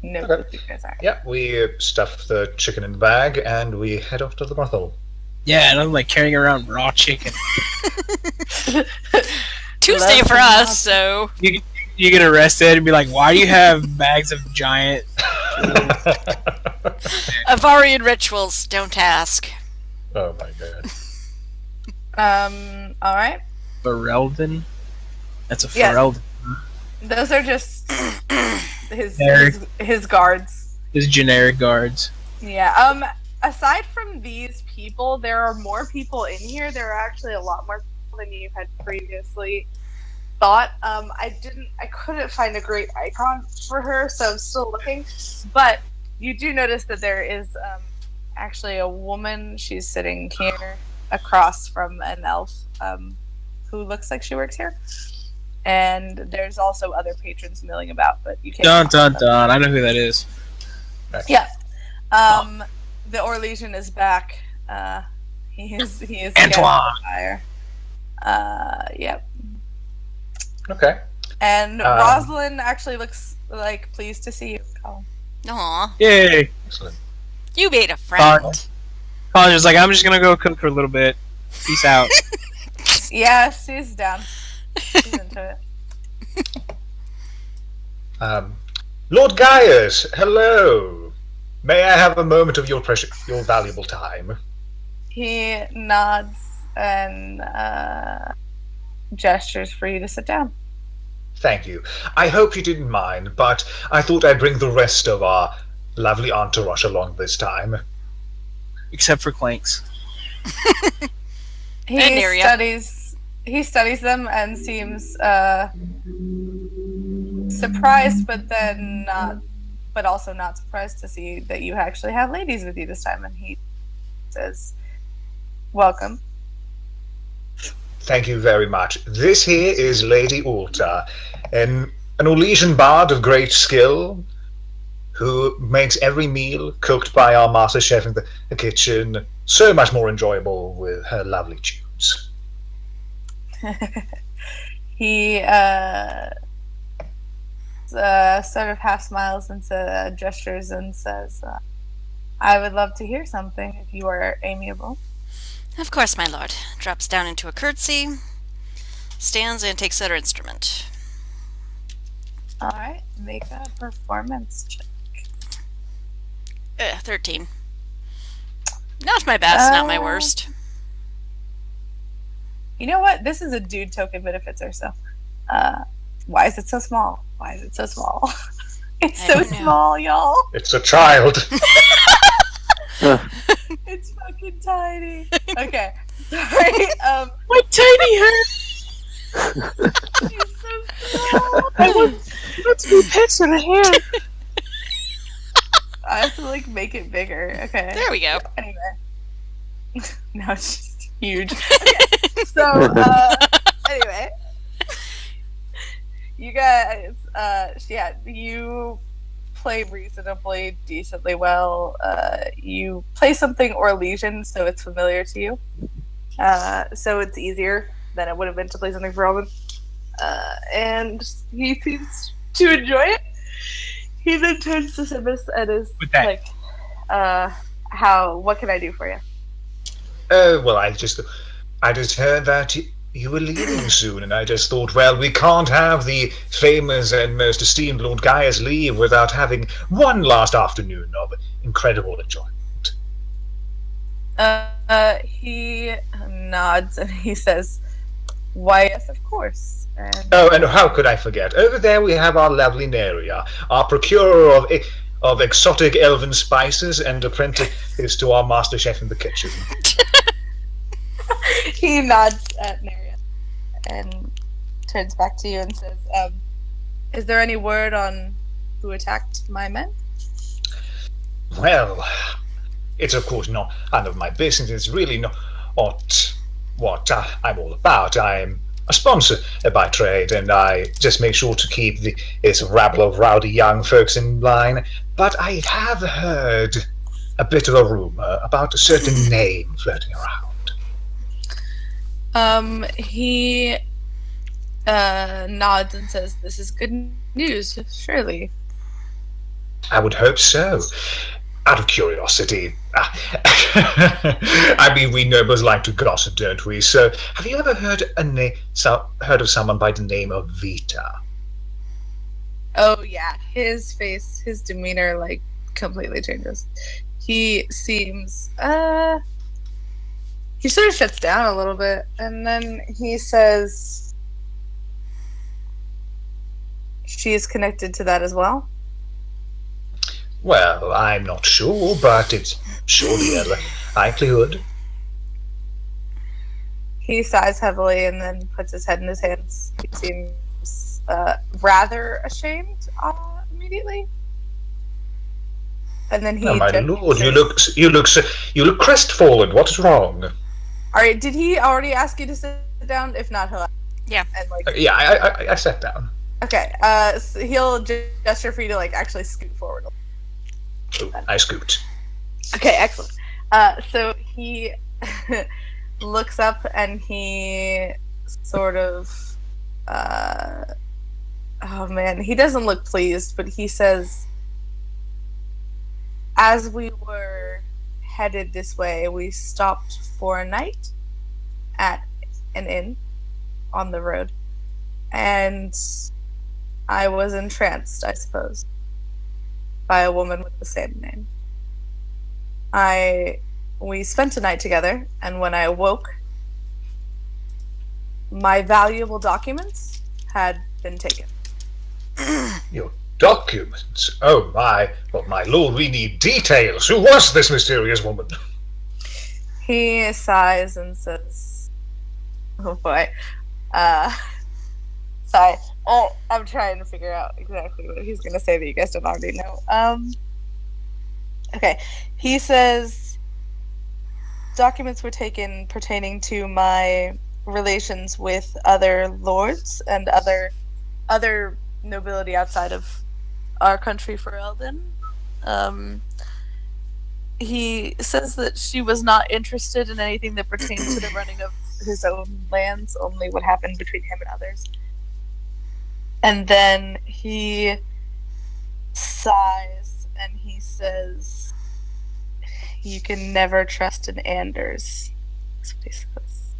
[SPEAKER 2] No,
[SPEAKER 4] Okay.
[SPEAKER 2] you guys are.
[SPEAKER 4] Yeah, we stuff the chicken in the bag and we head off to the brothel.
[SPEAKER 1] Yeah, and I'm like carrying around raw chicken.
[SPEAKER 3] Tuesday for us, so
[SPEAKER 1] You get arrested and be like, why do you have bags of giant
[SPEAKER 3] Avarian rituals. Don't ask.
[SPEAKER 4] Oh my god.
[SPEAKER 2] All right.
[SPEAKER 1] Ferelden? That's a
[SPEAKER 2] Yeah.
[SPEAKER 1] Ferelden.
[SPEAKER 2] Those are just his
[SPEAKER 1] Eric.
[SPEAKER 2] his guards.
[SPEAKER 1] His generic guards.
[SPEAKER 2] Yeah. Aside from these people, there are more people in here. There are actually a lot more people than you had previously thought. I couldn't find a great icon for her, so I'm still looking. But you do notice that there is actually a woman. She's sitting here across from an elf who looks like she works here. And there's also other patrons milling about, but you can't.
[SPEAKER 1] Dun dun dun. I know who that is.
[SPEAKER 2] Yeah. The Orlesian is back. He is
[SPEAKER 1] Antoine.
[SPEAKER 2] fire. Yep.
[SPEAKER 4] Okay.
[SPEAKER 2] And Rosalind actually looks like pleased to see you, Colin.
[SPEAKER 3] Aw,
[SPEAKER 1] Yay.
[SPEAKER 4] Excellent.
[SPEAKER 3] you made a friend.
[SPEAKER 1] Colin's just like, I'm just gonna go cook for a little bit. Peace out.
[SPEAKER 2] Yeah, she's down. She's into it.
[SPEAKER 4] Lord Gaius, hello. May I have a moment of your valuable time?
[SPEAKER 2] He nods and gestures for you to sit down.
[SPEAKER 4] Thank you. I hope you didn't mind, but I thought I'd bring the rest of our lovely entourage along this time.
[SPEAKER 1] Except for Clanks.
[SPEAKER 2] He
[SPEAKER 3] And Neria.
[SPEAKER 2] studies them and seems surprised, but also not surprised to see that you actually have ladies with you this time. And he says, "Welcome."
[SPEAKER 4] Thank you very much. This here is Lady Ulta, an Orlesian bard of great skill, who makes every meal cooked by our master chef in the kitchen so much more enjoyable with her lovely tunes.
[SPEAKER 2] He sort of half smiles and gestures and says, "I would love to hear something if you are amiable."
[SPEAKER 3] Of course, my lord. Drops down into a curtsy, stands and takes out her instrument.
[SPEAKER 2] All right, make a performance check.
[SPEAKER 3] 13. Not my best, not my worst.
[SPEAKER 2] You know what? This is a dude token, but if it's her, so. Why is it so small? Why is it so small? It's
[SPEAKER 3] I
[SPEAKER 2] so
[SPEAKER 3] don't know.
[SPEAKER 2] small, y'all.
[SPEAKER 4] It's a child.
[SPEAKER 2] It's fucking tiny. Okay. Sorry.
[SPEAKER 1] My tiny head!
[SPEAKER 2] She's so small.
[SPEAKER 1] Let's be pets in the hair.
[SPEAKER 2] I have to like make it bigger. Okay.
[SPEAKER 3] There we go.
[SPEAKER 2] Anyway. Now it's just huge. Okay. So, anyway. You guys, you play reasonably, decently well. You play something Orlesian, so it's familiar to you. So it's easier than it would have been to play something for Robin. And he seems to enjoy it. He then turns to Simus and is
[SPEAKER 1] With that.
[SPEAKER 2] like, what can I do for you?
[SPEAKER 4] Well, I just heard that you were leaving soon, and I just thought, well, we can't have the famous and most esteemed Lord Gaius leave without having one last afternoon of incredible enjoyment.
[SPEAKER 2] He nods and he says, "Why, yes, of course." And
[SPEAKER 4] Oh, and how could I forget? Over there we have our lovely Neria, our procurer of exotic elven spices and apprentice to our master chef in the kitchen.
[SPEAKER 2] he nods at Neria and turns back to you and says, "Is there any word on who attacked my men?"
[SPEAKER 4] Well, it's of course not none of my business. It's really not what I'm all about. I'm a sponsor by trade, and I just make sure to keep this rabble of rowdy young folks in line. But I have heard a bit of a rumor about a certain name floating around.
[SPEAKER 2] He nods and says, "This is good news, surely."
[SPEAKER 4] I would hope so. Out of curiosity, I mean, we nobles like to gossip, don't we? So, have you ever heard of someone by the name of Vita?
[SPEAKER 2] Oh yeah, his face, his demeanor, like, completely changes. He seems, he sort of shuts down a little bit, and then he says, "She is connected to that as well?"
[SPEAKER 4] Well, I'm not sure, but it's surely a likelihood.
[SPEAKER 2] He sighs heavily and then puts his head in his hands. He seems rather ashamed immediately. And then he.
[SPEAKER 4] Oh, my
[SPEAKER 2] gently
[SPEAKER 4] lord,
[SPEAKER 2] says,
[SPEAKER 4] you look crestfallen. What is wrong?
[SPEAKER 2] All right, did he already ask you to sit down? If not, he'll.
[SPEAKER 3] Yeah.
[SPEAKER 2] And like.
[SPEAKER 4] Yeah, I sat down.
[SPEAKER 2] Okay. So he'll gesture for you to like actually scoot forward.
[SPEAKER 4] Ooh, I scooped.
[SPEAKER 2] Okay, excellent. So he looks up and he sort of, oh man, he doesn't look pleased, but he says, "As we were headed this way, we stopped for a night at an inn on the road, and I was entranced, I suppose, by a woman with the same name. We spent a night together, and when I awoke, my valuable documents had been taken."
[SPEAKER 4] Your documents? Oh my! Well, my lord, we need details. Who was this mysterious woman?
[SPEAKER 2] He sighs and says, "Oh boy, sorry. Oh, I'm trying to figure out exactly what he's gonna say that you guys don't already know." Okay, he says documents were taken pertaining to my relations with other lords and other nobility outside of our country for Eldon. He says that she was not interested in anything that pertained to the running of his own lands, only what happened between him and others. And then he sighs and he says, "You can never trust an Anders." That's what he says.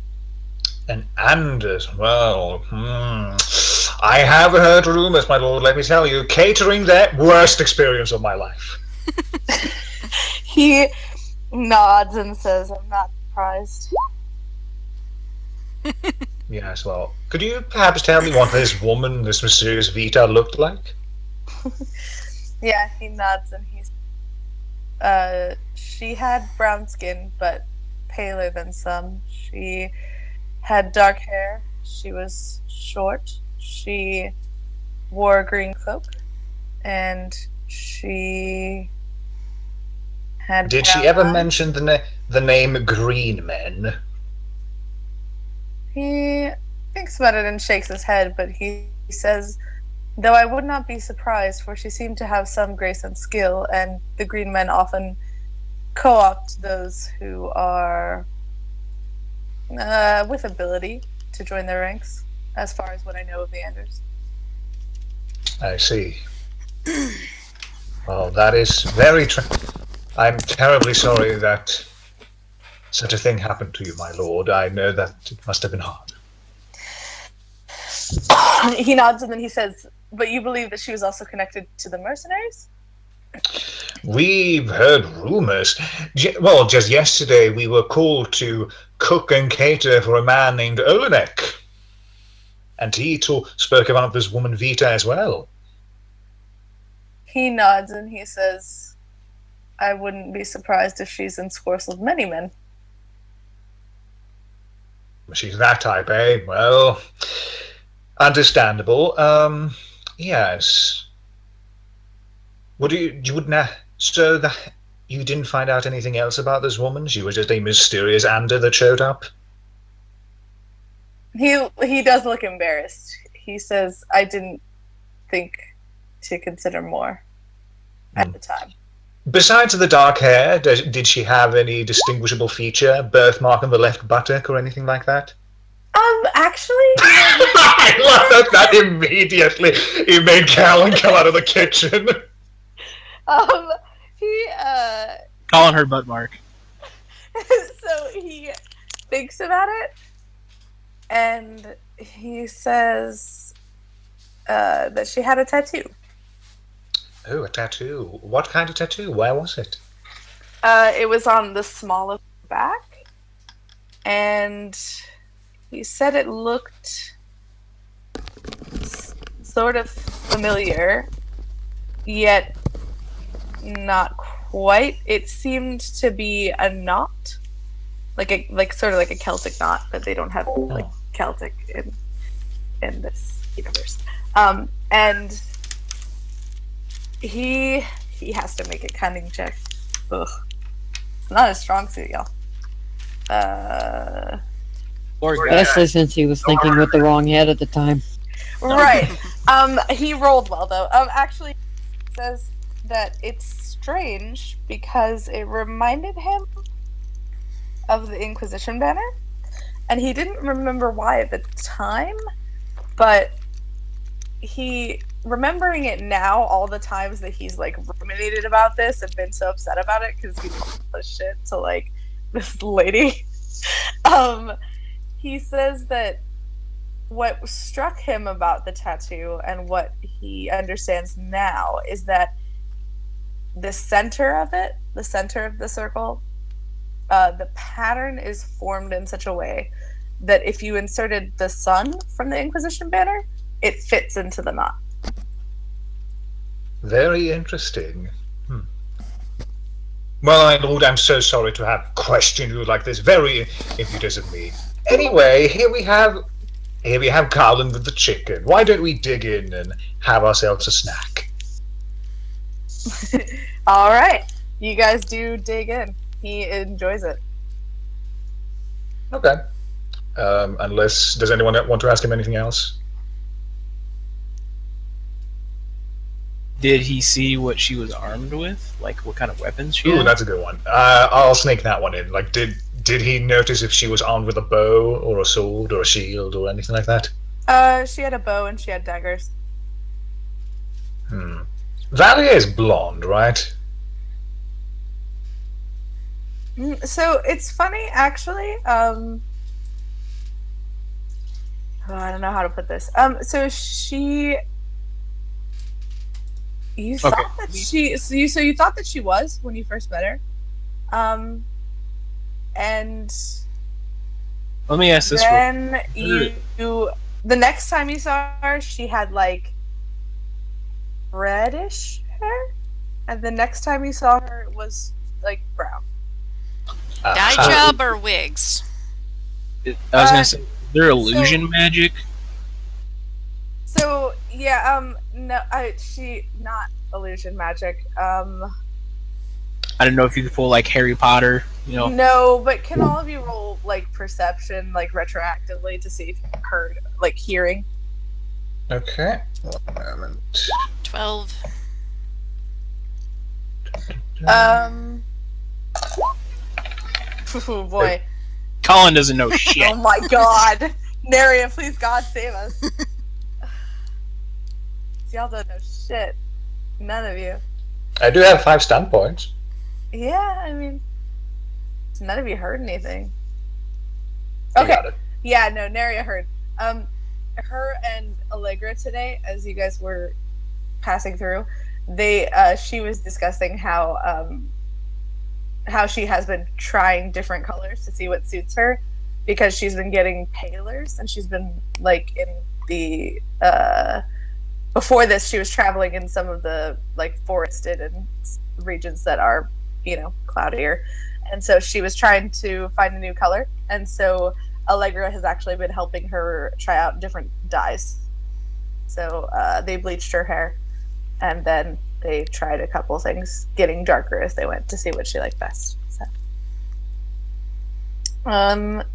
[SPEAKER 4] An Anders. Well, I have heard rumors, my lord, let me tell you. Catering that worst experience of my life.
[SPEAKER 2] He nods and says, "I'm not surprised."
[SPEAKER 4] Yes, well, could you perhaps tell me what this woman, this mysterious Vita, looked like?
[SPEAKER 2] Yeah, he nods and he's. She had brown skin, but paler than some. She had dark hair. She was short. She wore a green cloak, and she had.
[SPEAKER 4] Did she
[SPEAKER 2] brown
[SPEAKER 4] ever
[SPEAKER 2] eyes.
[SPEAKER 4] mention the name Green Men?
[SPEAKER 2] He thinks about it and shakes his head, but he says, "Though I would not be surprised, for she seemed to have some grace and skill, and the Green Men often co-opt those who are with ability to join their ranks, as far as what I know of the Anders."
[SPEAKER 4] I see. Well, that is very I'm terribly sorry that such a thing happened to you, my lord. I know that it must have been hard.
[SPEAKER 2] He nods and then he says, "But you believe that she was also connected to the mercenaries?"
[SPEAKER 4] We've heard rumors. Well, just yesterday we were called to cook and cater for a man named Olenek. And he spoke about this woman Vita as well.
[SPEAKER 2] He nods and he says, "I wouldn't be surprised if she's in scores with many men."
[SPEAKER 4] She's that type, eh? Well, understandable. Yes. So you didn't find out anything else about this woman? She was just a mysterious Ander that showed up?
[SPEAKER 2] He does look embarrassed. He says, "I didn't think to consider more at the time."
[SPEAKER 4] Besides the dark hair, did she have any distinguishable feature, birthmark on the left buttock or anything like that?
[SPEAKER 2] Actually,
[SPEAKER 4] I love that immediately. He made Callan come out of the kitchen.
[SPEAKER 2] he
[SPEAKER 1] Calling her butt mark.
[SPEAKER 2] so he thinks about it, and he says that she had a tattoo.
[SPEAKER 4] Oh, a tattoo. What kind of tattoo? Where was it?
[SPEAKER 2] It was on the small of her back, and he said it looked sort of familiar, yet not quite. It seemed to be a knot, sort of like a Celtic knot, but they don't have like Celtic in this universe. And he has to make a cunning check. Ugh. It's not a strong suit, y'all.
[SPEAKER 6] Especially since he was thinking with the wrong head at the time.
[SPEAKER 2] Right. He rolled well though. Actually, it says that it's strange because it reminded him of the Inquisition banner, and he didn't remember why at the time, but he remembering it now, all the times that he's like ruminated about this and been so upset about it because he did the shit to like this lady. He says that what struck him about the tattoo and what he understands now is that the center of it, the center of the circle, the pattern is formed in such a way that if you inserted the sun from the Inquisition banner, it fits into the knot.
[SPEAKER 4] Very interesting. Well, my lord, I'm so sorry to have questioned you like this. Very impetus of me. Anyway, here we have Carlin with the chicken. Why don't we dig in and have ourselves a snack?
[SPEAKER 2] All right, you guys do dig in. He enjoys it.
[SPEAKER 4] Okay. Does anyone want to ask him anything else?
[SPEAKER 1] Did he see what she was armed with? Like, what kind of weapons she
[SPEAKER 4] Ooh,
[SPEAKER 1] had?
[SPEAKER 4] that's a good one. I'll snake that one in. Like, did he notice if she was armed with a bow or a sword or a shield or anything like that?
[SPEAKER 2] She had a bow and she had daggers.
[SPEAKER 4] Valier is blonde, right?
[SPEAKER 2] So it's funny, actually. I don't know how to put this. So she. You thought that she. So you thought that she was when you first met her, and
[SPEAKER 1] Let me ask this.
[SPEAKER 2] then you. The next time you saw her, she had like reddish hair, and the next time you saw her, it was like brown.
[SPEAKER 3] Dye job or wigs?
[SPEAKER 1] I was gonna say, is there illusion magic?
[SPEAKER 2] So yeah, no, she not illusion magic.
[SPEAKER 1] I don't know if you could pull like Harry Potter, you know.
[SPEAKER 2] No, but can all of you roll like perception, like retroactively, to see if you heard, like hearing?
[SPEAKER 4] Okay. 1 moment.
[SPEAKER 3] 12.
[SPEAKER 2] Oh boy.
[SPEAKER 1] Colin doesn't know shit.
[SPEAKER 2] Oh my god. Naria, please God save us. Y'all don't know shit. None of you.
[SPEAKER 4] I do have 5 stun points.
[SPEAKER 2] Yeah, I mean, none of you heard anything.
[SPEAKER 4] You
[SPEAKER 2] Okay.
[SPEAKER 4] got it.
[SPEAKER 2] Yeah, no, Naria heard. her and Allegra today, as you guys were passing through, she was discussing how she has been trying different colors to see what suits her, because she's been getting paler since she's been like in the before this she was traveling in some of the like forested and regions that are, you know, cloudier, and so she was trying to find a new color, and so Allegra has actually been helping her try out different dyes. So they bleached her hair, and then they tried a couple things, getting darker as they went to see what she liked best. So,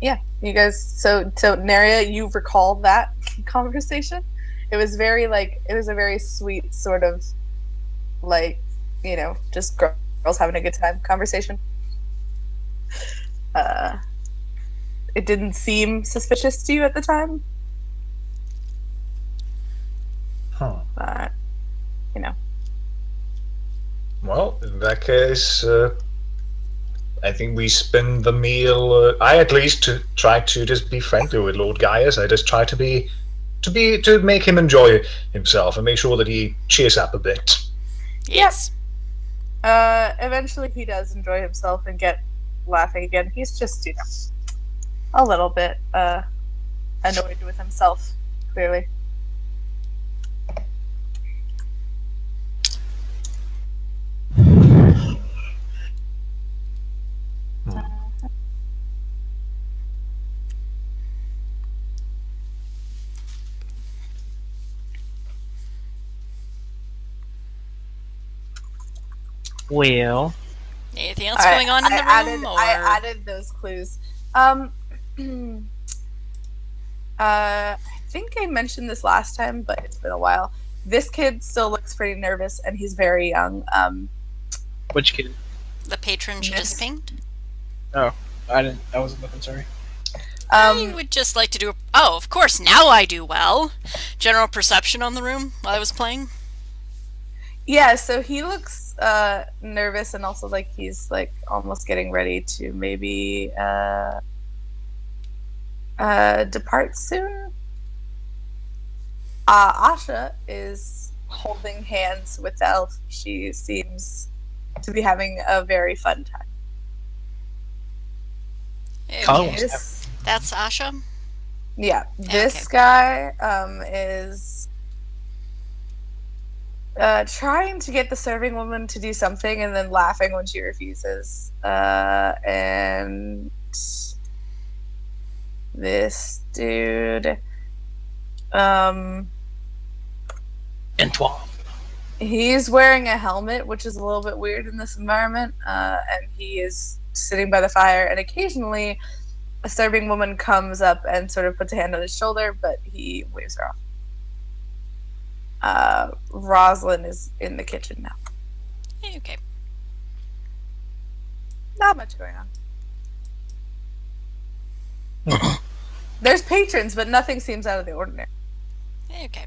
[SPEAKER 2] yeah, you guys. So Naria, you recall that conversation? It was very it was a very sweet sort of like, you know, just girls having a good time conversation. It didn't seem suspicious to you at the time, but you know.
[SPEAKER 4] Well, in that case, I think we spend the meal. I at least try to just be friendly with Lord Gaius. I just try to make him enjoy himself and make sure that he cheers up a bit.
[SPEAKER 3] Yes.
[SPEAKER 2] Eventually, he does enjoy himself and get laughing again. He's just, you know, a little bit annoyed with himself, clearly.
[SPEAKER 1] Well,
[SPEAKER 3] Anything else going on in the room?
[SPEAKER 2] I added those clues. I think I mentioned this last time, but it's been a while. This kid still looks pretty nervous, and he's very young.
[SPEAKER 1] which kid?
[SPEAKER 3] The patron she just pinged?
[SPEAKER 1] Oh, I wasn't looking. Sorry.
[SPEAKER 3] I would just like to do. Oh, of course, now I do well. General perception on the room while I was playing.
[SPEAKER 2] Yeah, so he looks nervous, and also like he's like almost getting ready to maybe depart soon. Asha is holding hands with the elf. She seems to be having a very fun time.
[SPEAKER 3] That's Asha?
[SPEAKER 2] Yeah, this guy is trying to get the serving woman to do something and then laughing when she refuses. And this dude,
[SPEAKER 1] Antoine.
[SPEAKER 2] he's wearing a helmet, which is a little bit weird in this environment, and he is sitting by the fire, and occasionally a serving woman comes up and sort of puts a hand on his shoulder, but he waves her off. Rosalind is in the kitchen now.
[SPEAKER 3] Okay.
[SPEAKER 2] Not much going on. There's patrons, but nothing seems out of the ordinary.
[SPEAKER 3] Okay.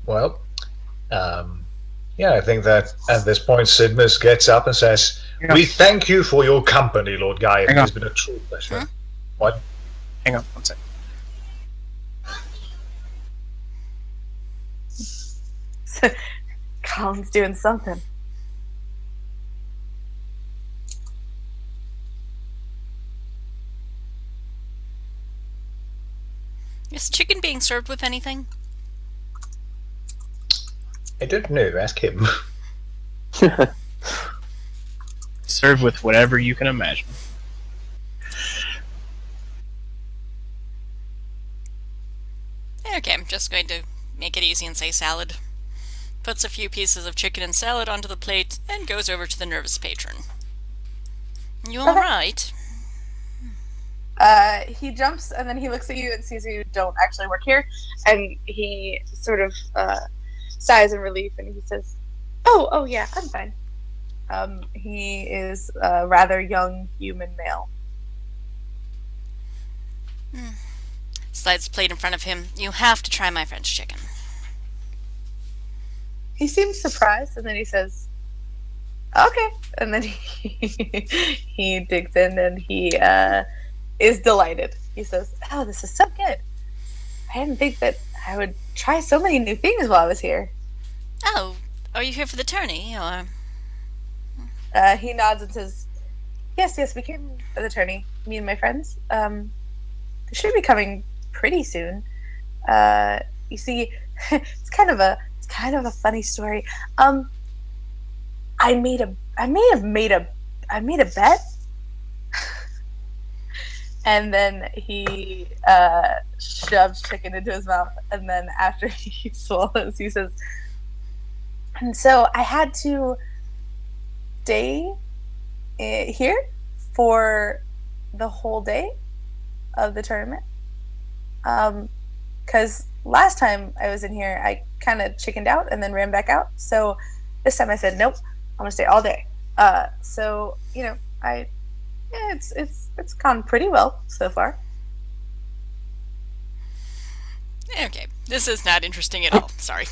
[SPEAKER 4] Well, yeah, I think that at this point Sidmus gets up and says, "We thank you for your company, Lord Gaius. It has been a true pleasure."
[SPEAKER 3] Huh?
[SPEAKER 4] What?
[SPEAKER 1] Hang on one second.
[SPEAKER 2] Colin's doing something.
[SPEAKER 3] Is chicken being served with anything?
[SPEAKER 4] I don't know. Ask him.
[SPEAKER 1] Served with whatever you can imagine.
[SPEAKER 3] Okay, I'm just going to make it easy and say salad. Puts a few pieces of chicken and salad onto the plate and goes over to the nervous patron. You alright?
[SPEAKER 2] He jumps and then he looks at you and sees you don't actually work here, and he sort of sighs in relief and he says, "Oh yeah, I'm fine." He is a rather young human male.
[SPEAKER 3] Slides the plate in front of him. You have to try my French chicken.
[SPEAKER 2] He seems surprised, and then he says, "Okay," and then he digs in and he is delighted. He says, "Oh, this is so good." didn't think that I would try so many new things while I was here.
[SPEAKER 3] Oh, are you here for the tourney, or...
[SPEAKER 2] He nods and says, yes, we came for the tourney. Me and my friends. They should be coming pretty soon. You see, it's kind of a funny story. I made a bet. And then he shoves chicken into his mouth, and then after he swallows, he says, and so I had to stay here for the whole day of the tournament. Because last time I was in here, I kind of chickened out and then ran back out. So this time I said, nope, I'm gonna stay all day. So it's gone pretty well so far.
[SPEAKER 3] Okay, this is not interesting at all. Sorry.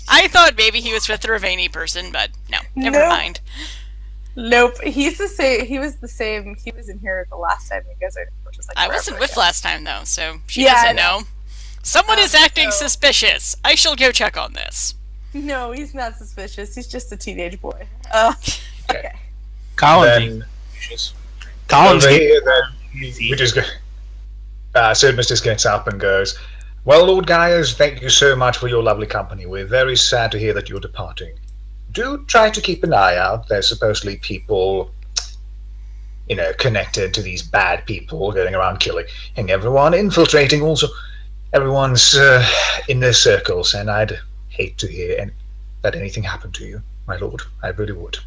[SPEAKER 3] I thought maybe he was with a Ravani person, but no, never mind.
[SPEAKER 2] Nope, he's the same. He was the same. He was in here the last time you guys were, which was like
[SPEAKER 3] I wasn't with last time though, so she
[SPEAKER 2] Yeah,
[SPEAKER 3] doesn't
[SPEAKER 2] I know.
[SPEAKER 3] know. Someone is acting
[SPEAKER 2] so-
[SPEAKER 3] suspicious. I shall go check on this.
[SPEAKER 2] No, he's not suspicious. He's just a teenage boy. Okay.
[SPEAKER 1] Colin's
[SPEAKER 4] Then-
[SPEAKER 1] being suspicious. Colin's
[SPEAKER 4] Over
[SPEAKER 1] being-
[SPEAKER 4] here, then we just go. Sidmus just gets up and goes, well, Lord Gaius, thank you so much for your lovely company. We're very sad to hear that you're departing. Do try to keep an eye out. There's supposedly people, connected to these bad people going around killing everyone, infiltrating also. Everyone's in their circles, and I'd hate to hear that anything happened to you, my lord. I really would.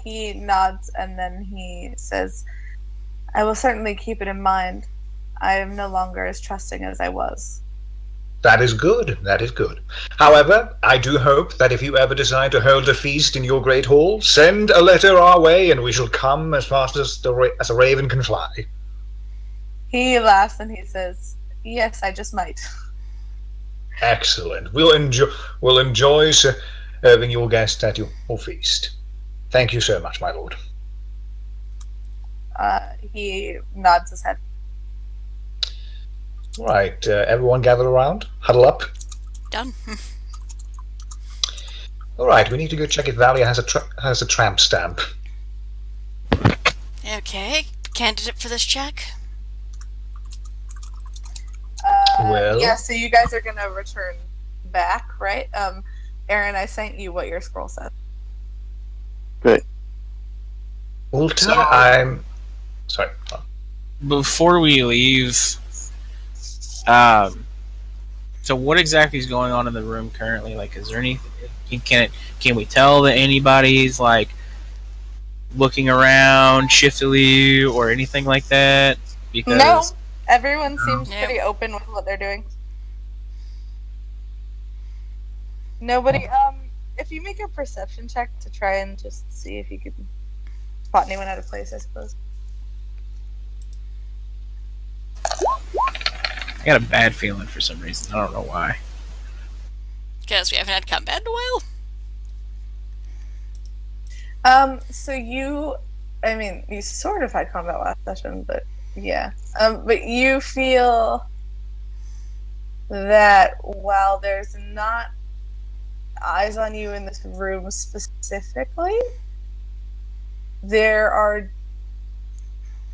[SPEAKER 2] He nods and then he says, I will certainly keep it in mind. I am no longer as trusting as I was.
[SPEAKER 4] That is good. That is good. However, I do hope that if you ever decide to hold a feast in your great hall, send a letter our way, and we shall come as fast as a raven can fly.
[SPEAKER 2] He laughs and he says, yes, I just might.
[SPEAKER 4] Excellent. We'll enjoy serving your guests at your feast. Thank you so much, my lord.
[SPEAKER 2] He nods his head.
[SPEAKER 4] Right, everyone gather around. Huddle up.
[SPEAKER 3] Done.
[SPEAKER 4] All right, we need to go check if Valia has a tramp stamp.
[SPEAKER 3] Okay, candidate for this check?
[SPEAKER 4] Well-
[SPEAKER 2] Yeah, so you guys are going to return back, right? Aaron, I sent you what your scroll said.
[SPEAKER 4] Ulta,
[SPEAKER 1] So-
[SPEAKER 4] I'm... Sorry.
[SPEAKER 1] Before we leave, so what exactly is going on in the room currently? Like, is there any? Can we tell that anybody's like looking around shiftily or anything like that? Because
[SPEAKER 2] No, everyone seems
[SPEAKER 3] Yeah.
[SPEAKER 2] pretty open with what they're doing. Nobody, if you make a perception check to try and just see if you can spot anyone out of place, I suppose.
[SPEAKER 1] I got a bad feeling for some reason. I don't know why.
[SPEAKER 3] Because we haven't had combat in a while?
[SPEAKER 2] So you sort of had combat last session, but yeah. But you feel that while there's not eyes on you in this room specifically,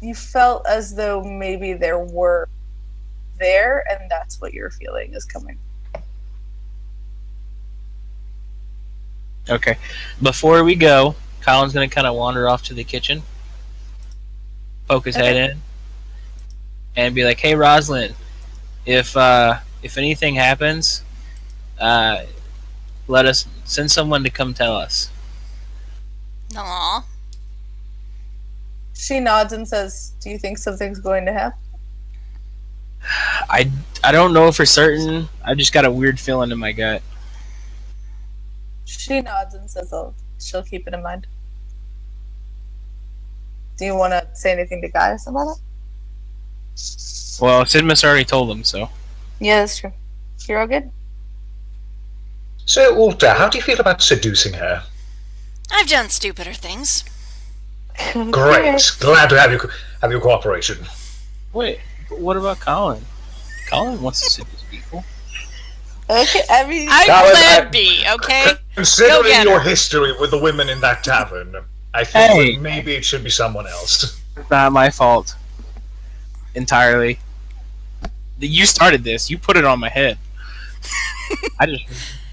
[SPEAKER 2] you felt as though maybe there were there, and that's what you're feeling is coming.
[SPEAKER 1] Okay. Before we go, Colin's gonna kind of wander off to the kitchen, poke his head in, and be like, "Hey, Rosalind, if anything happens, let us send someone to come tell us."
[SPEAKER 3] Aww.
[SPEAKER 2] She nods and says, "Do you think something's going to happen?"
[SPEAKER 1] I don't know for certain. I just got a weird feeling in my gut.
[SPEAKER 2] She nods and says, she'll keep it in mind. Do you want to say anything to Gaius about it?
[SPEAKER 1] Well, Sidmus already told him, so.
[SPEAKER 2] Yeah, that's true. You're all good?
[SPEAKER 4] So, Ulta, how do you feel about seducing her?
[SPEAKER 3] I've I've done stupider things.
[SPEAKER 4] Great. Glad to have your cooperation.
[SPEAKER 1] Wait, but what about Colin? Colin wants to sit with people.
[SPEAKER 2] Okay, I mean,
[SPEAKER 3] I'm
[SPEAKER 4] That was-
[SPEAKER 3] Plan B, okay? Go
[SPEAKER 4] Considering
[SPEAKER 3] get
[SPEAKER 4] your
[SPEAKER 3] her.
[SPEAKER 4] history with the women in that tavern, I think
[SPEAKER 1] Hey.
[SPEAKER 4] that maybe it should be someone else.
[SPEAKER 1] It's not my fault. Entirely. You started this. You put it on my head. I just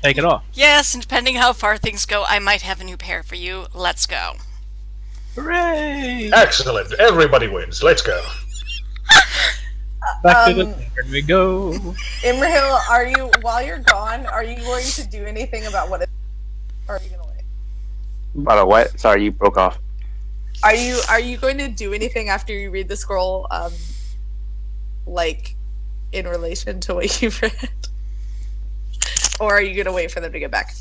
[SPEAKER 1] take it off.
[SPEAKER 3] Yes, and depending how far things go, I might have a new pair for you. Let's go.
[SPEAKER 1] Hooray!
[SPEAKER 4] Excellent. Everybody wins. Let's go.
[SPEAKER 1] Back to the tavern we go.
[SPEAKER 2] Imrahil, while you're gone, are you going to do anything about what it or are you gonna wait?
[SPEAKER 5] By the what? Sorry, you broke off.
[SPEAKER 2] Are you going to do anything after you read the scroll, like in relation to what you've read? Or are you gonna wait for them to get back?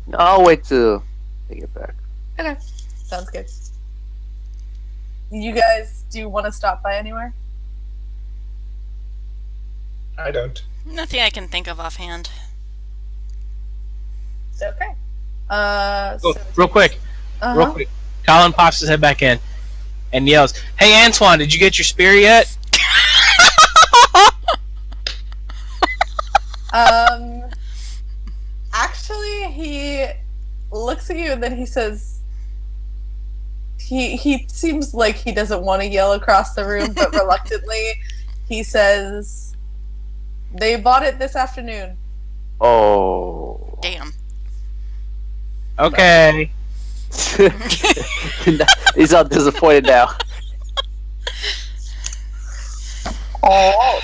[SPEAKER 5] No, I'll wait till they get back.
[SPEAKER 2] Okay. Sounds good. You guys, do you want to stop by anywhere?
[SPEAKER 4] I don't.
[SPEAKER 3] Nothing I can think of offhand.
[SPEAKER 2] Okay.
[SPEAKER 1] Oh,
[SPEAKER 2] So
[SPEAKER 1] real quick. Real quick. Colin pops his head back in and yells, "Hey, Antoine, did you get your spear yet?"
[SPEAKER 2] Actually, he looks at you and then he says, he seems like he doesn't want to yell across the room, but reluctantly, he says, "They bought it this afternoon."
[SPEAKER 5] Oh.
[SPEAKER 3] Damn.
[SPEAKER 1] Okay.
[SPEAKER 5] He's all disappointed now.
[SPEAKER 2] Oh.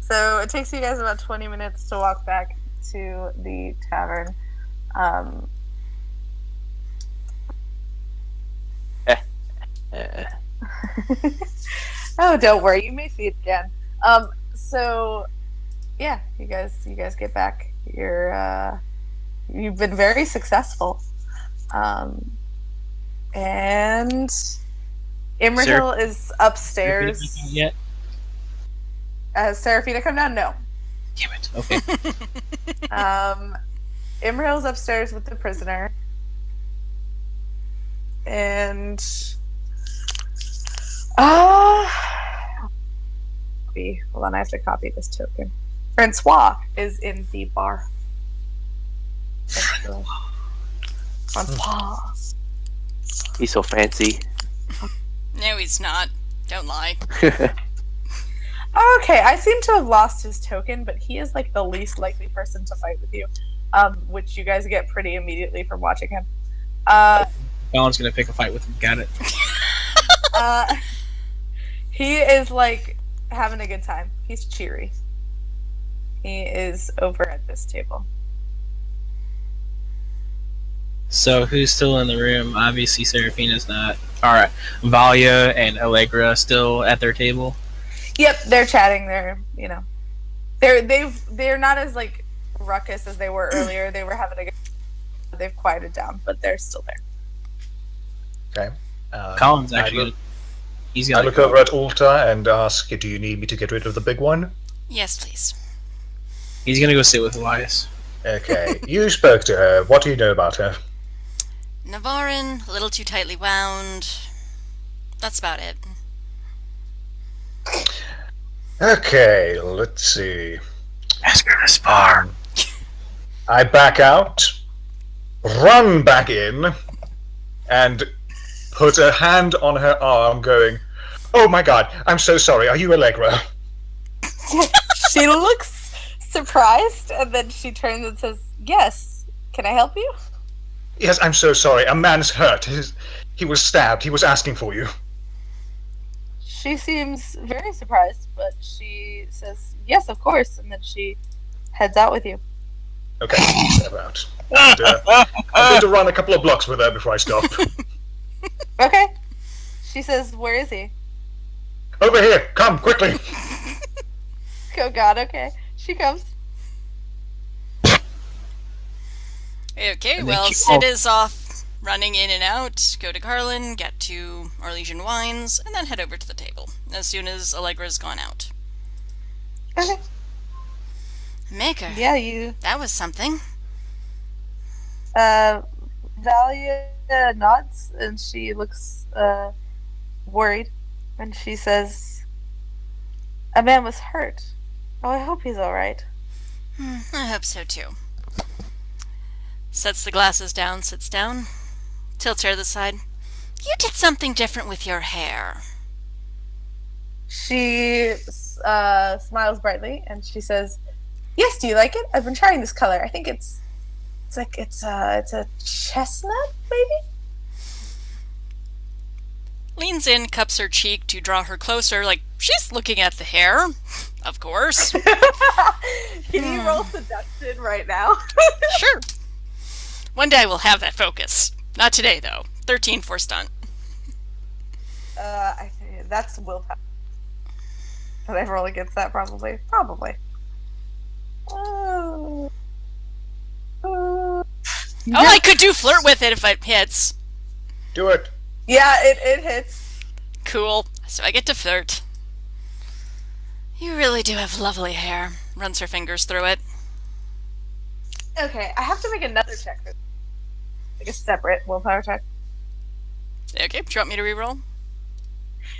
[SPEAKER 2] So it takes you guys about 20 minutes to walk back to the tavern. Oh, don't worry, you may see it again. So yeah, you guys get back. You've been very successful. And Imrahil is upstairs.
[SPEAKER 1] Yet?
[SPEAKER 2] Has Seraphina come down? No.
[SPEAKER 1] Damn it. Okay.
[SPEAKER 2] Imrahil's upstairs with the prisoner. And hold on, I have to copy this token. Francois is in the bar. Francois.
[SPEAKER 5] He's so fancy.
[SPEAKER 3] No, he's not. Don't lie.
[SPEAKER 2] Okay, I seem to have lost his token, but he is like the least likely person to fight with you, which you guys get pretty immediately from watching him.
[SPEAKER 1] Colin's gonna pick a fight with him. Got it.
[SPEAKER 2] He is like having a good time. He's cheery. He is over at this table.
[SPEAKER 1] So who's still in the room? Obviously, Seraphina's not. All right, Valia and Allegra still at their table.
[SPEAKER 2] Yep, they're chatting. They're not as like ruckus as they were earlier. They were having a good. They've quieted down, but they're still there.
[SPEAKER 4] Okay.
[SPEAKER 1] Colin's actually. He's
[SPEAKER 4] I
[SPEAKER 1] got.
[SPEAKER 4] look over at Ulta and ask, "Do you need me to get rid of the big one?"
[SPEAKER 3] Yes, please.
[SPEAKER 1] He's gonna go sit with Elias.
[SPEAKER 4] Okay. You spoke to her. What do you know about her?
[SPEAKER 3] Navarin, a little too tightly wound. That's about it.
[SPEAKER 4] Okay, let's see.
[SPEAKER 1] Ask her to spar.
[SPEAKER 4] I back out, run back in, and put a hand on her arm, going, "Oh my god, I'm so sorry. Are you Allegra?"
[SPEAKER 2] She looks surprised, and then she turns and says, "Yes. Can I help you?"
[SPEAKER 4] Yes, I'm so sorry. A man's hurt. He was stabbed. He was asking for you.
[SPEAKER 2] She seems very surprised, but she says, "Yes, of course," and then she heads out with you.
[SPEAKER 4] Okay, step out. And, I'm going to run a couple of blocks with her before I stop.
[SPEAKER 2] Okay. She says, "Where is he?"
[SPEAKER 4] Over here. Come, quickly.
[SPEAKER 2] Oh God. Okay. She comes.
[SPEAKER 3] Okay,
[SPEAKER 1] And
[SPEAKER 3] well,
[SPEAKER 1] they keep
[SPEAKER 3] Sid
[SPEAKER 1] all-
[SPEAKER 3] is off running in and out. Go to Carlin, get to Arlesian Wines, and then head over to the table as soon as Allegra's gone out.
[SPEAKER 2] Okay.
[SPEAKER 3] Maker.
[SPEAKER 2] Yeah, you.
[SPEAKER 3] That was something.
[SPEAKER 2] Valia nods and she looks worried, and she says, "A man was hurt. Oh, I hope he's all right."
[SPEAKER 3] I hope so too. Sets the glasses down, sits down, tilts her to the side. You did something different with your hair.
[SPEAKER 2] She smiles brightly and she says, "Yes, do you like it? I've been trying this color. I think it's a chestnut, maybe."
[SPEAKER 3] Leans in, cups her cheek to draw her closer, like she's looking at the hair. Of course.
[SPEAKER 2] Can you roll seduction right now?
[SPEAKER 3] Sure. One day we'll have that focus. Not today, though. 13 for stunt.
[SPEAKER 2] I think that's willpower. Can I roll against that? Probably. Oh,
[SPEAKER 3] I could do flirt with it if it hits.
[SPEAKER 4] Do it.
[SPEAKER 2] yeah, it hits.
[SPEAKER 3] Cool. So I get to flirt. You really do have lovely hair. Runs her fingers through it.
[SPEAKER 2] Okay, I have to make another check. Like a separate willpower check.
[SPEAKER 3] Okay, do you want me to reroll?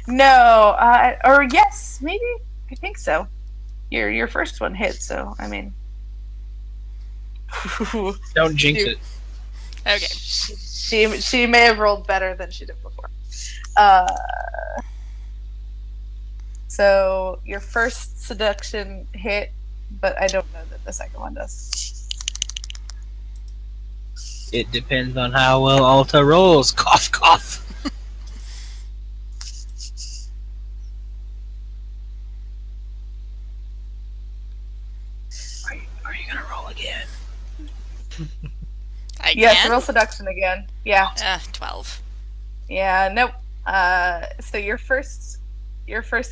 [SPEAKER 2] No, or yes, maybe. I think so. Your first one hit, so I mean.
[SPEAKER 1] Don't jinx
[SPEAKER 2] Dude.
[SPEAKER 1] it.
[SPEAKER 3] Okay.
[SPEAKER 2] She may have rolled better than she did before. So your first seduction hit, but I don't know that the second one does.
[SPEAKER 1] It depends on how well Alta rolls. Cough, cough. Are you gonna roll again?
[SPEAKER 3] I
[SPEAKER 2] Yes,
[SPEAKER 3] can?
[SPEAKER 2] roll seduction again. Yeah.
[SPEAKER 3] 12.
[SPEAKER 2] Yeah, nope. So your first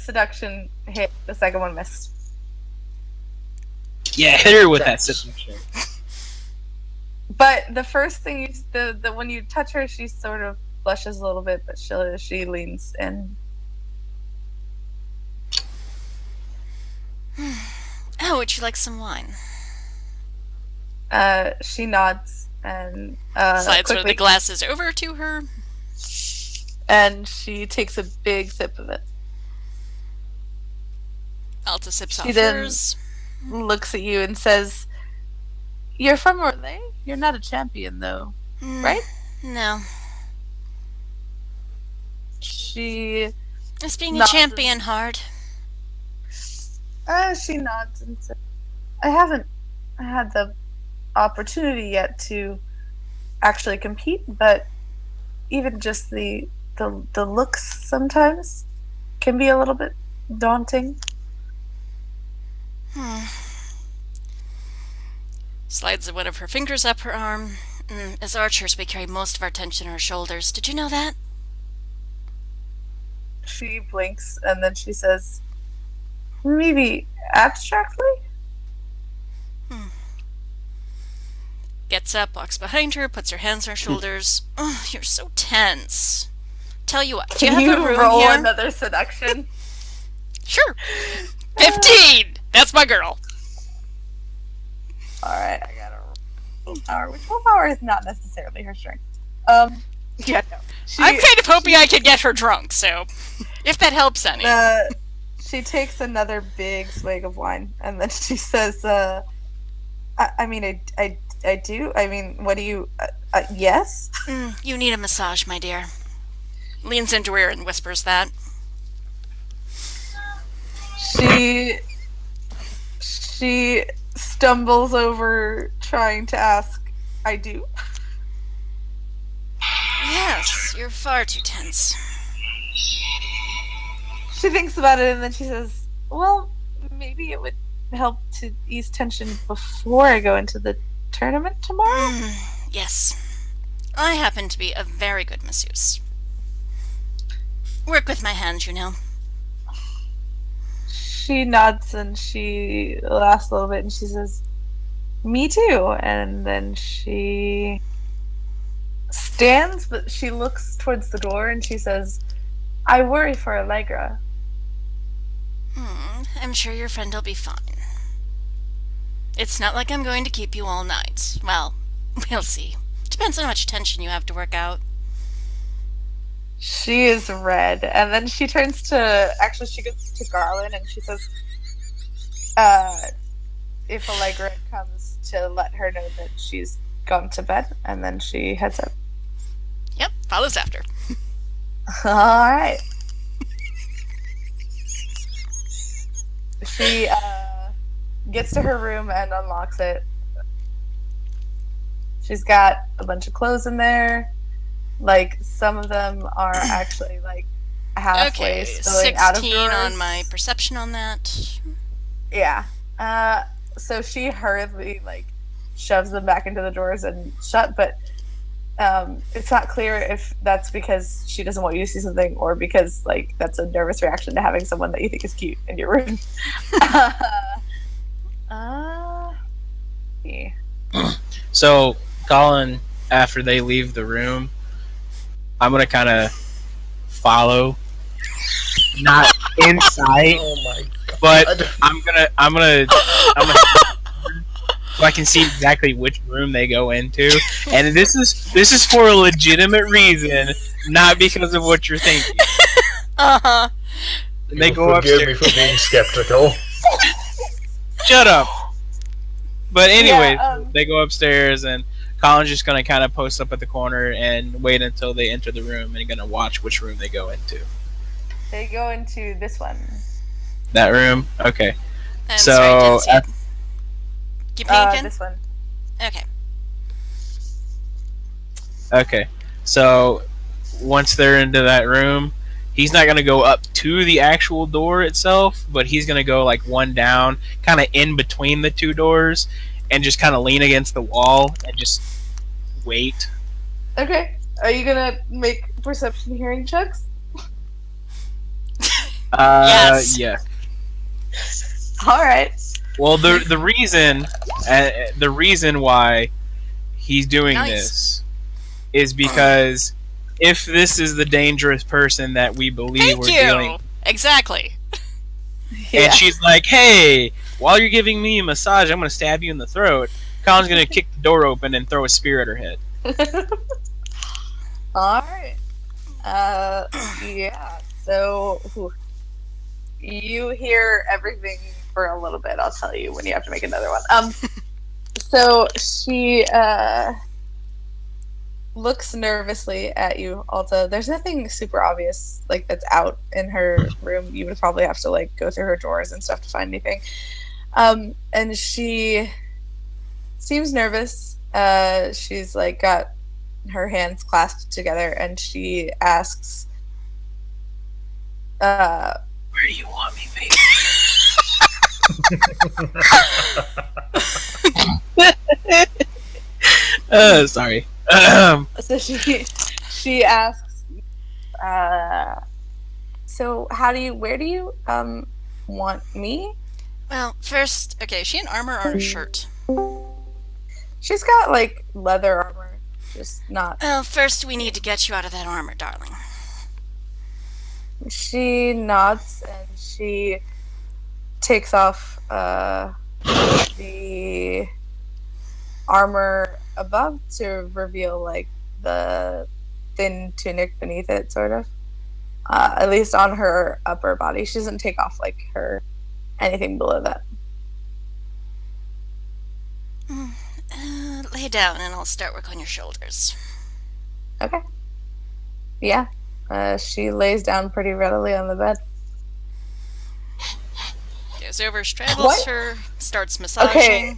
[SPEAKER 2] seduction hit, the second one missed.
[SPEAKER 1] Yeah, hit her with that seduction.
[SPEAKER 2] But the first thing the when you touch her, she sort of blushes a little bit, but she leans in.
[SPEAKER 3] Oh, would you like some wine?
[SPEAKER 2] She nods and
[SPEAKER 3] Slides one of
[SPEAKER 2] quickly,
[SPEAKER 3] the glasses over to her.
[SPEAKER 2] and she takes a big sip of it.
[SPEAKER 3] Alta sips
[SPEAKER 2] She
[SPEAKER 3] off
[SPEAKER 2] then-
[SPEAKER 3] hers.
[SPEAKER 2] Looks at you and says, "You're from Orlais? You're not a champion, though, right?"
[SPEAKER 3] No.
[SPEAKER 2] She
[SPEAKER 3] Is being a
[SPEAKER 2] Nods.
[SPEAKER 3] champion hard?
[SPEAKER 2] she nods and says, "I haven't had the opportunity yet to actually compete, but even just the looks sometimes can be a little bit daunting."
[SPEAKER 3] Slides one of her fingers up her arm. As archers, we carry most of our tension on our shoulders. Did you know that?
[SPEAKER 2] She blinks and then she says, "Maybe abstractly?"
[SPEAKER 3] Gets up, walks behind her, puts her hands on her shoulders. Oh, you're so tense. Tell you what, do you
[SPEAKER 2] Can
[SPEAKER 3] have
[SPEAKER 2] you
[SPEAKER 3] a room
[SPEAKER 2] roll
[SPEAKER 3] here?
[SPEAKER 2] another seduction?
[SPEAKER 3] Sure. 15! That's my girl.
[SPEAKER 2] Alright, I got a willpower. Which willpower is not necessarily her strength. Yeah, no.
[SPEAKER 3] I'm kind of hoping I can get her drunk, so if that helps any.
[SPEAKER 2] She takes another big swig of wine and then she says, I mean, I do. I mean, what do you, yes?
[SPEAKER 3] You need a massage, my dear. Leans into her and whispers that.
[SPEAKER 2] She stumbles over trying to ask, "I do?"
[SPEAKER 3] Yes, you're far too tense.
[SPEAKER 2] She thinks about it and then she says, "Well, maybe it would help to ease tension before I go into the tournament tomorrow."
[SPEAKER 3] Yes. I happen to be a very good masseuse. Work with my hands, you know.
[SPEAKER 2] She nods and she laughs a little bit and she says, "Me too." And then she stands, but she looks towards the door and she says, "I worry for Allegra."
[SPEAKER 3] I'm sure your friend will be fine. It's not like I'm going to keep you all night. Well, we'll see. Depends on how much tension you have to work out.
[SPEAKER 2] She is red, and then she turns to. Actually, she goes to Garland and she says, "If Allegra comes to let her know that she's gone to bed," and then she heads up.
[SPEAKER 3] Yep, follows after.
[SPEAKER 2] All right. She gets to her room and unlocks it. She's got a bunch of clothes in there. Like, some of them are actually, like, halfway
[SPEAKER 3] Okay,
[SPEAKER 2] spilling out of
[SPEAKER 3] 16
[SPEAKER 2] drawers.
[SPEAKER 3] on my perception on that.
[SPEAKER 2] Yeah. So she hurriedly, like, shoves them back into the drawers and shut, but it's not clear if that's because she doesn't want you to see something or because, like, that's a nervous reaction to having someone that you think is cute in your room. Yeah.
[SPEAKER 1] So, Colin, after they leave the room, I'm gonna kind of follow, not inside,
[SPEAKER 4] Oh my
[SPEAKER 1] but
[SPEAKER 4] god.
[SPEAKER 1] I'm gonna so I can see exactly which room they go into, and this is for a legitimate reason, not because of what you're thinking.
[SPEAKER 3] Uh-huh.
[SPEAKER 1] They go
[SPEAKER 4] Forgive
[SPEAKER 1] upstairs.
[SPEAKER 4] me for being skeptical.
[SPEAKER 1] Shut up. But anyway,
[SPEAKER 2] Yeah,
[SPEAKER 1] they go upstairs, and Colin's just gonna kind of post up at the corner and wait until they enter the room, and gonna watch which room they go into.
[SPEAKER 2] They go into this one.
[SPEAKER 1] That room, okay.
[SPEAKER 3] I'm
[SPEAKER 1] So,
[SPEAKER 3] sorry, I didn't see it. Keep playing again?
[SPEAKER 2] This one.
[SPEAKER 3] Okay.
[SPEAKER 1] Okay, so once they're into that room, he's not gonna go up to the actual door itself, but he's gonna go like one down, kind of in between the two doors, and just kind of lean against the wall and just wait.
[SPEAKER 2] Okay. Are you gonna make perception hearing checks?
[SPEAKER 3] Yes.
[SPEAKER 1] Yeah.
[SPEAKER 2] All right.
[SPEAKER 1] Well, the reason why he's doing
[SPEAKER 3] Nice.
[SPEAKER 1] this is because if this is the dangerous person that we believe
[SPEAKER 3] Thank
[SPEAKER 1] we're
[SPEAKER 3] you!
[SPEAKER 1] dealing,
[SPEAKER 3] Exactly.
[SPEAKER 2] Yeah.
[SPEAKER 1] and she's like, "Hey, while you're giving me a massage, I'm going to stab you in the throat." Colin's going to kick the door open and throw a spear at her head.
[SPEAKER 2] All right. Yeah. So you hear everything for a little bit. I'll tell you when you have to make another one. So she looks nervously at you, Alta. There's nothing super obvious like that's out in her room. You would probably have to like go through her drawers and stuff to find anything. And she seems nervous. She's like got her hands clasped together, and she asks,
[SPEAKER 1] Where do you want me, baby? Sorry.
[SPEAKER 2] so she asks, so where do you want me?
[SPEAKER 3] Well, first, okay, is she in armor or a shirt?
[SPEAKER 2] She's got like leather armor, just not.
[SPEAKER 3] Well, first we need to get you out of that armor, darling.
[SPEAKER 2] She nods and she takes off the armor above to reveal like the thin tunic beneath it, sort of. At least on her upper body, she doesn't take off like her anything below that.
[SPEAKER 3] Lay down and I'll start work on your shoulders.
[SPEAKER 2] Okay. Yeah. She lays down pretty readily on the bed.
[SPEAKER 3] Goes over, straddles
[SPEAKER 2] What?
[SPEAKER 3] her, starts massaging.
[SPEAKER 2] Okay.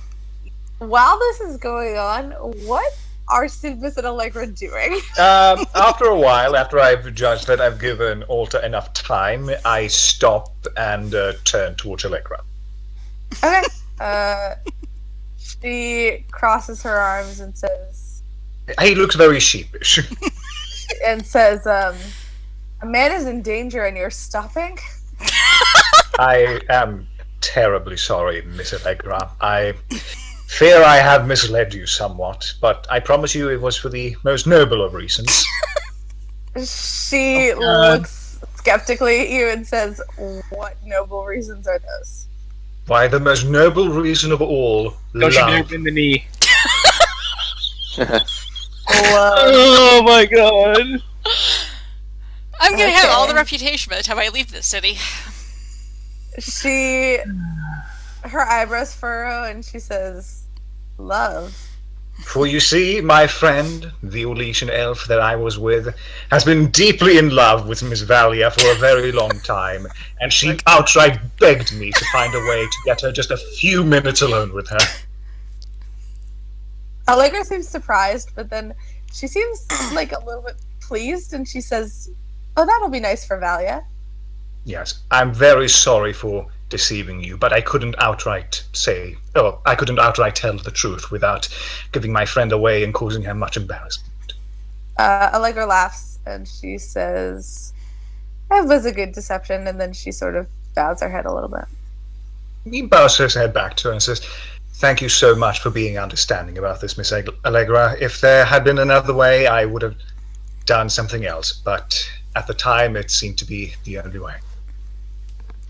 [SPEAKER 2] While this is going on, what are Sinbus and Allegra doing?
[SPEAKER 4] After a while, after I've judged that I've given Alta enough time, I stop and turn towards Allegra.
[SPEAKER 2] Okay. She crosses her arms and says,
[SPEAKER 4] He looks very sheepish.
[SPEAKER 2] a man is in danger and you're stopping?
[SPEAKER 4] I am terribly sorry, Miss Allegra. I fear I have misled you somewhat, but I promise you it was for the most noble of reasons.
[SPEAKER 2] She looks skeptically at you and says, what noble reasons are those?
[SPEAKER 4] Why, the most noble reason of all,
[SPEAKER 1] Don't you dare
[SPEAKER 4] love.
[SPEAKER 1] bend the knee. Oh my god.
[SPEAKER 3] I'm gonna have all the
[SPEAKER 2] Okay.
[SPEAKER 3] reputation by the time I leave this city.
[SPEAKER 2] Her eyebrows furrow and she says, "Love."
[SPEAKER 4] For you see, my friend, the Orlesian elf that I was with, has been deeply in love with Miss Valia for a very long time, and she outright begged me to find a way to get her just a few minutes alone with her.
[SPEAKER 2] Allegra seems surprised, but then she seems like a little bit pleased, and she says, "Oh, that'll be nice for Valia."
[SPEAKER 4] Yes, I'm very sorry for deceiving you, but I couldn't outright I couldn't outright tell the truth without giving my friend away and causing her much embarrassment.
[SPEAKER 2] Allegra laughs and she says, "That was a good deception," and then she sort of bows her head a little bit.
[SPEAKER 4] He bows his head back to her and says, "Thank you so much for being understanding about this, Miss Allegra. If there had been another way, I would have done something else, but at the time it seemed to be the only way."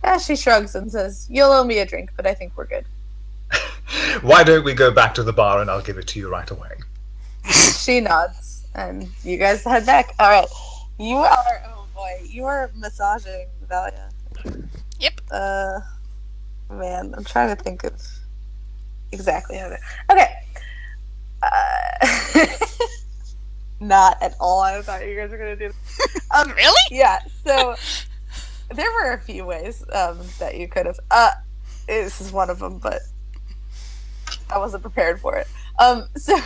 [SPEAKER 2] Yeah, she shrugs and says, "You'll owe me a drink, but I think we're good."
[SPEAKER 4] Why don't we go back to the bar and I'll give it to you right away?
[SPEAKER 2] She nods, and you guys head back. All right, you are massaging Valia.
[SPEAKER 3] Yep.
[SPEAKER 2] Man, I'm trying to think of exactly how to. Okay. Not at all. I thought you guys were gonna do.
[SPEAKER 3] Really?
[SPEAKER 2] Yeah. So there were a few ways that you could have. This is one of them, but I wasn't prepared for it. So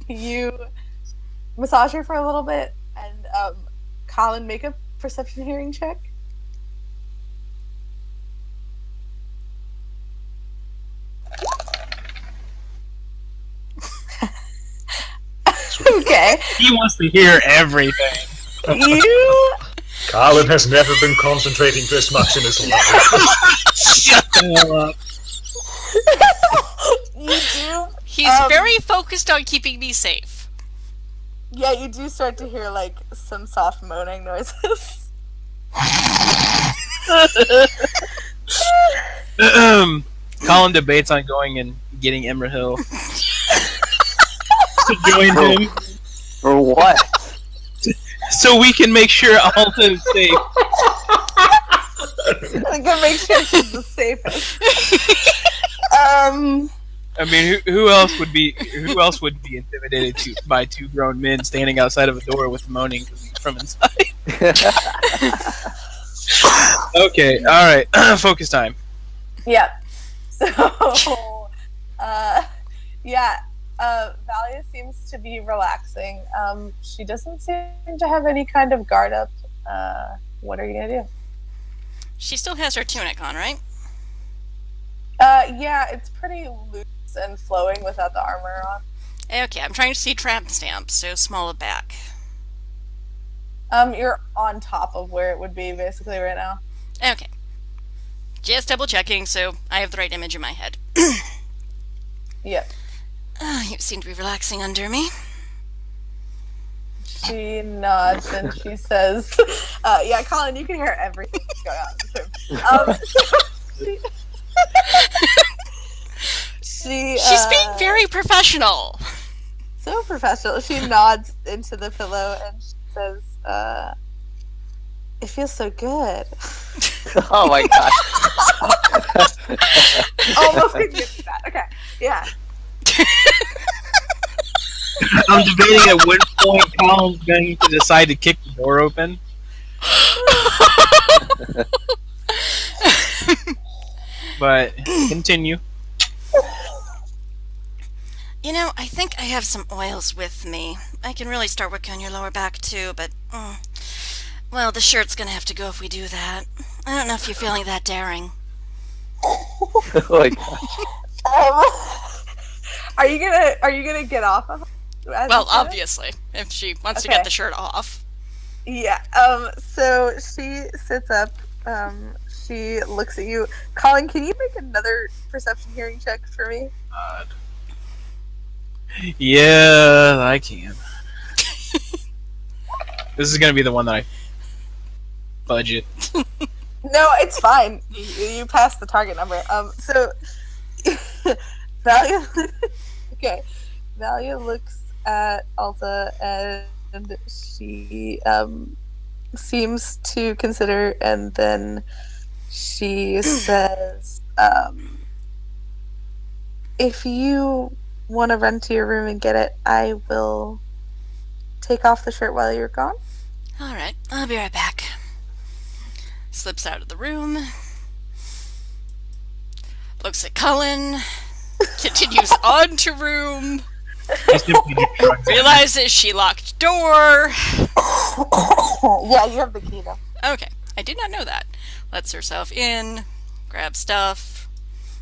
[SPEAKER 2] you massage her for a little bit, and Colin, make a perception hearing check. Okay.
[SPEAKER 1] He wants to hear everything.
[SPEAKER 2] You
[SPEAKER 4] Colin has never been concentrating this much in his life.
[SPEAKER 1] Shut the hell up.
[SPEAKER 2] you do.
[SPEAKER 3] He's very focused on keeping me safe.
[SPEAKER 2] Yeah, you do start to hear like some soft moaning noises.
[SPEAKER 1] Colin debates on going and getting Emerhill to join him,
[SPEAKER 5] For what?
[SPEAKER 1] so we can make sure Alta is safe.
[SPEAKER 2] I'm gonna make sure she's the safest.
[SPEAKER 1] I mean, who else would be intimidated by two grown men standing outside of a door with moaning from inside? Okay, all right, focus time.
[SPEAKER 2] Yeah. So, Valia seems to be relaxing. She doesn't seem to have any kind of guard up. What are you gonna do?
[SPEAKER 3] She still has her tunic on, right?
[SPEAKER 2] Yeah, it's pretty loose and flowing without the armor on.
[SPEAKER 3] Okay, I'm trying to see tramp stamps, so small of back.
[SPEAKER 2] You're on top of where it would be basically right now.
[SPEAKER 3] Okay. Just double checking, so I have the right image in my head.
[SPEAKER 2] Yep.
[SPEAKER 3] You seem to be relaxing under me.
[SPEAKER 2] She nods and she says, "Yeah, Colin, you can hear everything that's going on in the room."
[SPEAKER 3] She's being very professional.
[SPEAKER 2] So professional. She nods into the pillow and she says, "It feels so good."
[SPEAKER 5] Oh my god.
[SPEAKER 2] Almost couldn't get to that. Okay, yeah.
[SPEAKER 1] I'm debating at what point Colin's going to decide to kick the door open. But continue.
[SPEAKER 3] You know, I think I have some oils with me. I can really start working on your lower back too, but well, the shirt's gonna have to go if we do that. I don't know if you're feeling that daring.
[SPEAKER 5] Oh my gosh.
[SPEAKER 2] Are you gonna get off of her? as
[SPEAKER 3] Well,
[SPEAKER 2] you said it?
[SPEAKER 3] obviously, if she wants to
[SPEAKER 2] Okay.
[SPEAKER 3] get the shirt off.
[SPEAKER 2] Yeah. So she sits up. She looks at you. Colin, can you make another perception hearing check for me?
[SPEAKER 1] Yeah, I can. This is gonna be the one that I budget.
[SPEAKER 2] No, it's fine. You passed the target number. So Valia. Okay, Valia looks at Alta, and she seems to consider, and then she says, if you want to run to your room and get it, I will take off the shirt while you're gone.
[SPEAKER 3] Alright, I'll be right back. Slips out of the room. Looks at Cullen. Continues on to room. Realizes she locked door.
[SPEAKER 2] Yeah, you have the key though.
[SPEAKER 3] Okay, I did not know that. Lets herself in. Grabs stuff.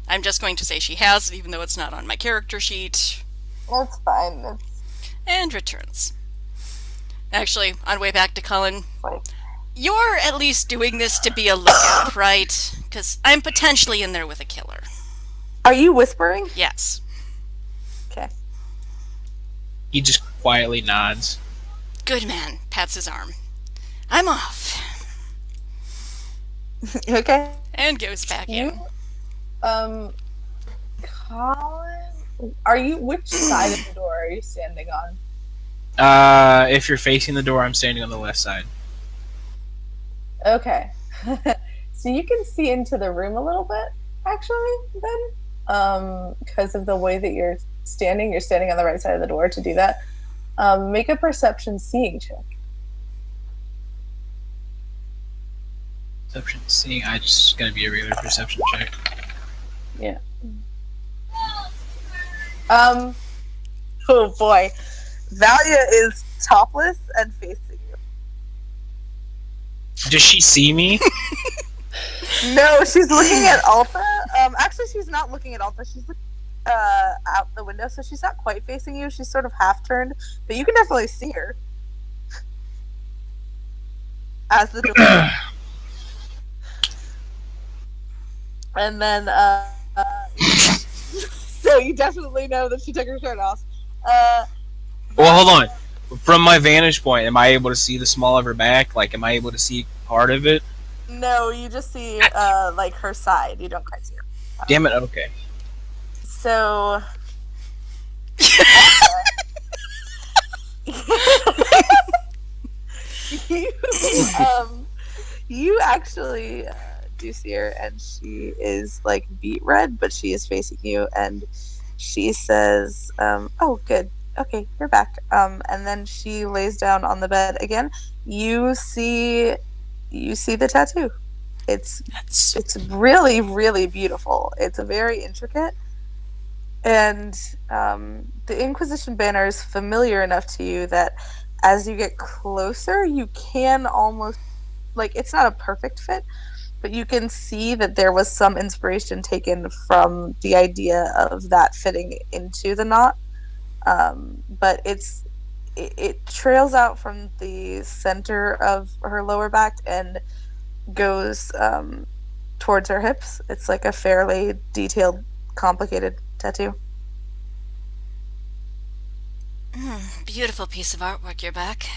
[SPEAKER 3] I'm just going to say she has it, even though it's not on my character sheet.
[SPEAKER 2] That's fine.
[SPEAKER 3] And returns. Actually, on way back to Cullen,
[SPEAKER 2] Wait.
[SPEAKER 3] you're at least doing this to be a lookout, right? Because I'm potentially in there with a killer.
[SPEAKER 2] Are you whispering?
[SPEAKER 3] Yes.
[SPEAKER 2] Okay.
[SPEAKER 1] He just quietly nods.
[SPEAKER 3] Good man. Pats his arm. I'm off.
[SPEAKER 2] Okay.
[SPEAKER 3] And goes back in.
[SPEAKER 7] Colin, which side of the door are you standing on?
[SPEAKER 1] If you're facing the door, I'm standing on the left side.
[SPEAKER 7] Okay. So you can see into the room a little bit, actually, then. Because of the way that you're standing on the right side of the door to do that. Make a perception seeing check.
[SPEAKER 1] Perception seeing, I just gonna be a regular perception check.
[SPEAKER 7] Yeah.
[SPEAKER 2] Oh boy. Valia is topless and facing you.
[SPEAKER 1] Does she see me?
[SPEAKER 2] No, she's looking at Alta. Actually, she's not looking at Alta. She's looking out the window, so she's not quite facing you. She's sort of half turned, but you can definitely see her. As the door. And then, so you definitely know that she took her shirt off.
[SPEAKER 1] Well, hold on. From my vantage point, am I able to see the small of her back? Like, am I able to see part of it?
[SPEAKER 2] No, you just see like her side. You don't quite see her.
[SPEAKER 1] Damn it, okay.
[SPEAKER 2] So you actually do see her, and she is like beet red, but she is facing you, and she says, "Oh, good. Okay, you're back." And then she lays down on the bed again. You see the tattoo. It's really, really beautiful. It's very intricate, and the Inquisition banner is familiar enough to you that as you get closer, you can almost, like, it's not a perfect fit, but you can see that there was some inspiration taken from the idea of that fitting into the knot. But it trails out from the center of her lower back and goes towards her hips. It's like a fairly detailed, complicated tattoo.
[SPEAKER 3] Beautiful piece of artwork, your back.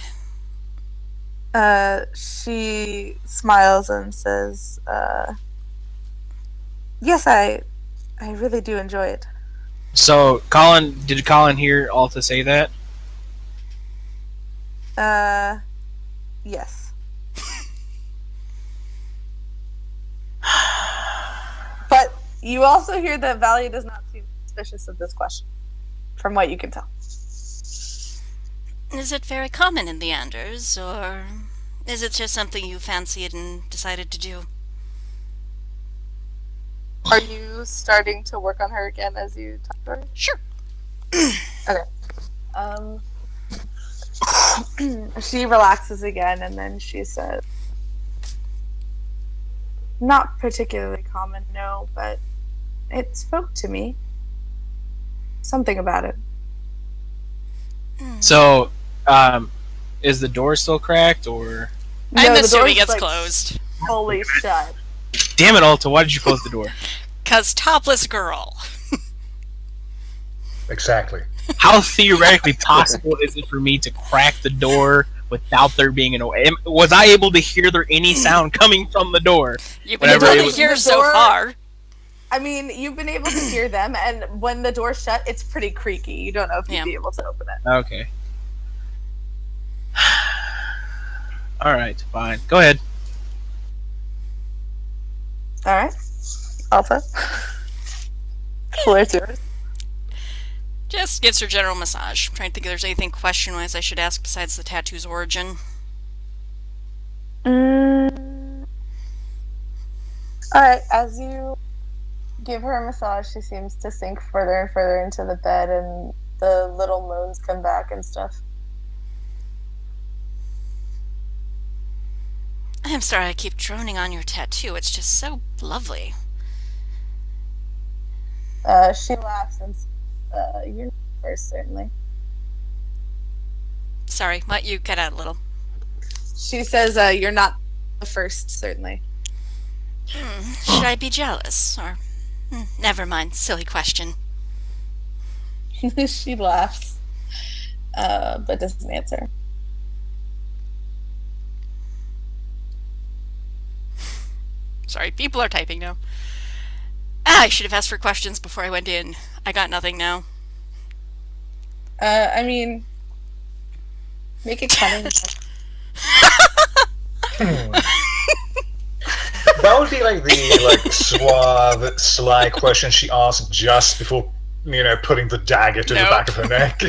[SPEAKER 2] She smiles and says, "Yes, I really do enjoy it."
[SPEAKER 1] So, did Colin hear Alta say that?
[SPEAKER 2] Yes. But you also hear that Valia does not seem suspicious of this question, from what you can tell.
[SPEAKER 3] Is it very common in the Anders, or is it just something you fancied and decided to do?
[SPEAKER 2] Are you starting to work on her again as you talk to her?
[SPEAKER 3] Sure.
[SPEAKER 2] Okay. She relaxes again, and then she says, "Not particularly common, no, but it spoke to me. Something about it."
[SPEAKER 1] So, is the door still cracked, or?
[SPEAKER 3] I'm
[SPEAKER 2] the
[SPEAKER 3] assuming
[SPEAKER 2] door's,
[SPEAKER 3] it's
[SPEAKER 2] like,
[SPEAKER 3] closed.
[SPEAKER 2] fully shut.
[SPEAKER 1] Damn it, Alta! Why did you close the door?
[SPEAKER 3] 'Cause topless girl.
[SPEAKER 4] Exactly.
[SPEAKER 1] How theoretically possible is it for me to crack the door without there being an? Was I able to hear there any sound coming from the door?
[SPEAKER 3] You've been
[SPEAKER 1] Whatever
[SPEAKER 3] able
[SPEAKER 1] it
[SPEAKER 3] to
[SPEAKER 1] was-
[SPEAKER 3] hear
[SPEAKER 2] The
[SPEAKER 3] so
[SPEAKER 2] door-
[SPEAKER 3] far.
[SPEAKER 2] I mean, you've been able to hear them, and when the door's shut, it's pretty creaky. You don't know if you'd be able to open it.
[SPEAKER 1] Okay. All right, fine. Go ahead.
[SPEAKER 2] All right. Alta. Floor's yours.
[SPEAKER 3] Just gives her general massage. Trying to think if there's anything question-wise I should ask besides the tattoo's origin.
[SPEAKER 7] Alright, as you give her a massage, she seems to sink further and further into the bed, and the little moans come back and stuff.
[SPEAKER 3] I'm sorry I keep droning on your tattoo. It's just so lovely.
[SPEAKER 7] She laughs and says, you're not first, certainly.
[SPEAKER 3] Sorry, what? You cut out a little.
[SPEAKER 2] She says, you're not the first, certainly.
[SPEAKER 3] Should I be jealous? Or... never mind. Silly question.
[SPEAKER 7] She laughs, but doesn't answer.
[SPEAKER 3] Sorry, people are typing now. I should have asked for questions before I went in. I got nothing now.
[SPEAKER 7] I mean, make it cunning.
[SPEAKER 4] That would be like the suave, sly question she asked just before, putting the dagger to the back of her neck.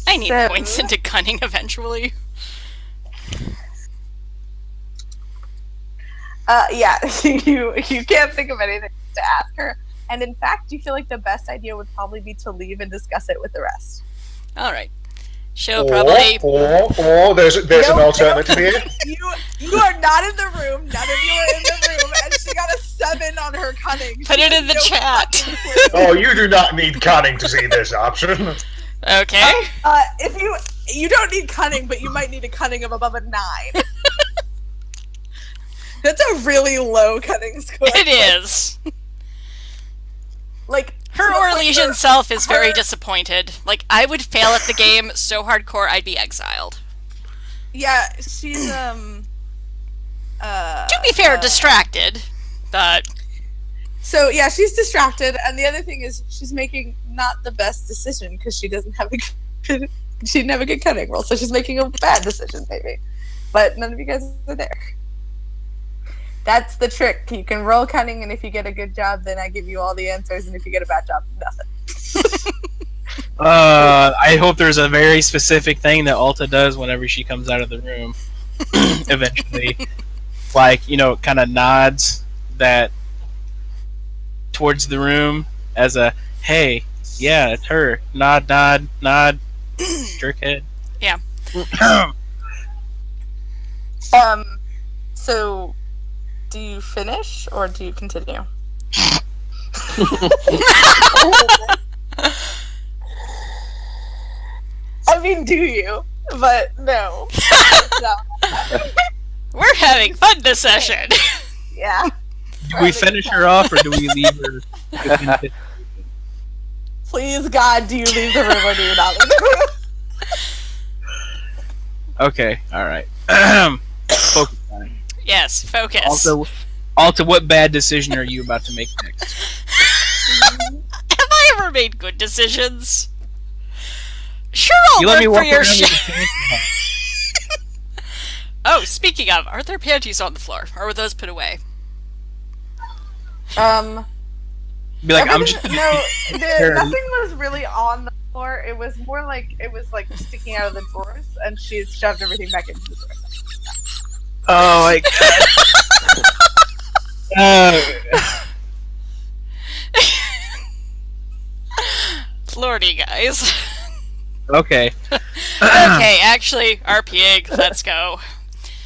[SPEAKER 3] I need points into cunning eventually.
[SPEAKER 2] Yeah, you can't think of anything to ask her. And in fact, you feel like the best idea would probably be to leave and discuss it with the rest.
[SPEAKER 3] Alright. She'll probably...
[SPEAKER 4] Or there's an alternative here.
[SPEAKER 2] You are not in the room. None of you are in the room. And she got a 7 on her cunning.
[SPEAKER 3] Put it in the chat.
[SPEAKER 4] Oh, you do not need cunning to see this option.
[SPEAKER 3] Okay.
[SPEAKER 2] If you don't need cunning, but you might need a cunning of above a 9. That's a really low cunning score.
[SPEAKER 3] It is.
[SPEAKER 2] Like,
[SPEAKER 3] her Orlesian self is very disappointed. Like, I would fail at the game so hardcore I'd be exiled.
[SPEAKER 2] Yeah, she's
[SPEAKER 3] to be fair, distracted, but...
[SPEAKER 2] So, yeah, she's distracted, and the other thing is she's making not the best decision because she doesn't have she didn't have a good cunning roll, so she's making a bad decision, maybe. But none of you guys are there. That's the trick. You can roll cunning, and if you get a good job, then I give you all the answers, and if you get a bad job, nothing.
[SPEAKER 1] I hope there's a very specific thing that Alta does whenever she comes out of the room. Eventually. Like, kind of nods that towards the room as a, hey, yeah, it's her. Nod, nod, nod. Jerk head.
[SPEAKER 3] Yeah.
[SPEAKER 2] So... do you finish, or do you continue? I mean, do you? But no.
[SPEAKER 3] We're having fun this session.
[SPEAKER 2] Yeah.
[SPEAKER 1] Do we finish her off, or do we leave her?
[SPEAKER 2] Please, God, do you leave the room, or do you not leave the room?
[SPEAKER 1] Okay, alright. Focus time.
[SPEAKER 3] Yes, focus.
[SPEAKER 1] Also, what bad decision are you about to make next?
[SPEAKER 3] Have I ever made good decisions? Sure, I'll work for your shit. Oh, speaking of, are there panties on the floor, or were those put away?
[SPEAKER 1] Be like, I'm just.
[SPEAKER 2] Nothing was really on the floor. It was more like sticking out of the drawers, and she's shoved everything back into the drawers.
[SPEAKER 1] Oh my god.
[SPEAKER 3] Lordy, guys.
[SPEAKER 1] Okay.
[SPEAKER 3] Okay, actually, RPing, let's go.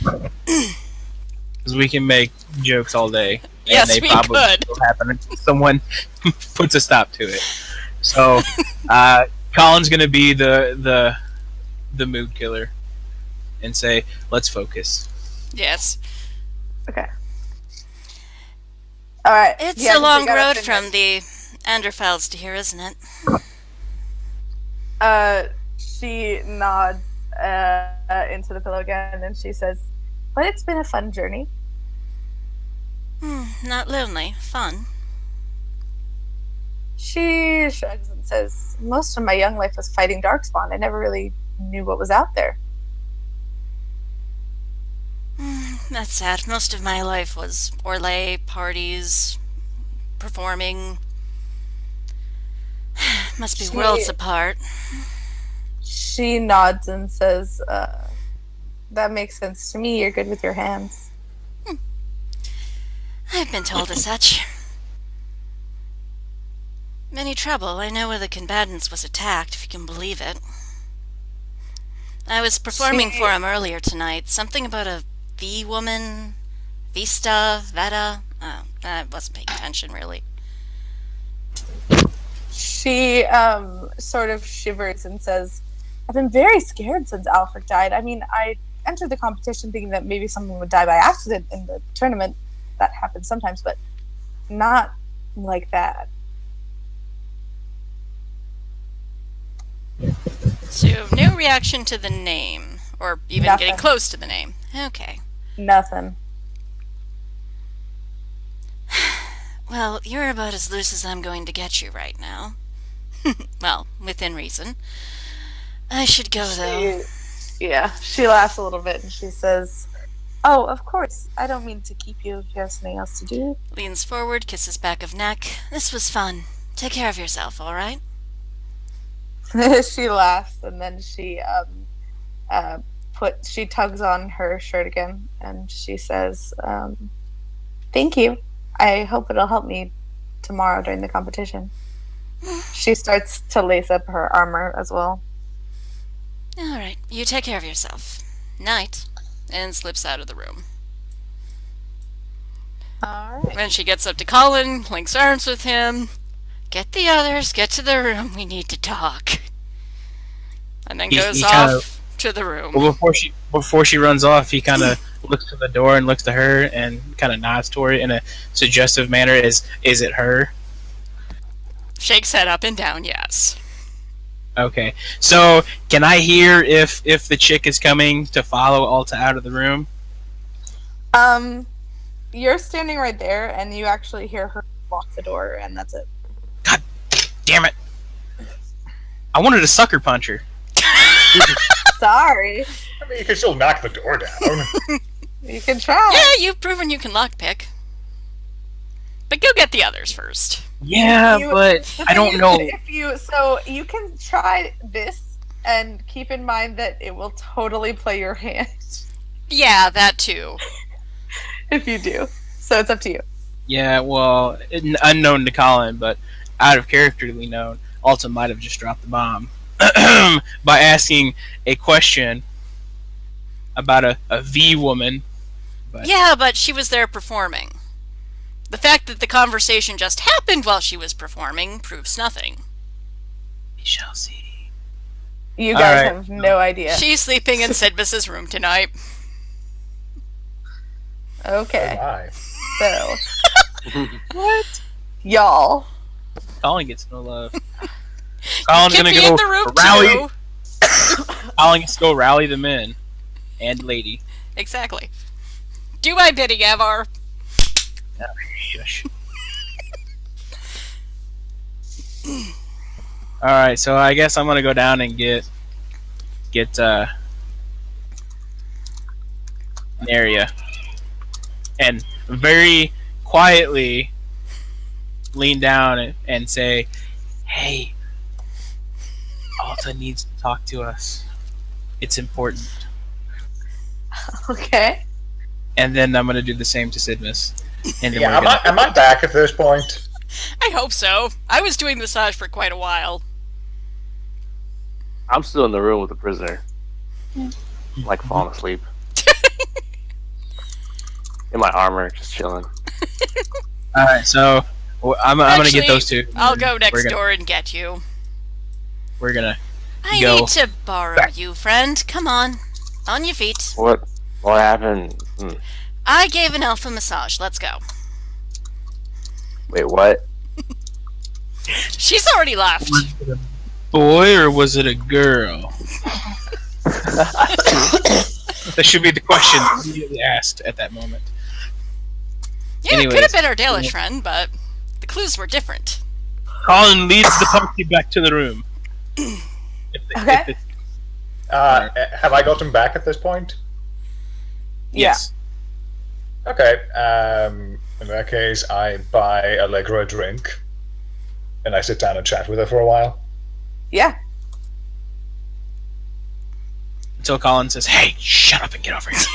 [SPEAKER 1] Because we can make jokes all day.
[SPEAKER 3] Yes,
[SPEAKER 1] and they
[SPEAKER 3] we
[SPEAKER 1] probably
[SPEAKER 3] could.
[SPEAKER 1] will happen until someone puts a stop to it. So, Colin's gonna be the mood killer and say, "Let's focus."
[SPEAKER 3] Yes.
[SPEAKER 2] Okay. All right.
[SPEAKER 3] It's
[SPEAKER 2] yeah,
[SPEAKER 3] a long
[SPEAKER 2] we gotta
[SPEAKER 3] road
[SPEAKER 2] finish.
[SPEAKER 3] from the Anderfels to here, isn't it?
[SPEAKER 2] She nods into the pillow again, and she says, "But it's been a fun journey."
[SPEAKER 3] Not lonely. Fun.
[SPEAKER 2] She shrugs and says, "Most of my young life was fighting Darkspawn. I never really knew what was out there."
[SPEAKER 3] That's sad. Most of my life was Orlais, parties, performing. Must be worlds apart.
[SPEAKER 2] She nods and says, "That makes sense to me. You're good with your hands."
[SPEAKER 3] I've been told as such. Any trouble, I know where the combatants was attacked, if you can believe it. I was performing for him earlier tonight. Something about a V-woman, Vista, Veta. I wasn't paying attention, really.
[SPEAKER 2] She sort of shivers and says, "I've been very scared since Alfred died. I mean, I entered the competition thinking that maybe someone would die by accident in the tournament. That happens sometimes, but not like that."
[SPEAKER 3] So, no reaction to the name, or even
[SPEAKER 2] Nothing.
[SPEAKER 3] getting close to the name. Okay.
[SPEAKER 2] Nothing.
[SPEAKER 3] Well, you're about as loose as I'm going to get you right now. Well, within reason. I should go, though.
[SPEAKER 2] She laughs a little bit and she says, "Oh, of course. I don't mean to keep you if you have something else to do."
[SPEAKER 3] Leans forward, kisses back of neck. This was fun. Take care of yourself, all right?
[SPEAKER 2] She laughs and then she she tugs on her shirt again and she says, "Thank you. I hope it'll help me tomorrow during the competition." She starts to lace up her armor as well.
[SPEAKER 3] All right, you take care of yourself. Night. And slips out of the room.
[SPEAKER 2] All right.
[SPEAKER 3] When she gets up to Colin, links arms with him. Get the others, get to the room, we need to talk. And then goes off to the room.
[SPEAKER 1] Well, before she runs off, he kind of looks to the door and looks to her and kind of nods to her in a suggestive manner. Is it her?
[SPEAKER 3] Shakes head up and down, yes.
[SPEAKER 1] Okay. So, can I hear if the chick is coming to follow Alta out of the room?
[SPEAKER 2] You're standing right there and you actually hear her lock the door and that's it.
[SPEAKER 1] God damn it. I wanted to sucker punch her.
[SPEAKER 2] Sorry.
[SPEAKER 4] I mean, you can still knock the door down.
[SPEAKER 2] You can try.
[SPEAKER 3] Yeah, you've proven you can lockpick. But go get the others first.
[SPEAKER 1] Yeah, but I don't know.
[SPEAKER 2] So you can try this and keep in mind that it will totally play your hand
[SPEAKER 3] Yeah, that too.
[SPEAKER 2] if you do. So it's up to you.
[SPEAKER 1] Yeah, well, unknown to Colin, but out of characterly known, Alta might have just dropped the bomb by asking a question about a V woman. But
[SPEAKER 3] Yeah, but she was there performing. The fact that the conversation just happened while she was performing proves nothing.
[SPEAKER 1] we shall see.
[SPEAKER 2] You guys
[SPEAKER 1] Alright.
[SPEAKER 2] have no idea.
[SPEAKER 3] She's sleeping in Sidbus's room tonight.
[SPEAKER 2] Okay.
[SPEAKER 4] Oh,
[SPEAKER 2] So
[SPEAKER 1] What?
[SPEAKER 2] y'all.
[SPEAKER 1] Colin gets no love. Colin's
[SPEAKER 3] Could
[SPEAKER 1] gonna
[SPEAKER 3] be
[SPEAKER 1] go
[SPEAKER 3] in the room
[SPEAKER 1] rally.
[SPEAKER 3] too.
[SPEAKER 1] Colin gets to go rally the men and lady.
[SPEAKER 3] Exactly. Do my bidding, Avar.
[SPEAKER 1] Shush. All right, so I guess I'm gonna go down and get Naria, and very quietly lean down and say, "Hey, Alta needs to talk to us. It's important."
[SPEAKER 2] Okay.
[SPEAKER 1] And then I'm gonna do the same to Sidmus. And then
[SPEAKER 4] yeah, am I back at this point?
[SPEAKER 3] I hope so. I was doing massage for quite a while.
[SPEAKER 5] I'm still in the room with the prisoner. Like falling asleep. In my armor, just chilling.
[SPEAKER 1] All right, so I'm gonna get
[SPEAKER 3] Actually,
[SPEAKER 1] those two.
[SPEAKER 3] I'll go next
[SPEAKER 1] We're gonna-
[SPEAKER 3] door and get you.
[SPEAKER 1] We're gonna
[SPEAKER 3] I
[SPEAKER 1] Go.
[SPEAKER 3] need to borrow you, friend. Come on. On your feet.
[SPEAKER 5] What happened?
[SPEAKER 3] I gave an elf a massage. Let's go.
[SPEAKER 5] Wait, what?
[SPEAKER 3] She's already left.
[SPEAKER 1] boy or was it a girl? That should be the question immediately asked at that moment.
[SPEAKER 3] Yeah, it could
[SPEAKER 1] Anyways.
[SPEAKER 3] have been our Dalish friend, but the clues were different.
[SPEAKER 1] Colin leads the party back to the room.
[SPEAKER 2] Okay.
[SPEAKER 4] Have I got him back at this point?
[SPEAKER 1] Yes.
[SPEAKER 4] Okay. In that case, I buy Allegra a drink, and I sit down and chat with her for a while.
[SPEAKER 2] Yeah.
[SPEAKER 1] Until Colin says, "Hey, shut up and get over here."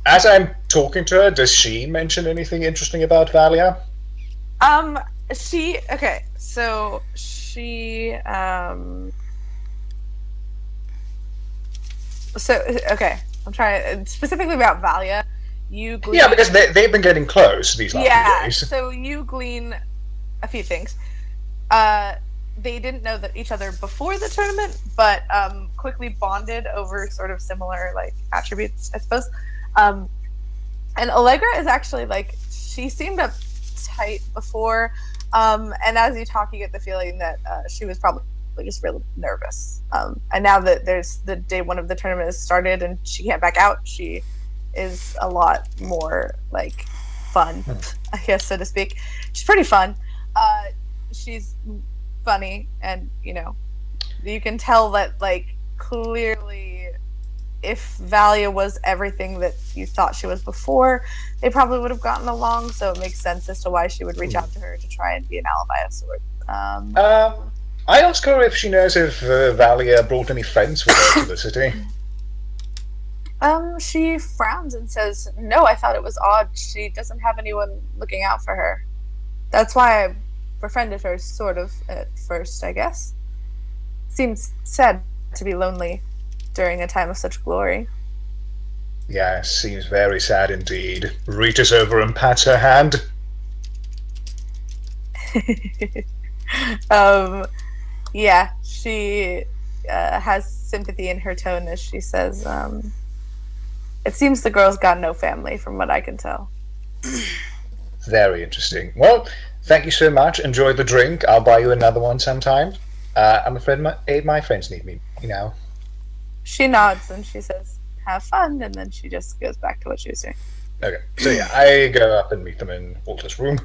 [SPEAKER 4] As I'm talking to her, does she mention anything interesting about Valia?
[SPEAKER 2] She okay. So she So okay, I'm trying specifically about Valia. You glean,
[SPEAKER 4] Yeah, because they've been getting close these last few days.
[SPEAKER 2] So you glean a few things. They didn't know that each other before the tournament, but quickly bonded over sort of similar like attributes, I suppose. And Allegra is actually like she seemed uptight before, and as you talk, you get the feeling that she was probably just really nervous. And now that there's the day one of the tournament has started and she can't back out, she is a lot more like fun, I guess, so to speak. She's pretty fun. She's funny, and you know, you can tell that like clearly if Valia was everything that you thought she was before, they probably would have gotten along, so it makes sense as to why she would reach out to her to try and be an alibi of sort.
[SPEAKER 4] I ask her if she knows if Valia brought any friends with her to the city.
[SPEAKER 2] She frowns and says, "No, I thought it was odd. She doesn't have anyone looking out for her. That's why I befriended her, sort of, at first, I guess. Seems sad to be lonely during a time of such glory."
[SPEAKER 4] Yeah, seems very sad indeed. Reaches over and pats her hand.
[SPEAKER 2] Yeah, she has sympathy in her tone as she says, "It seems the girl's got no family, from what I can tell."
[SPEAKER 4] Very interesting. Well, thank you so much. Enjoy the drink. I'll buy you another one sometime. I'm afraid my friends need me now.
[SPEAKER 2] She nods and she says, "Have fun," and then she just goes back to what she was doing.
[SPEAKER 4] Okay, so yeah, I go up and meet them in Walter's room.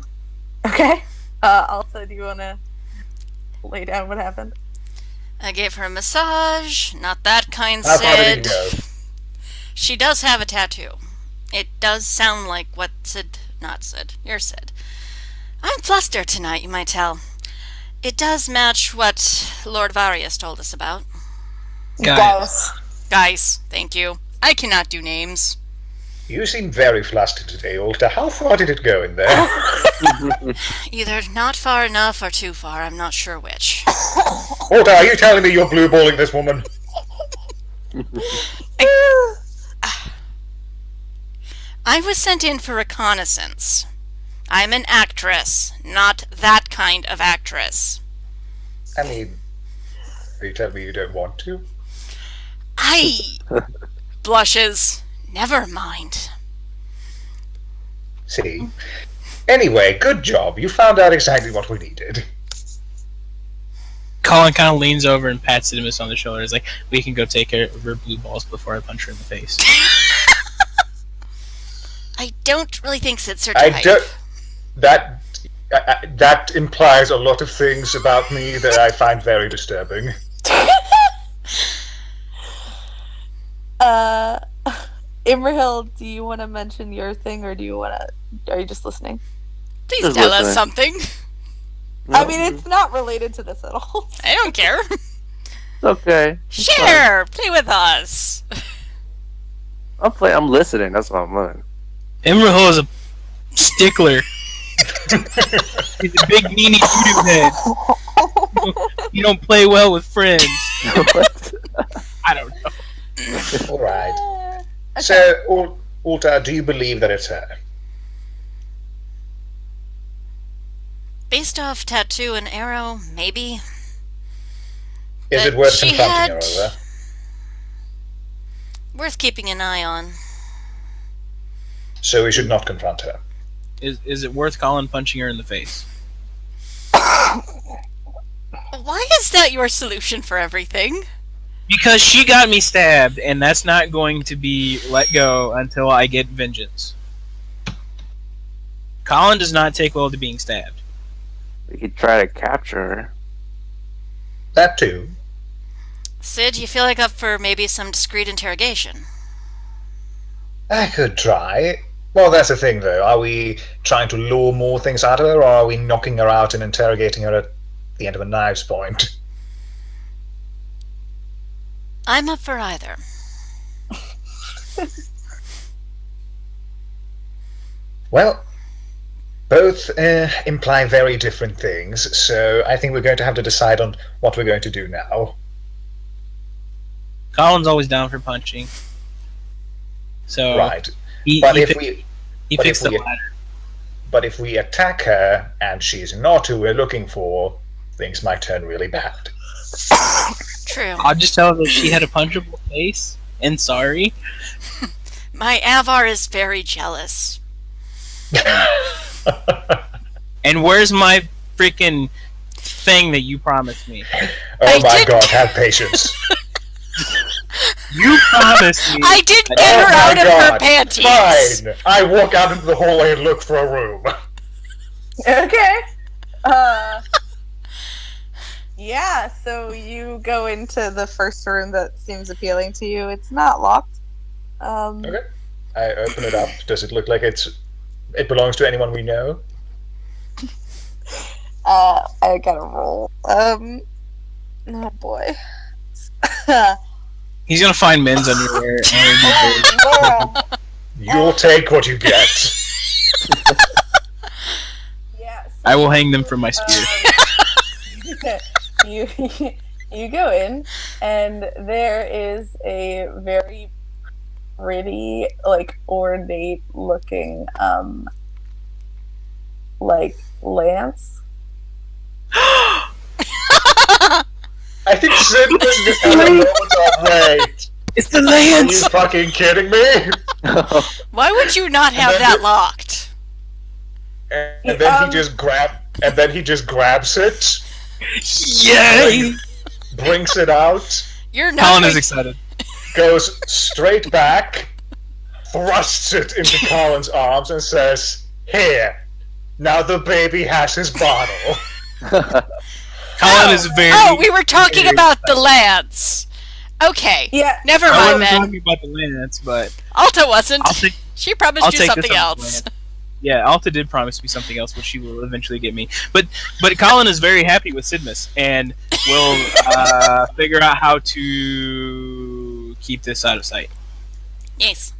[SPEAKER 2] Okay. Also, do you want to lay down what happened?
[SPEAKER 3] I gave her a massage. Not that kind,
[SPEAKER 4] How far did
[SPEAKER 3] Sid.
[SPEAKER 4] it go?
[SPEAKER 3] She does have a tattoo. It does sound like what Sid, not Sid, you're Sid. I'm flustered tonight, you might tell. It does match what Lord Varius told us about.
[SPEAKER 1] Guys.
[SPEAKER 3] Guys, thank you. I cannot do names.
[SPEAKER 4] You seem very flustered today, Walter. How far did it go in there?
[SPEAKER 3] Either not far enough or too far, I'm not sure which.
[SPEAKER 4] Walter, are you telling me you're blue balling this woman?
[SPEAKER 3] I was sent in for reconnaissance. I'm an actress, not that kind of actress.
[SPEAKER 4] I mean, are you telling me you don't want to?
[SPEAKER 3] Blushes. Never mind.
[SPEAKER 4] See? Anyway, good job. You found out exactly what we needed.
[SPEAKER 1] Colin kind of leans over and pats Didymus on the shoulder. He's like, "We can go take care of her blue balls before I punch her in the face."
[SPEAKER 3] I don't really think Sid's her
[SPEAKER 4] I
[SPEAKER 3] type.
[SPEAKER 4] don't. That implies a lot of things about me that I find very disturbing.
[SPEAKER 2] Imrahil, do you want to mention your thing, or do you want to? Are you just listening?
[SPEAKER 3] Please
[SPEAKER 5] Just
[SPEAKER 3] tell us
[SPEAKER 5] listening.
[SPEAKER 3] something.
[SPEAKER 2] I mean, it's not related to this at all.
[SPEAKER 3] I don't care.
[SPEAKER 5] It's okay.
[SPEAKER 3] Share! Play with us!
[SPEAKER 5] I'm listening. That's what I'm doing.
[SPEAKER 1] Imrahil is a stickler. He's a big meanie voodoo head. You don't play well with friends. I don't know.
[SPEAKER 4] All right.
[SPEAKER 2] Okay.
[SPEAKER 4] So, Walter, do you believe that it's her?
[SPEAKER 3] Based off tattoo and arrow, maybe.
[SPEAKER 4] Is
[SPEAKER 3] But
[SPEAKER 4] it worth
[SPEAKER 3] she
[SPEAKER 4] confronting
[SPEAKER 3] had-
[SPEAKER 4] her over?
[SPEAKER 3] Worth keeping an eye on.
[SPEAKER 4] So we should not confront her.
[SPEAKER 1] Is it worth Colin punching her in the face?
[SPEAKER 3] Why is that your solution for everything?
[SPEAKER 1] Because she got me stabbed, and that's not going to be let go until I get vengeance. Colin does not take well to being stabbed.
[SPEAKER 5] We could try to capture her.
[SPEAKER 4] That too.
[SPEAKER 3] Sid, you feel like up for maybe some discreet interrogation?
[SPEAKER 4] I could try. Well, that's the thing, though. Are we trying to lure more things out of her, or are we knocking her out and interrogating her at the end of a knife's point?
[SPEAKER 3] I'm up for either.
[SPEAKER 4] Well, both imply very different things, so I think we're going to have to decide on what we're going to do now.
[SPEAKER 1] Colin's always down for punching. So
[SPEAKER 4] Right.
[SPEAKER 1] he,
[SPEAKER 4] But
[SPEAKER 1] he,
[SPEAKER 4] if
[SPEAKER 1] pick-
[SPEAKER 4] we
[SPEAKER 1] he
[SPEAKER 4] but
[SPEAKER 1] picks
[SPEAKER 4] if
[SPEAKER 1] the
[SPEAKER 4] we-
[SPEAKER 1] latter.
[SPEAKER 4] but if we attack her and she's not who we're looking for, things might turn really bad.
[SPEAKER 3] True.
[SPEAKER 1] I'll just tell her that she had a punchable face, and sorry.
[SPEAKER 3] My Avar is very jealous.
[SPEAKER 1] And where's my freaking thing that you promised me?
[SPEAKER 4] Oh
[SPEAKER 3] I
[SPEAKER 4] my
[SPEAKER 3] did-
[SPEAKER 4] god, have patience.
[SPEAKER 1] You promised me.
[SPEAKER 3] I did get
[SPEAKER 4] Oh
[SPEAKER 3] her
[SPEAKER 4] my
[SPEAKER 3] out of her
[SPEAKER 4] God.
[SPEAKER 3] panties.
[SPEAKER 4] Fine. I walk out into the hallway and look for a room.
[SPEAKER 2] Okay. Yeah, so you go into the first room that seems appealing to you. It's not locked.
[SPEAKER 4] Okay. I open it up. Does it look like it belongs to anyone we know?
[SPEAKER 2] I gotta roll. Oh boy.
[SPEAKER 1] He's gonna find men's underwear. And
[SPEAKER 4] You'll take what you get.
[SPEAKER 2] Yeah. So,
[SPEAKER 1] I will hang them from my spear.
[SPEAKER 2] you you go in, and there is a very pretty, like ornate looking, like lance.
[SPEAKER 4] I think Sid was just having a moment of wait.
[SPEAKER 1] It's the
[SPEAKER 4] Are you
[SPEAKER 1] lance.
[SPEAKER 4] fucking kidding me?
[SPEAKER 3] Why would you not have
[SPEAKER 4] then
[SPEAKER 3] that
[SPEAKER 4] the-
[SPEAKER 3] locked?
[SPEAKER 4] And then he just grabs it,
[SPEAKER 1] Yay!
[SPEAKER 4] brings it out,
[SPEAKER 3] You're not.
[SPEAKER 1] Colin is
[SPEAKER 3] going-
[SPEAKER 1] excited.
[SPEAKER 4] goes straight back, thrusts it into Colin's arms, and says, "Here, now the baby has his bottle."
[SPEAKER 1] Colin is very.
[SPEAKER 3] Oh, we were talking
[SPEAKER 1] very
[SPEAKER 3] about the lance. Okay.
[SPEAKER 2] Yeah.
[SPEAKER 3] Never
[SPEAKER 1] I
[SPEAKER 3] mind
[SPEAKER 1] wasn't
[SPEAKER 3] then.
[SPEAKER 1] talking about the lance, but
[SPEAKER 3] Alta wasn't.
[SPEAKER 1] I'll take.
[SPEAKER 3] She promised
[SPEAKER 1] I'll
[SPEAKER 3] you
[SPEAKER 1] take
[SPEAKER 3] something
[SPEAKER 1] this on the
[SPEAKER 3] else.
[SPEAKER 1] lance. Yeah, Alta did promise me something else, which she will eventually get me. But Colin is very happy with Sidmus, and will figure out how to keep this out of sight.
[SPEAKER 3] Yes.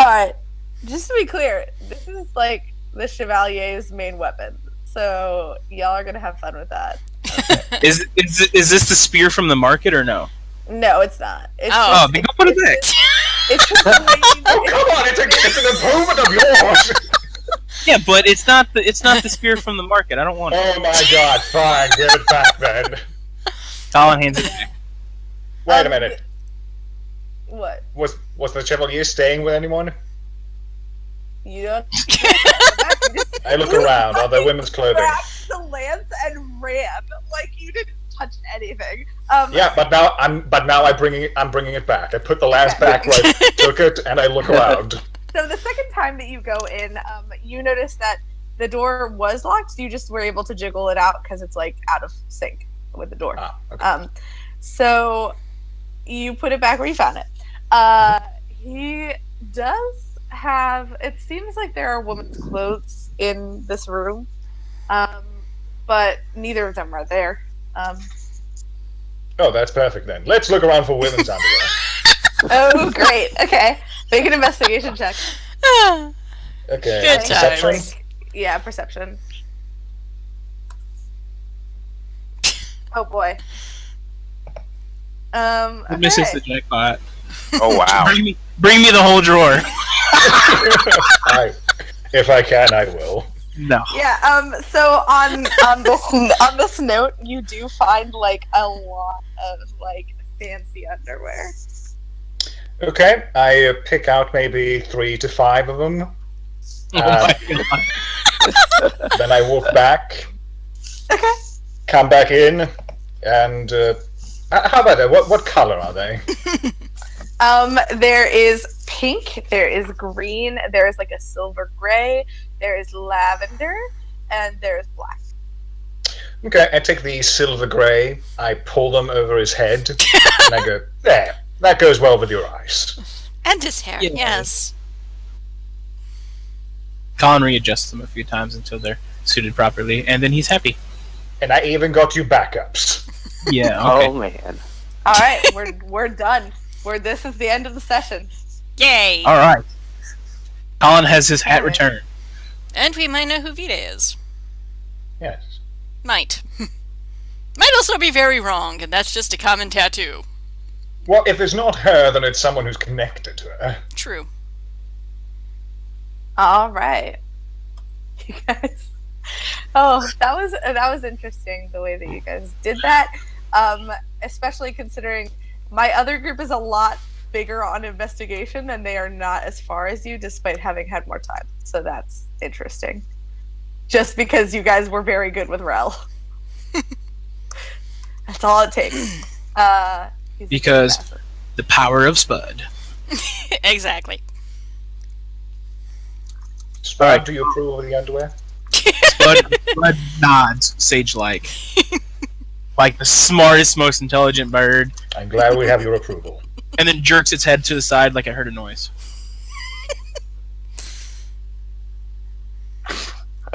[SPEAKER 2] Alright. Just to be clear, this is like the Chevalier's main weapon. So y'all are gonna have fun with that.
[SPEAKER 1] Is this the spear from the market or no?
[SPEAKER 2] No, it's not. It's
[SPEAKER 3] Oh.
[SPEAKER 1] Oh, then go put it back.
[SPEAKER 2] It's just the way you
[SPEAKER 4] Oh, come on! It's an improvement of yours.
[SPEAKER 1] Yeah, but it's not the spear from the market. I don't want it.
[SPEAKER 4] Oh my god! Fine, give it back then.
[SPEAKER 1] Colin hands it back.
[SPEAKER 4] Wait a minute.
[SPEAKER 2] What?
[SPEAKER 4] Was the Chevalier staying with anyone?
[SPEAKER 2] You don't.
[SPEAKER 4] I look around. Are there women's clothing?
[SPEAKER 2] Grabbed the lance and ran like you didn't touch anything.
[SPEAKER 4] Yeah, but now I'm bringing it back. I put the lance back where I took it, and I look around.
[SPEAKER 2] So the second time that you go in, you notice that the door was locked. You just were able to jiggle it out because it's like out of sync with the door.
[SPEAKER 4] Ah, okay.
[SPEAKER 2] So you put it back where you found it. He does have. It seems like there are women's clothes in this room, but neither of them are there.
[SPEAKER 4] Oh, that's perfect then. Let's look around for women's underwear.
[SPEAKER 2] Oh, great. Okay, make an investigation check.
[SPEAKER 4] Okay.
[SPEAKER 3] Good
[SPEAKER 4] Perception.
[SPEAKER 3] times.
[SPEAKER 2] Yeah, perception. Oh boy.
[SPEAKER 1] Who misses the
[SPEAKER 2] Okay.
[SPEAKER 1] jackpot?
[SPEAKER 5] Oh wow.
[SPEAKER 1] Bring me the whole drawer.
[SPEAKER 4] If I can, I will.
[SPEAKER 1] No.
[SPEAKER 2] Yeah. So on this note, you do find like a lot of like fancy underwear.
[SPEAKER 4] Okay, I pick out maybe 3 to 5 of them.
[SPEAKER 1] Oh my God.
[SPEAKER 4] Then I walk back,
[SPEAKER 2] Okay.
[SPEAKER 4] come back in, And how about that? What color are they?
[SPEAKER 2] There is pink, there is green, there is like a silver gray, there is lavender, and there is black.
[SPEAKER 4] Okay, I take the silver grey, I pull them over his head, and I go, there, that goes well with your eyes.
[SPEAKER 3] And his hair,
[SPEAKER 1] Yeah.
[SPEAKER 3] yes.
[SPEAKER 1] Colin readjusts them a few times until they're suited properly, and then he's happy.
[SPEAKER 4] And I even got you backups.
[SPEAKER 1] Yeah, okay.
[SPEAKER 5] Oh man.
[SPEAKER 2] All right, we're done. This is the end of the session.
[SPEAKER 3] Yay!
[SPEAKER 1] Alright. Colin has his hat
[SPEAKER 2] Alright.
[SPEAKER 1] returned.
[SPEAKER 3] And we might know who Vita is.
[SPEAKER 4] Yes.
[SPEAKER 3] Might. Might also be very wrong, and that's just a common tattoo.
[SPEAKER 4] Well, if it's not her, then it's someone who's connected to her.
[SPEAKER 3] True.
[SPEAKER 2] All right, you guys. Oh, that was interesting the way that you guys did that. Especially considering my other group is a lot bigger on investigation, and they are not as far as you, despite having had more time. So that's interesting. Just because you guys were very good with Rel. That's all it takes. He's a good
[SPEAKER 1] Because
[SPEAKER 2] assassin.
[SPEAKER 1] the power of Spud.
[SPEAKER 3] Exactly.
[SPEAKER 4] Spud,
[SPEAKER 1] Alright.
[SPEAKER 4] do you approve of the underwear?
[SPEAKER 1] Spud nods, sage-like. Like the smartest, most intelligent bird.
[SPEAKER 4] I'm glad we have your approval.
[SPEAKER 1] And then jerks its head to the side like I heard a noise.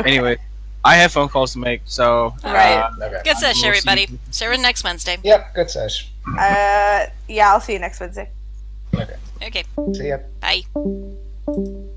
[SPEAKER 1] Anyway, I have phone calls to make, so...
[SPEAKER 2] Right.
[SPEAKER 4] Okay.
[SPEAKER 3] Good sesh,
[SPEAKER 1] will see
[SPEAKER 3] everybody.
[SPEAKER 1] you.
[SPEAKER 3] See you next Wednesday.
[SPEAKER 4] Yep, good sesh.
[SPEAKER 2] Yeah, I'll see you next Wednesday.
[SPEAKER 4] Okay.
[SPEAKER 3] Okay,
[SPEAKER 4] See ya.
[SPEAKER 3] bye.